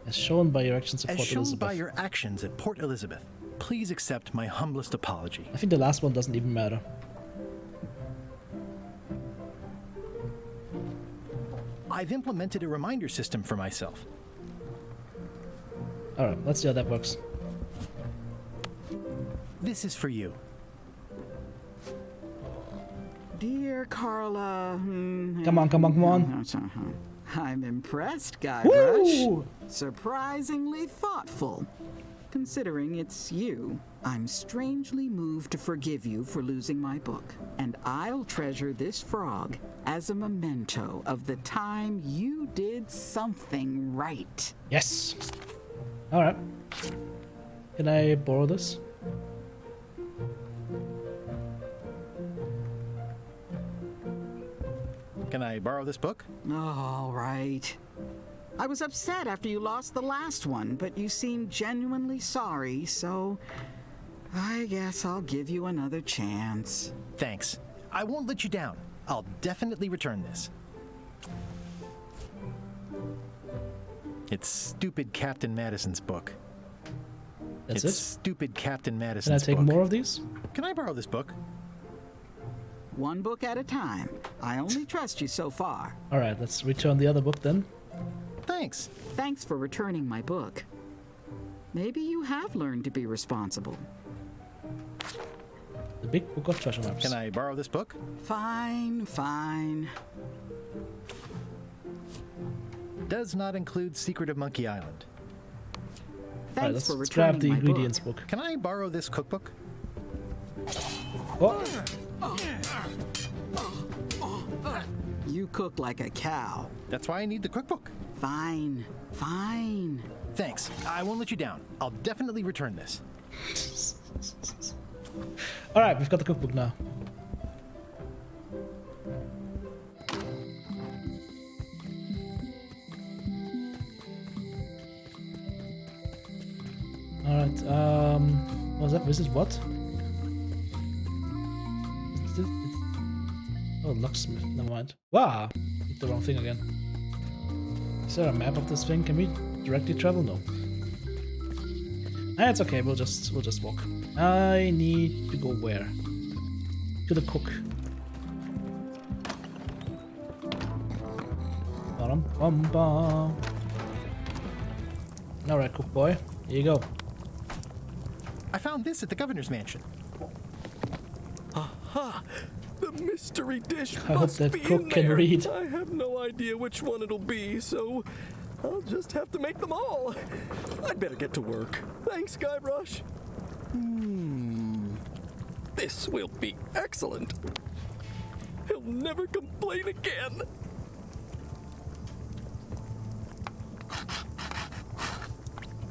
As shown by your actions at Port Elizabeth. As shown by your actions at Port Elizabeth. Please accept my humblest apology. I think the last one doesn't even matter. I've implemented a reminder system for myself. Alright, let's see how that works. This is for you. Dear Carla. Come on. I'm impressed, Guybrush. Surprisingly thoughtful. Considering it's you, I'm strangely moved to forgive you for losing my book. And I'll treasure this frog as a memento of the time you did something right. Yes. Alright. Can I borrow this? Can I borrow this book? All right. I was upset after you lost the last one, but you seemed genuinely sorry, so I guess I'll give you another chance. Thanks. I won't let you down. I'll definitely return this. It's stupid Captain Madison's book. That's it's it? Stupid Captain Madison's book. Can I take more of these? Can I borrow this book? One book at a time. I only trust you so far. Alright, let's return the other book then. Thanks. Thanks for returning my book. Maybe you have learned to be responsible. The Big Book of Treasure Maps. Can I borrow this book? Fine. Does not include Secret of Monkey Island. Thanks for let's returning grab the my ingredients book. book. Can I borrow this cookbook? What? You cook like a cow. That's why I need the cookbook. Fine. Thanks. I won't let you down. I'll definitely return this. Alright, we've got the cookbook now. Alright, what was that? This is what? Oh, locksmith. Never mind. Wow! Hit the wrong thing again. Is there a map of this thing? Can we directly travel? No. It's okay. We'll just walk. I need to go where? To the cook. Ba-dum-bum-bum. Alright, cook boy. Here you go. I found this at the governor's mansion. Aha! The mystery dish I hope that cook can read. I have no idea which one it'll be, so I'll just have to make them all. I'd better get to work. Thanks, Guybrush. This will be excellent. He'll never complain again.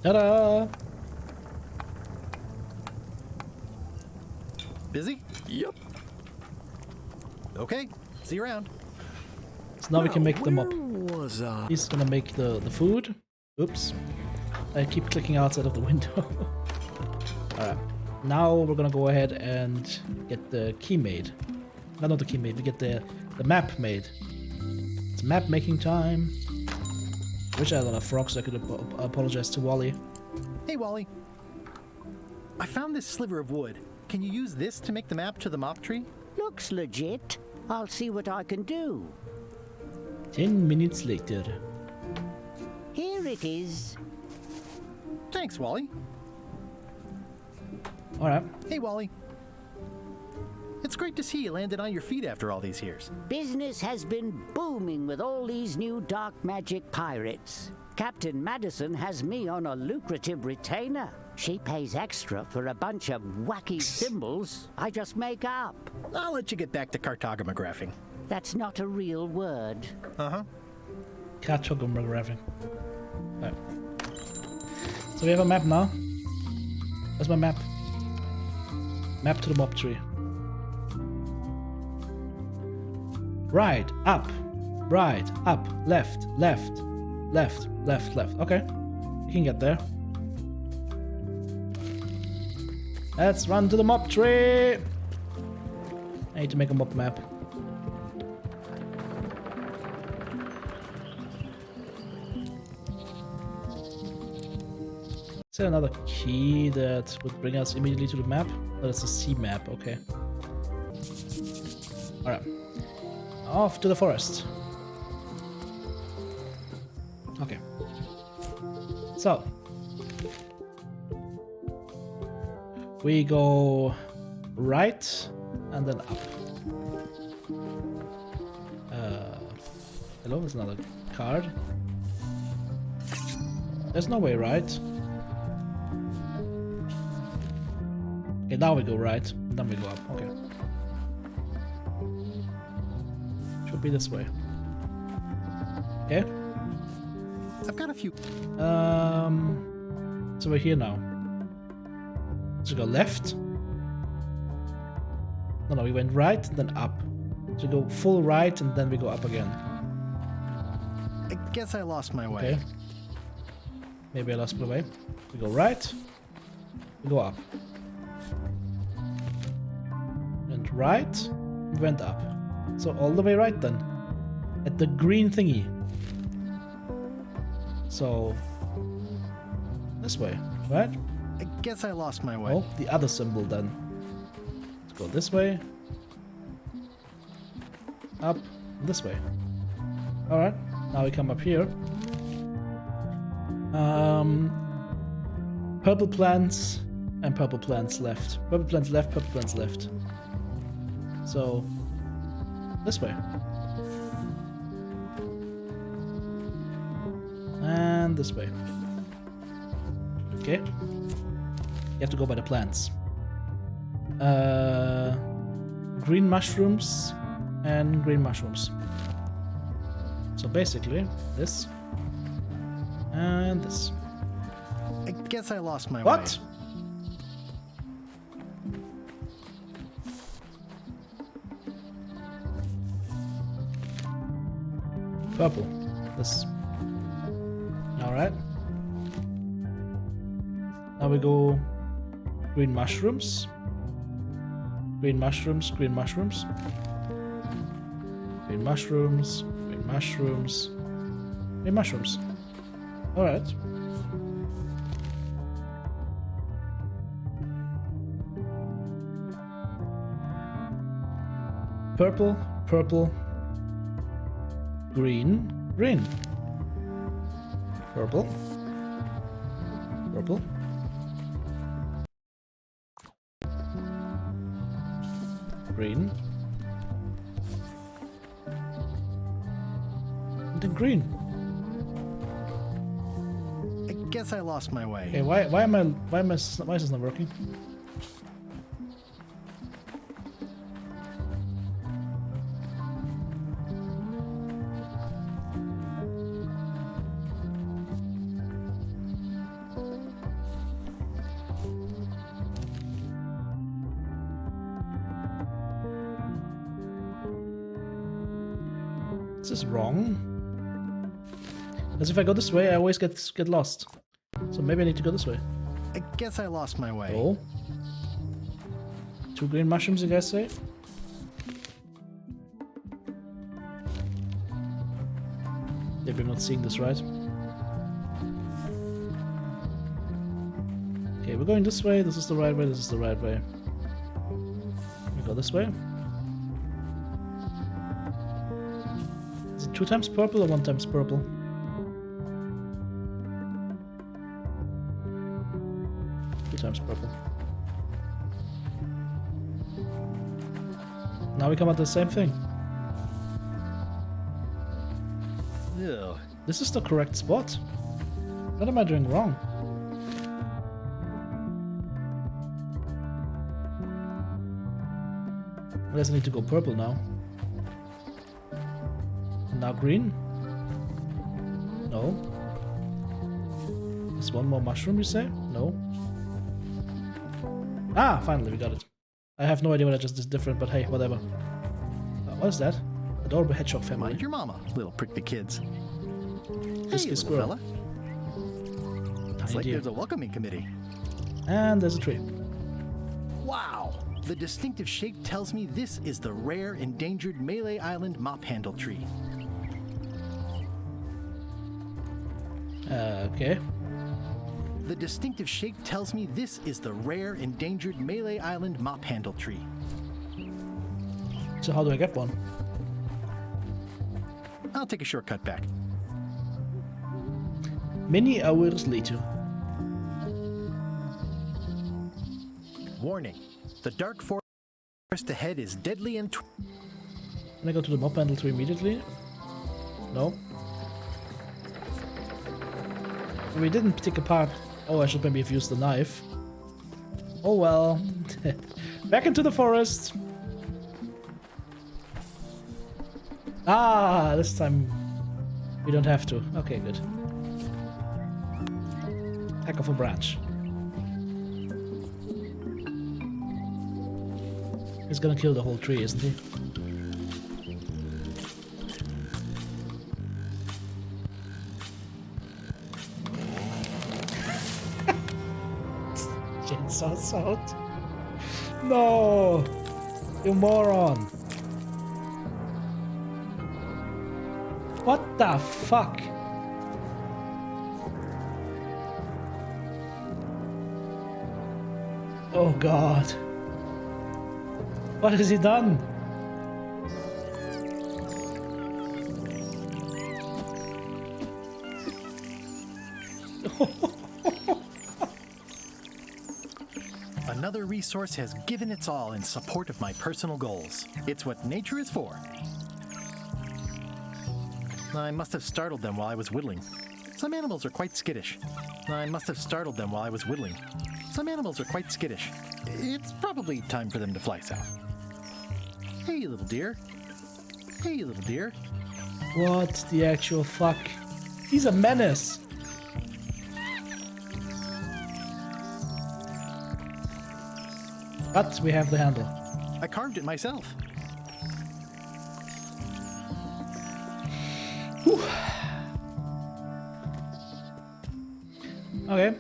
Ta-da! Busy? Yep. Okay, see you around. So now we can make them up. Was I? He's gonna make the food. Oops. I keep clicking outside of the window. Alright. Now we're gonna go ahead and get the key made. No, not the key made. We get the map made. It's map making time. Wish I had a frog so I could apologize to Wally. Hey, Wally. I found this sliver of wood. Can you use this to make the map to the mop tree? Looks legit. I'll see what I can do. 10 minutes later. Here it is. Thanks, Wally. Alright. Hey, Wally. It's great to see you landed on your feet after all these years. Business has been booming with all these new dark magic pirates. Captain Madison has me on a lucrative retainer. She pays extra for a bunch of wacky symbols I just make up. I'll let you get back to cartographing. That's not a real word. Uh-huh. Cartographing. Right. So we have a map now. Where's my map? Map to the mob tree. Right, up, left, left, left, left, left. Okay, you can get there. Let's run to the mob tree. I need to make a mob map. Is there another key that would bring us immediately to the map? Oh, that's a C map, okay. Alright. Off to the forest. Okay. So. We go right and then up. Hello, there's another card. There's no way right. Okay, now we go right, then we go up. Okay. Should be this way. Okay. I've got a few. So we're here now. So we go left. No, we went right, then up. So we go full right, and then we go up again. I guess I lost my way. Okay. Maybe I lost my way. We go right. We go up. Went right. We went up. So all the way right then. At the green thingy. So this way, right? I guess I lost my way. Oh, the other symbol then. Let's go this way. Up this way. Alright, now we come up here. Purple plants and purple plants left. Purple plants left, purple plants left. So this way. And this way. Okay. You have to go by the plants. Green mushrooms and green mushrooms. So basically, this and this. I guess I lost my way. What? Purple. This. Alright. Now we go green mushrooms. Green mushrooms, green mushrooms. Green mushrooms, green mushrooms. Green mushrooms. Alright. Purple, purple. Green, green. Purple. Purple. Green. And then green. I guess I lost my way. Okay, why is this not working? This is wrong. As if I go this way, I always get lost. So maybe I need to go this way. I guess I lost my way. Oh. 2 green mushrooms, you guys say? Maybe I'm not seeing this right. Okay, we're going this way. This is the right way. This is the right way. We go this way. Is it 2 times purple or 1 times purple? Times purple. Now we come at the same thing. Ew. This is the correct spot. What am I doing wrong? I guess I need to go purple now. And now green? No. There's 1 more mushroom, you say? No. Ah, finally we got it. I have no idea what I just did different, but hey, whatever. What is that? Adorable hedgehog family. Mind your mama, little prick the kids. Frisky Hey, squirrel. little fella. It's like there's a welcoming committee. And there's a tree. Wow! The distinctive shape tells me this is the rare endangered Malay Island mop handle tree. Okay. The distinctive shape tells me this is the rare endangered Malay Island mop handle tree. So how do I get one? I'll take a shortcut back. Many hours later. Warning. The dark forest ahead is deadly and... Can I go to the mop handle tree immediately? No. We didn't take apart. Oh, I should maybe have used the knife. Oh well. Back into the forest. Ah, this time we don't have to. Okay, good. Heck of a branch. He's gonna kill the whole tree, isn't he? Chainsaw salt. No! You moron! What the fuck? Oh god. What has he done? Another resource has given its all in support of my personal goals. It's what nature is for. I must have startled them while I was whittling. Some animals are quite skittish. I must have startled them while I was whittling. Some animals are quite skittish. It's probably time for them to fly south. Hey, little dear. Hey, little dear. What the actual fuck? He's a menace. But we have the handle. I carved it myself. Whew. Okay.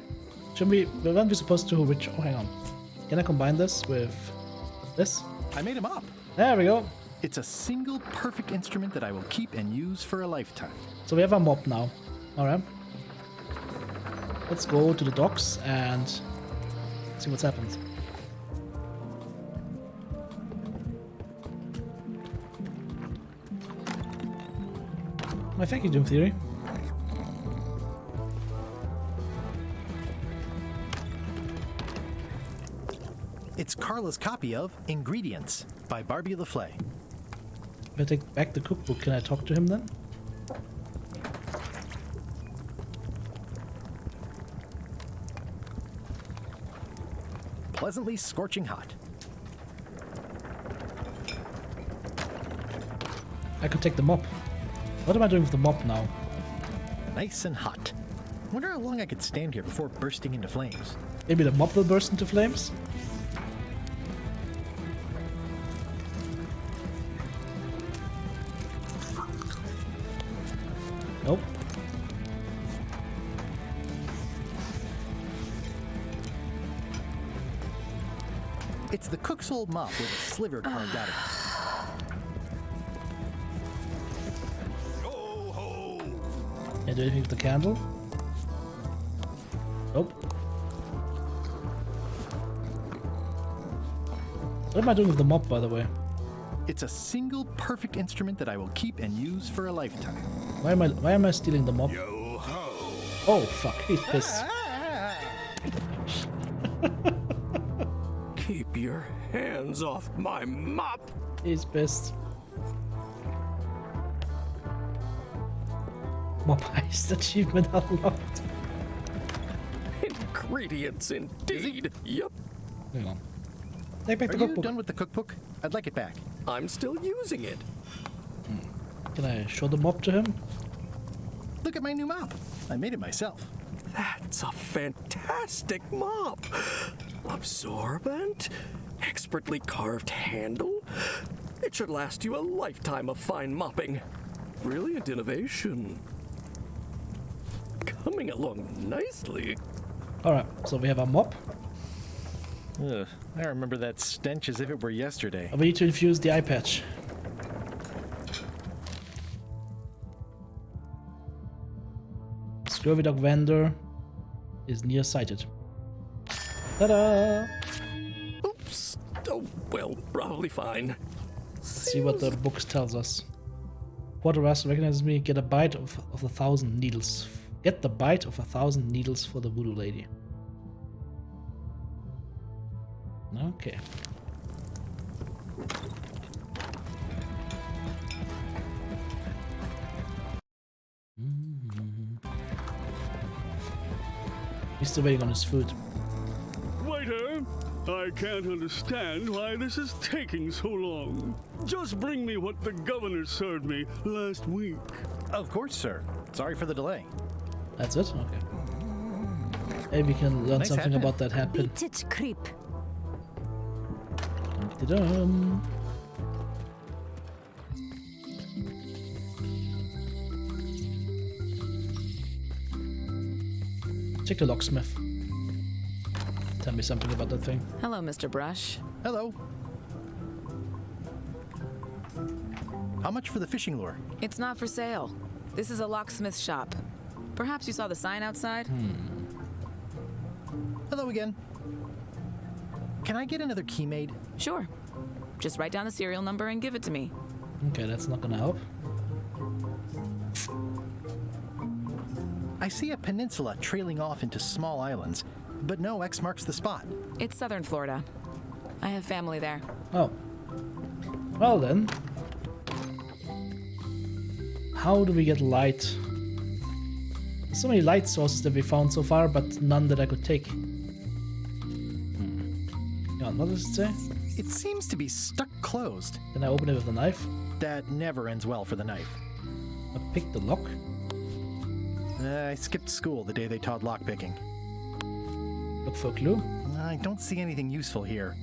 Weren't we supposed to reach... Oh, hang on. Can I combine this with this? I made him up. There we go. It's a single perfect instrument that I will keep and use for a lifetime. So we have a mop now. Alright. Let's go to the docks and see what's happened. My vacuum doom theory. It's Carla's copy of Ingredients by Barbie LaFlay. If I take back the cookbook, can I talk to him then? Pleasantly scorching hot. I could take the mop. What am I doing with the mop now? Nice and hot. Wonder how long I could stand here before bursting into flames. Maybe the mop will burst into flames? It's the cook's old mop with a sliver carved out of it. Can I do anything with the candle? Nope. What am I doing with the mop, by the way? It's a single perfect instrument that I will keep and use for a lifetime. Why am I stealing the mop? Oh fuck, he's pissed. Keep your hands off my mop. He's pissed. Mop heist achievement unlocked. Ingredients indeed. Yep. Hang on. Take back the Are you cookbook. done with the cookbook? I'd like it back. I'm still using it. Can I show the mop to him? Look at my new mop. I made it myself. That's a fantastic mop. Absorbent, expertly carved handle. It should last you a lifetime of fine mopping. Brilliant innovation. Coming along nicely. Alright, so we have a mop. Ugh, I remember that stench as if it were yesterday. We need to infuse the eye patch. Scurvy dog vendor is nearsighted. Ta-da! Oops. Oh, well, probably fine. See what the book tells us. Quartermaster recognizes me. Get a bite of 1,000 needles. Get the bite of 1,000 needles for the voodoo lady. Okay. He's still waiting on his food. Waiter, I can't understand why this is taking so long. Just bring me what the governor served me last week. Of course, sir. Sorry for the delay. That's it? Okay. Maybe we can learn Nice something hat pin. about that hat pin. Eat it, creep. Dum. Check the locksmith. Tell me something about that thing. Hello, Mr. Brush. Hello. How much for the fishing lure? It's not for sale. This is a locksmith shop. Perhaps you saw the sign outside? Hello again. Can I get another key made? Sure. Just write down the serial number and give it to me. Okay, that's not gonna help. I see a peninsula trailing off into small islands, but no X marks the spot. It's southern Florida. I have family there. Oh. Well then. How do we get light? So many light sources that we found so far, but none that I could take. Yeah, what does it say? It seems to be stuck closed. Then I open it with a knife. That never ends well for the knife. I pick the lock. I skipped school the day they taught lockpicking. Look for a clue. I don't see anything useful here.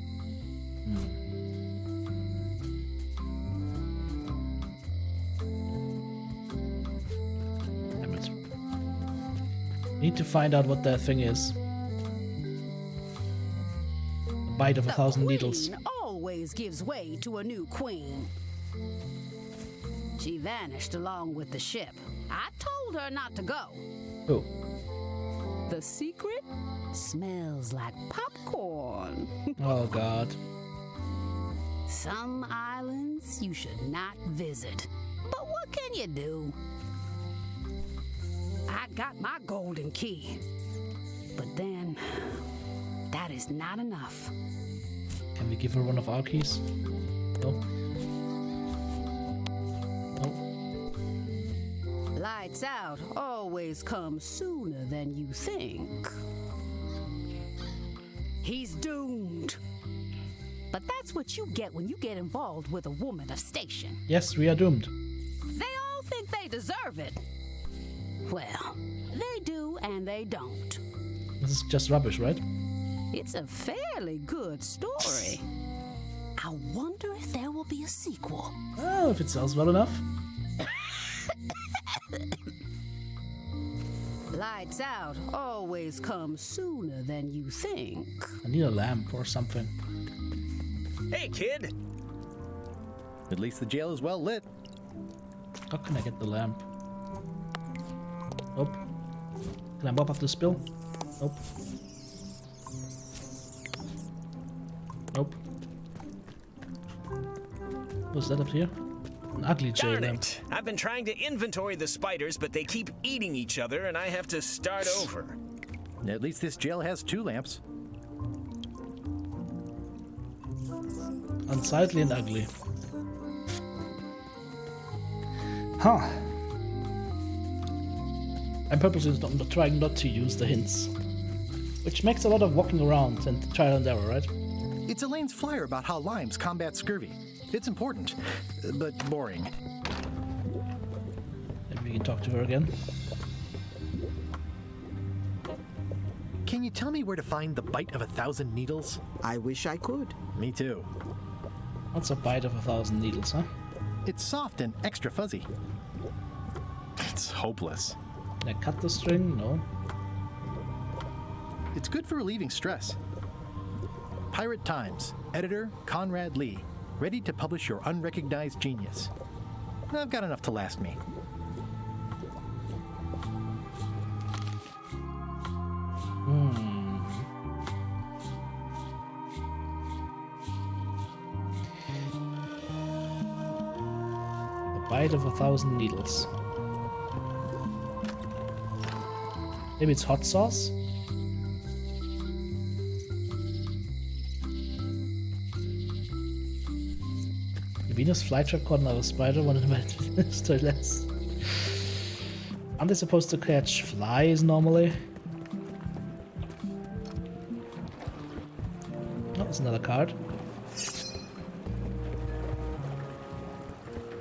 Damn it. Need to find out what that thing is. A bite of 1,000 needles. Queen always gives way to a new queen. She vanished along with the ship. I told her not to go. Oh. The secret smells like popcorn. Oh god. Some islands you should not visit. But what can you do? I got my golden key. But then, that is not enough. Can we give her one of our keys? No. No. Lights out always comes sooner than you think. He's doomed. But that's what you get when you get involved with a woman of station. Yes, we are doomed. They all think they deserve it. Well, they do and they don't. This is just rubbish, right? It's a fairly good story. I wonder if there will be a sequel. Oh, if it sells well enough. Lights out always comes sooner than you think. I need a lamp or something. Hey, kid. At least the jail is well lit. How can I get the lamp? Nope. Can I mop off the spill? Nope. Nope. What's that up here? An ugly jail Darn lamp. it! I've been trying to inventory the spiders, but they keep eating each other, and I have to start over. At least this jail has 2 lamps. Unsightly and ugly. Huh. I'm purposely trying not to use the hints. Which makes a lot of walking around and trial and error, right? It's Elaine's flyer about how limes combat scurvy. It's important, but boring. Maybe we can talk to her again. Can you tell me where to find the bite of 1,000 needles? I wish I could. Me too. What's a bite of 1,000 needles, huh? It's soft and extra fuzzy. It's hopeless. Can I cut the string? No. It's good for relieving stress. Pirate Times, editor Conrad Lee, ready to publish your unrecognized genius. I've got enough to last me. A bite of 1,000 needles. Maybe it's hot sauce? The Venus flytrap caught another spider, one of them still less. Aren't they supposed to catch flies normally? Oh, there's another card.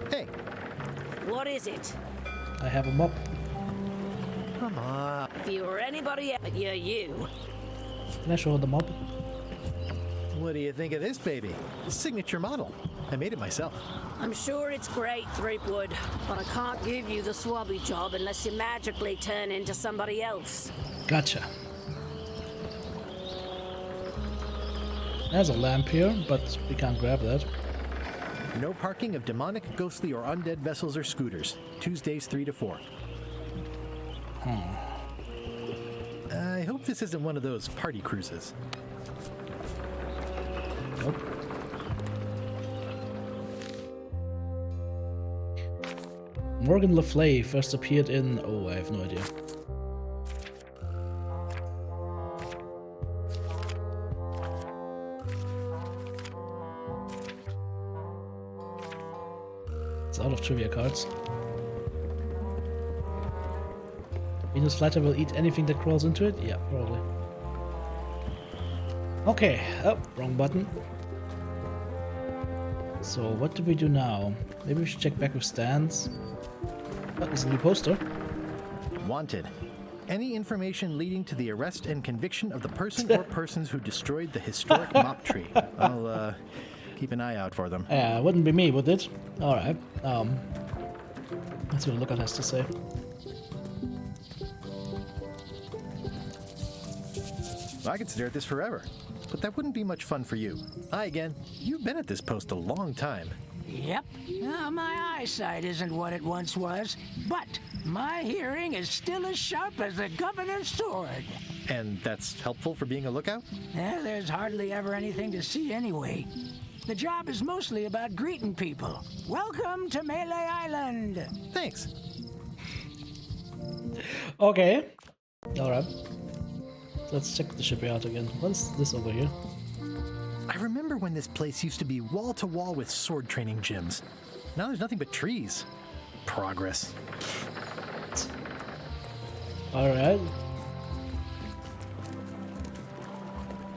Hey! What is it? I have a mop. Come on. If you were anybody else, you're you. Can I show her the mop? What do you think of this baby? Signature model. I made it myself. I'm sure it's great, Threepwood, but I can't give you the swabby job unless you magically turn into somebody else. Gotcha. There's a lamp here, but we can't grab that. No parking of demonic, ghostly, or undead vessels or scooters. Tuesdays 3 to 4. I hope this isn't one of those party cruises. Nope. Morgan Le Fay first appeared in... Oh, I have no idea. It's out of trivia cards. Venus flytrap will eat anything that crawls into it? Yeah, probably. Okay. Oh, wrong button. So what do we do now? Maybe we should check back with stands. Oh, there's a new poster. Wanted. Any information leading to the arrest and conviction of the person or persons who destroyed the historic mop tree. I'll keep an eye out for them. Yeah, it wouldn't be me, would it? Alright. Let's see what Lookout has to say. I could stare at this forever, but that wouldn't be much fun for you. Hi again. You've been at this post a long time. Yep. My eyesight isn't what it once was, but my hearing is still as sharp as the governor's sword. And that's helpful for being a lookout? Yeah, there's hardly ever anything to see anyway. The job is mostly about greeting people. Welcome to Melee Island. Thanks. Okay. Alright. Let's check the shipyard again. What's this over here? I remember when this place used to be wall-to-wall with sword training gyms. Now there's nothing but trees. Progress. Alright.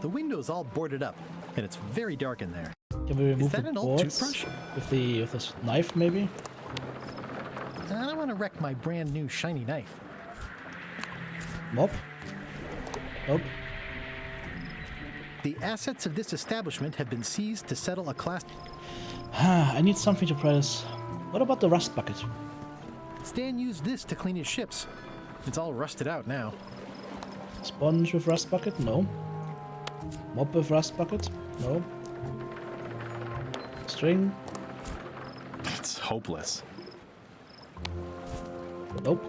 The window's all boarded up, and it's very dark in there. Can we remove Is that the an old boards toothbrush? with the knife, maybe? I don't want to wreck my brand new shiny knife. Mop? Nope. The assets of this establishment have been seized to settle a class... I need something to press. What about the rust bucket? Stan used this to clean his ships. It's all rusted out now. Sponge with rust bucket? No. Mop with rust bucket? No. string. It's hopeless. Nope.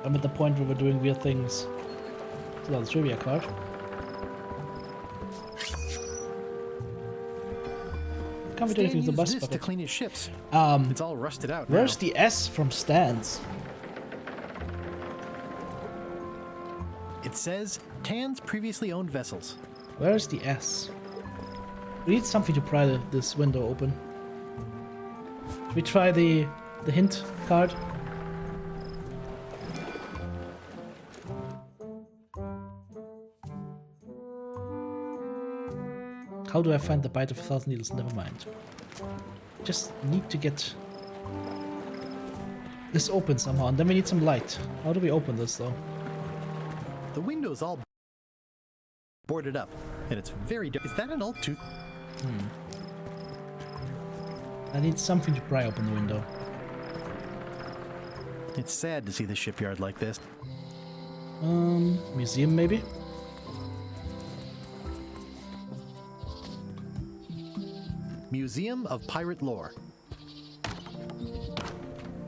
I'm at the point where we're doing weird things. It's another trivia card. Can't be doing anything with the bus this bucket. to clean his ships. It's all rusted out Where's now. the S from stands? It says Tan's previously owned vessels. Where's the S? We need something to pry this window open. Should we try the hint card? How do I find the bite of 1,000 needles? Never mind. Just need to get this open somehow, and then we need some light. How do we open this though? The window's all boarded up, and it's very dark. Is that an old tooth? I need something to pry open the window. It's sad to see the shipyard like this. Museum maybe? Museum of Pirate Lore.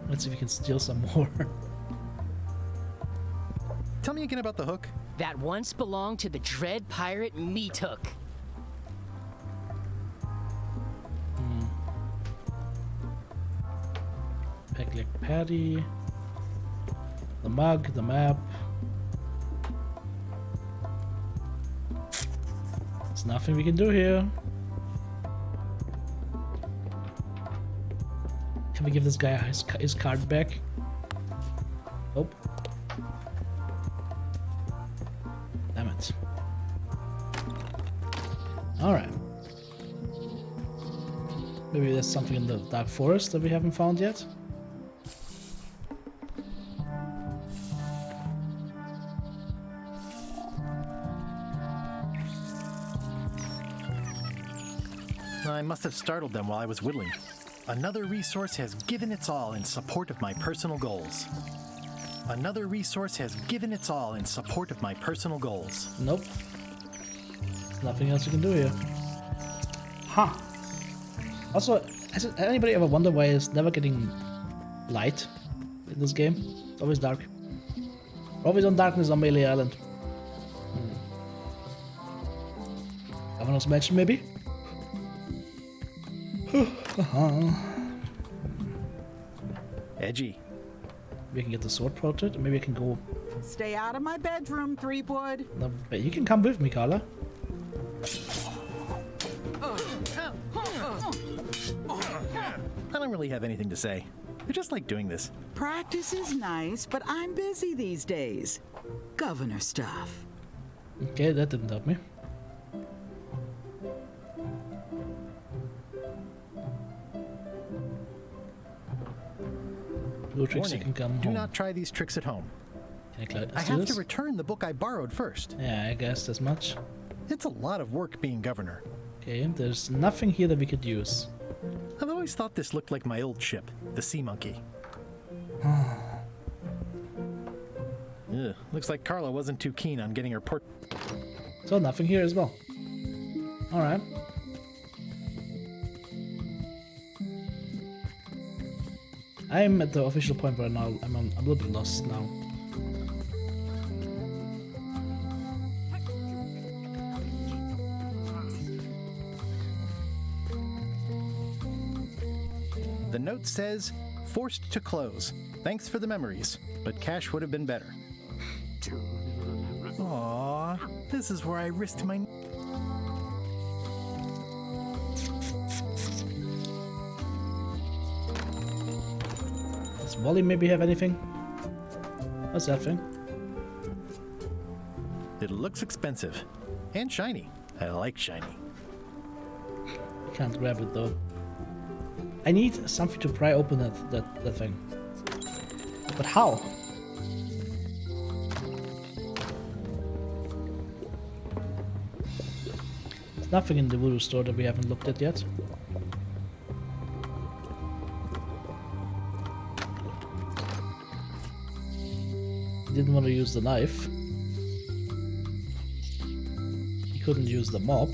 Let's see if we can steal some more. Tell me again about the hook. That once belonged to the dread pirate Meat Hook. Pegleg Patty. The mug, the map. There's nothing we can do here. Can we give this guy his card back? Nope. Damn it. Alright. Maybe there's something in the dark forest that we haven't found yet? I must have startled them while I was whittling. Another resource has given its all in support of my personal goals. Another resource has given its all in support of my personal goals. Nope. There's nothing else you can do here. Huh. Also, has anybody ever wondered why it's never getting light in this game? It's always dark. Always on darkness on Melee Island. Governor's Mansion, maybe? Edgy. Maybe I can get the sword portrait, or maybe I can go. Stay out of my bedroom, Threepwood. No, but you can come with me, Carla. I don't really have anything to say. I just like doing this. Practice is nice, but I'm busy these days. Governor stuff. Okay, that didn't help me. Blue tricks you can come do home. not try these tricks at home. Can I have to return the book I borrowed first. Yeah, I guessed as much. It's a lot of work being governor. Okay, there's nothing here that we could use. I've always thought this looked like my old ship, the Sea Monkey. Ugh, looks like Carla wasn't too keen on getting her port. So nothing here as well. Alright. I'm at the official point where now I'm a little bit lost now. The note says, forced to close. Thanks for the memories, but cash would have been better. Aww, this is where I risked my... Does Wally maybe have anything? What's that thing? It looks expensive. And shiny. I like shiny. I can't grab it though. I need something to pry open that thing. But how? There's nothing in the voodoo store that we haven't looked at yet. He didn't want to use the knife. He couldn't use the mop.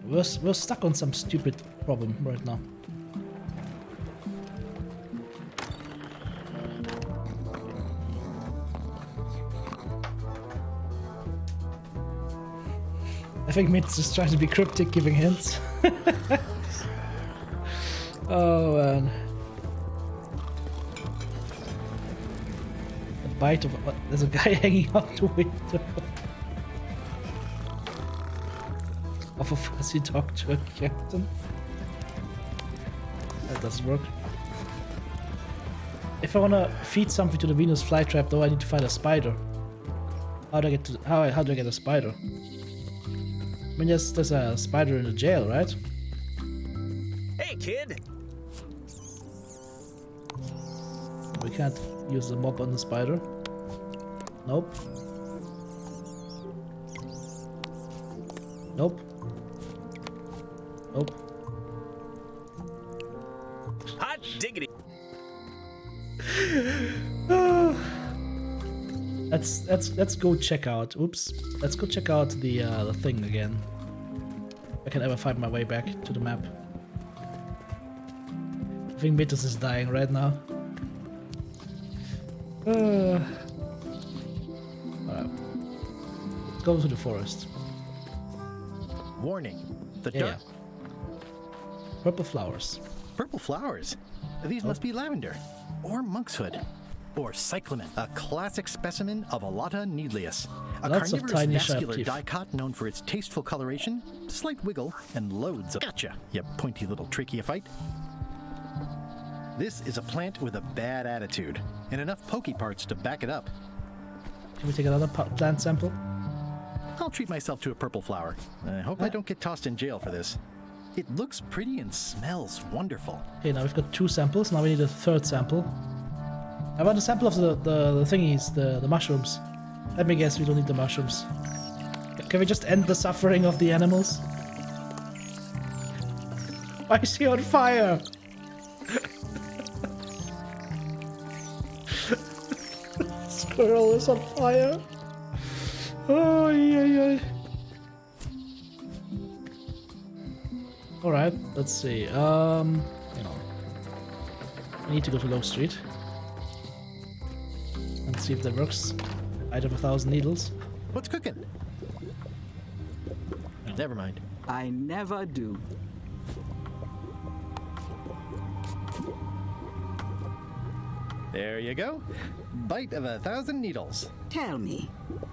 We're stuck on some stupid problem right now. I think Mitz is trying to be cryptic, giving hints. Oh man. A bite of... There's a guy hanging out the window. Of a fuzzy dog to a captain. That doesn't work. If I wanna feed something to the Venus flytrap though, I need to find a spider. How do I get to... How do I get a spider? I mean, there's a spider in the jail, right? Hey, kid! We can't use the mob on the spider. Nope. Nope. Nope. Hot diggity! Let's go check out. Oops. Let's go check out the thing again. If I can ever find my way back to the map. I think Metis is dying right now. Alright. Let's go to the forest. Warning. The Yeah, dark. Purple flowers. Purple flowers? These must be lavender. Or monkshood. Or cyclamen, a classic specimen of Alata needlius. A Lots of carnivorous tiny sharp vascular teeth. dicot known for its tasteful coloration, slight wiggle, and loads of gotcha, you pointy little trachea-fight. This is a plant with a bad attitude, and enough pokey parts to back it up. Can we take another plant sample? I'll treat myself to a purple flower. I hope I don't get tossed in jail for this. It looks pretty and smells wonderful. Okay, now we've got 2 samples. Now we need a 3rd sample. I want a sample of the thingies, the mushrooms. Let me guess, we don't need the mushrooms. Can we just end the suffering of the animals? Why is he on fire? Squirrel is on fire. Oh, yeah. Alright, let's see. You know, I need to go to Low Street and see if that works. I'd have 1,000 needles. What's cooking? Never mind. I never do. There you go. Bite of 1,000 needles. Tell me,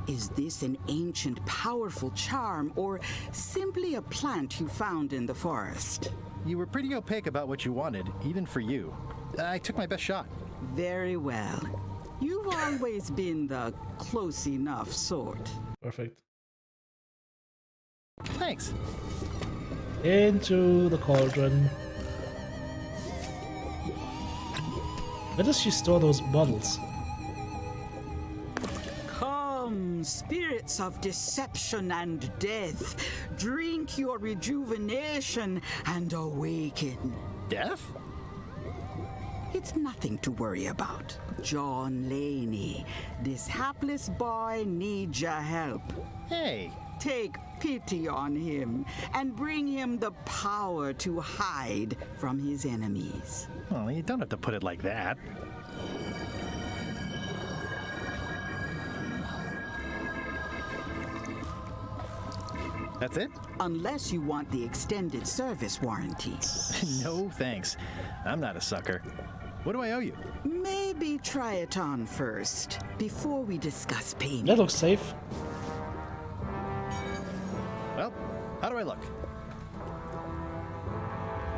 is this an ancient, powerful charm, or simply a plant you found in the forest? You were pretty opaque about what you wanted, even for you. I took my best shot. Very well. You've always been the close enough sort. Perfect. Thanks. Into the cauldron. Where does she store those bottles? Come, spirits of deception and death, drink your rejuvenation and awaken. Death? It's nothing to worry about. John Laney, this hapless boy needs your help. Hey. Take pity on him and bring him the power to hide from his enemies. Well, you don't have to put it like that. That's it? Unless you want the extended service warranty. No, thanks. I'm not a sucker. What do I owe you? Maybe try it on first, before we discuss payment. That looks safe. Well, how do I look?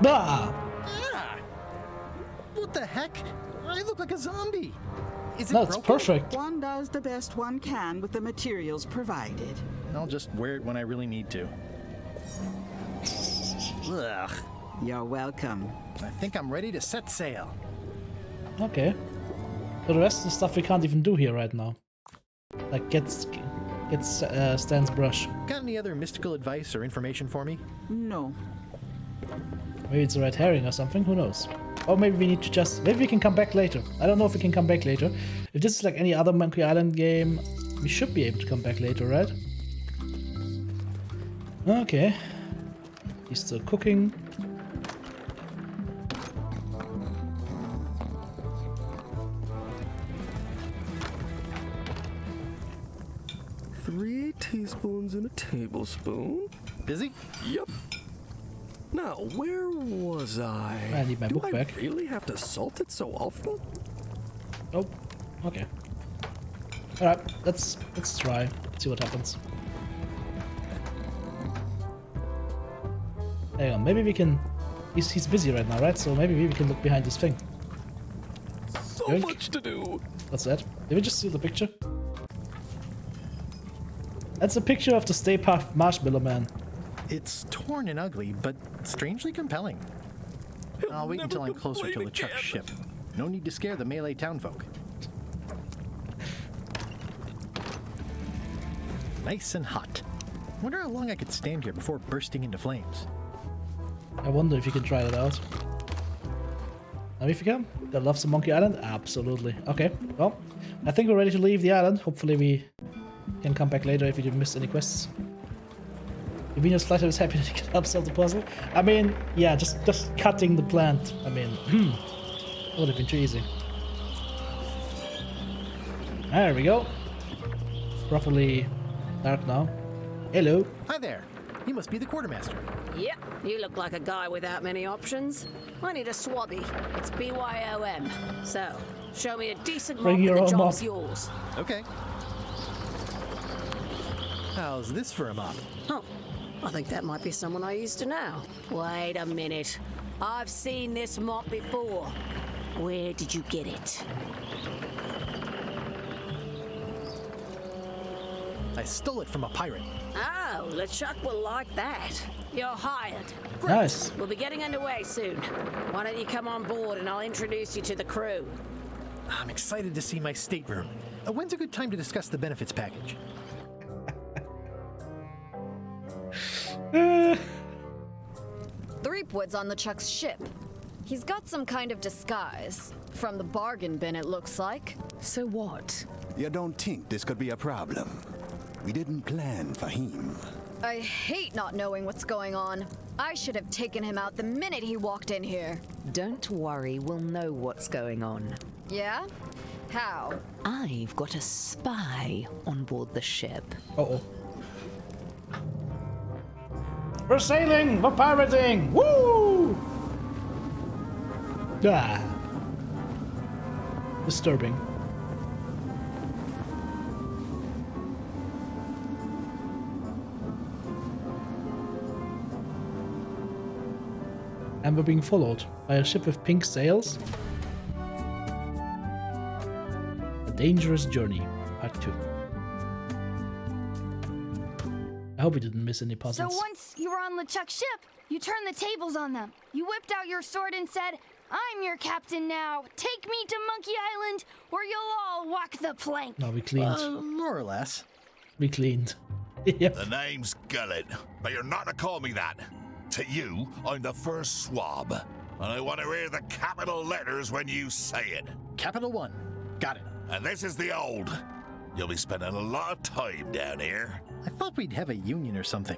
Bah! Ah! What the heck? I look like a zombie. Is it That's broken? perfect. One does the best one can with the materials provided. I'll just wear it when I really need to. Ugh. You're welcome. I think I'm ready to set sail. Okay. For the rest of the stuff we can't even do here right now. Like get Stan's brush. Got any other mystical advice or information for me? No. Maybe it's a red herring or something, who knows? Or maybe we need to just... Maybe we can come back later. I don't know if we can come back later. If this is like any other Monkey Island game, we should be able to come back later, right? Okay. He's still cooking. Three teaspoons in a tablespoon. Busy? Yep. Now, where was I? I need my book back. Do I really have to salt it so often? Oh, okay. Alright, let's try. See what happens. Hang on, maybe we can... He's busy right now, right? So maybe we can look behind this thing. So much to do. What's that? Did we just see the picture? That's a picture of the Stay Puft Marshmallow Man. It's torn and ugly, but strangely compelling. I'll wait until I'm closer to LeChuck's ship. No need to scare the melee townfolk. Nice and hot. Wonder how long I could stand here before bursting into flames. I wonder if you can try that out. Now if you can. Gotta love some Monkey Island? Absolutely. Okay, well, I think we're ready to leave the island. Hopefully we can come back later if you didn't miss any quests. Evenius Flatter is happy that he can help solve the puzzle. I mean, yeah, just cutting the plant. I mean, that would have been too easy. There we go. Properly dark now. Hello. Hi there. You must be the quartermaster. Yep, you look like a guy without many options. I need a swabby. It's BYOM. So, show me a decent mop and the job's yours. Okay. How's this for a mop? Oh, I think that might be someone I used to know. Wait a minute. I've seen this mop before. Where did you get it? I stole it from a pirate. Oh, LeChuck will like that. You're hired. Great. Nice. We'll be getting underway soon. Why don't you come on board and I'll introduce you to the crew. I'm excited to see my stateroom. When's a good time to discuss the benefits package? Threepwood's on LeChuck's ship. He's got some kind of disguise. From the bargain bin, it looks like. So what? You don't think this could be a problem? We didn't plan for him. I hate not knowing what's going on. I should have taken him out the minute he walked in here. Don't worry, we'll know what's going on. Yeah? How? I've got a spy on board the ship. Uh-oh. We're sailing! We're pirating! Woo! Ah. Disturbing. And we're being followed by a ship with pink sails. A Dangerous Journey, Part 2. I hope we didn't miss any puzzles. So once you were on LeChuck's ship, you turned the tables on them. You whipped out your sword and said, "I'm your captain now. Take me to Monkey Island, or you'll all walk the plank." No, we cleaned. More or less. We cleaned. Yep. The name's Gullet, but you're not to call me that. To you, I'm the first swab, and I want to hear the capital letters when you say it. Capital 1. Got it. And this is the old. You'll be spending a lot of time down here. I thought we'd have a union or something.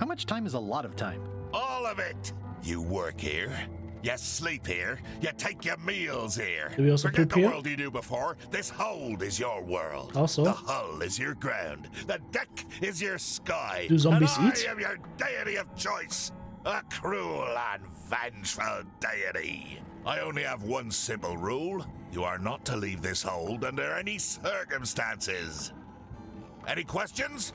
How much time is a lot of time? All of it. You work here. You sleep here. You take your meals here. Do we also Forget poop the here? world you knew before. This hold is your world. Also? The hull is your ground. The deck is your sky. Do zombies and eat? I am your deity of choice. A cruel and vengeful deity. I only have one simple rule. You are not to leave this hold under any circumstances. Any questions?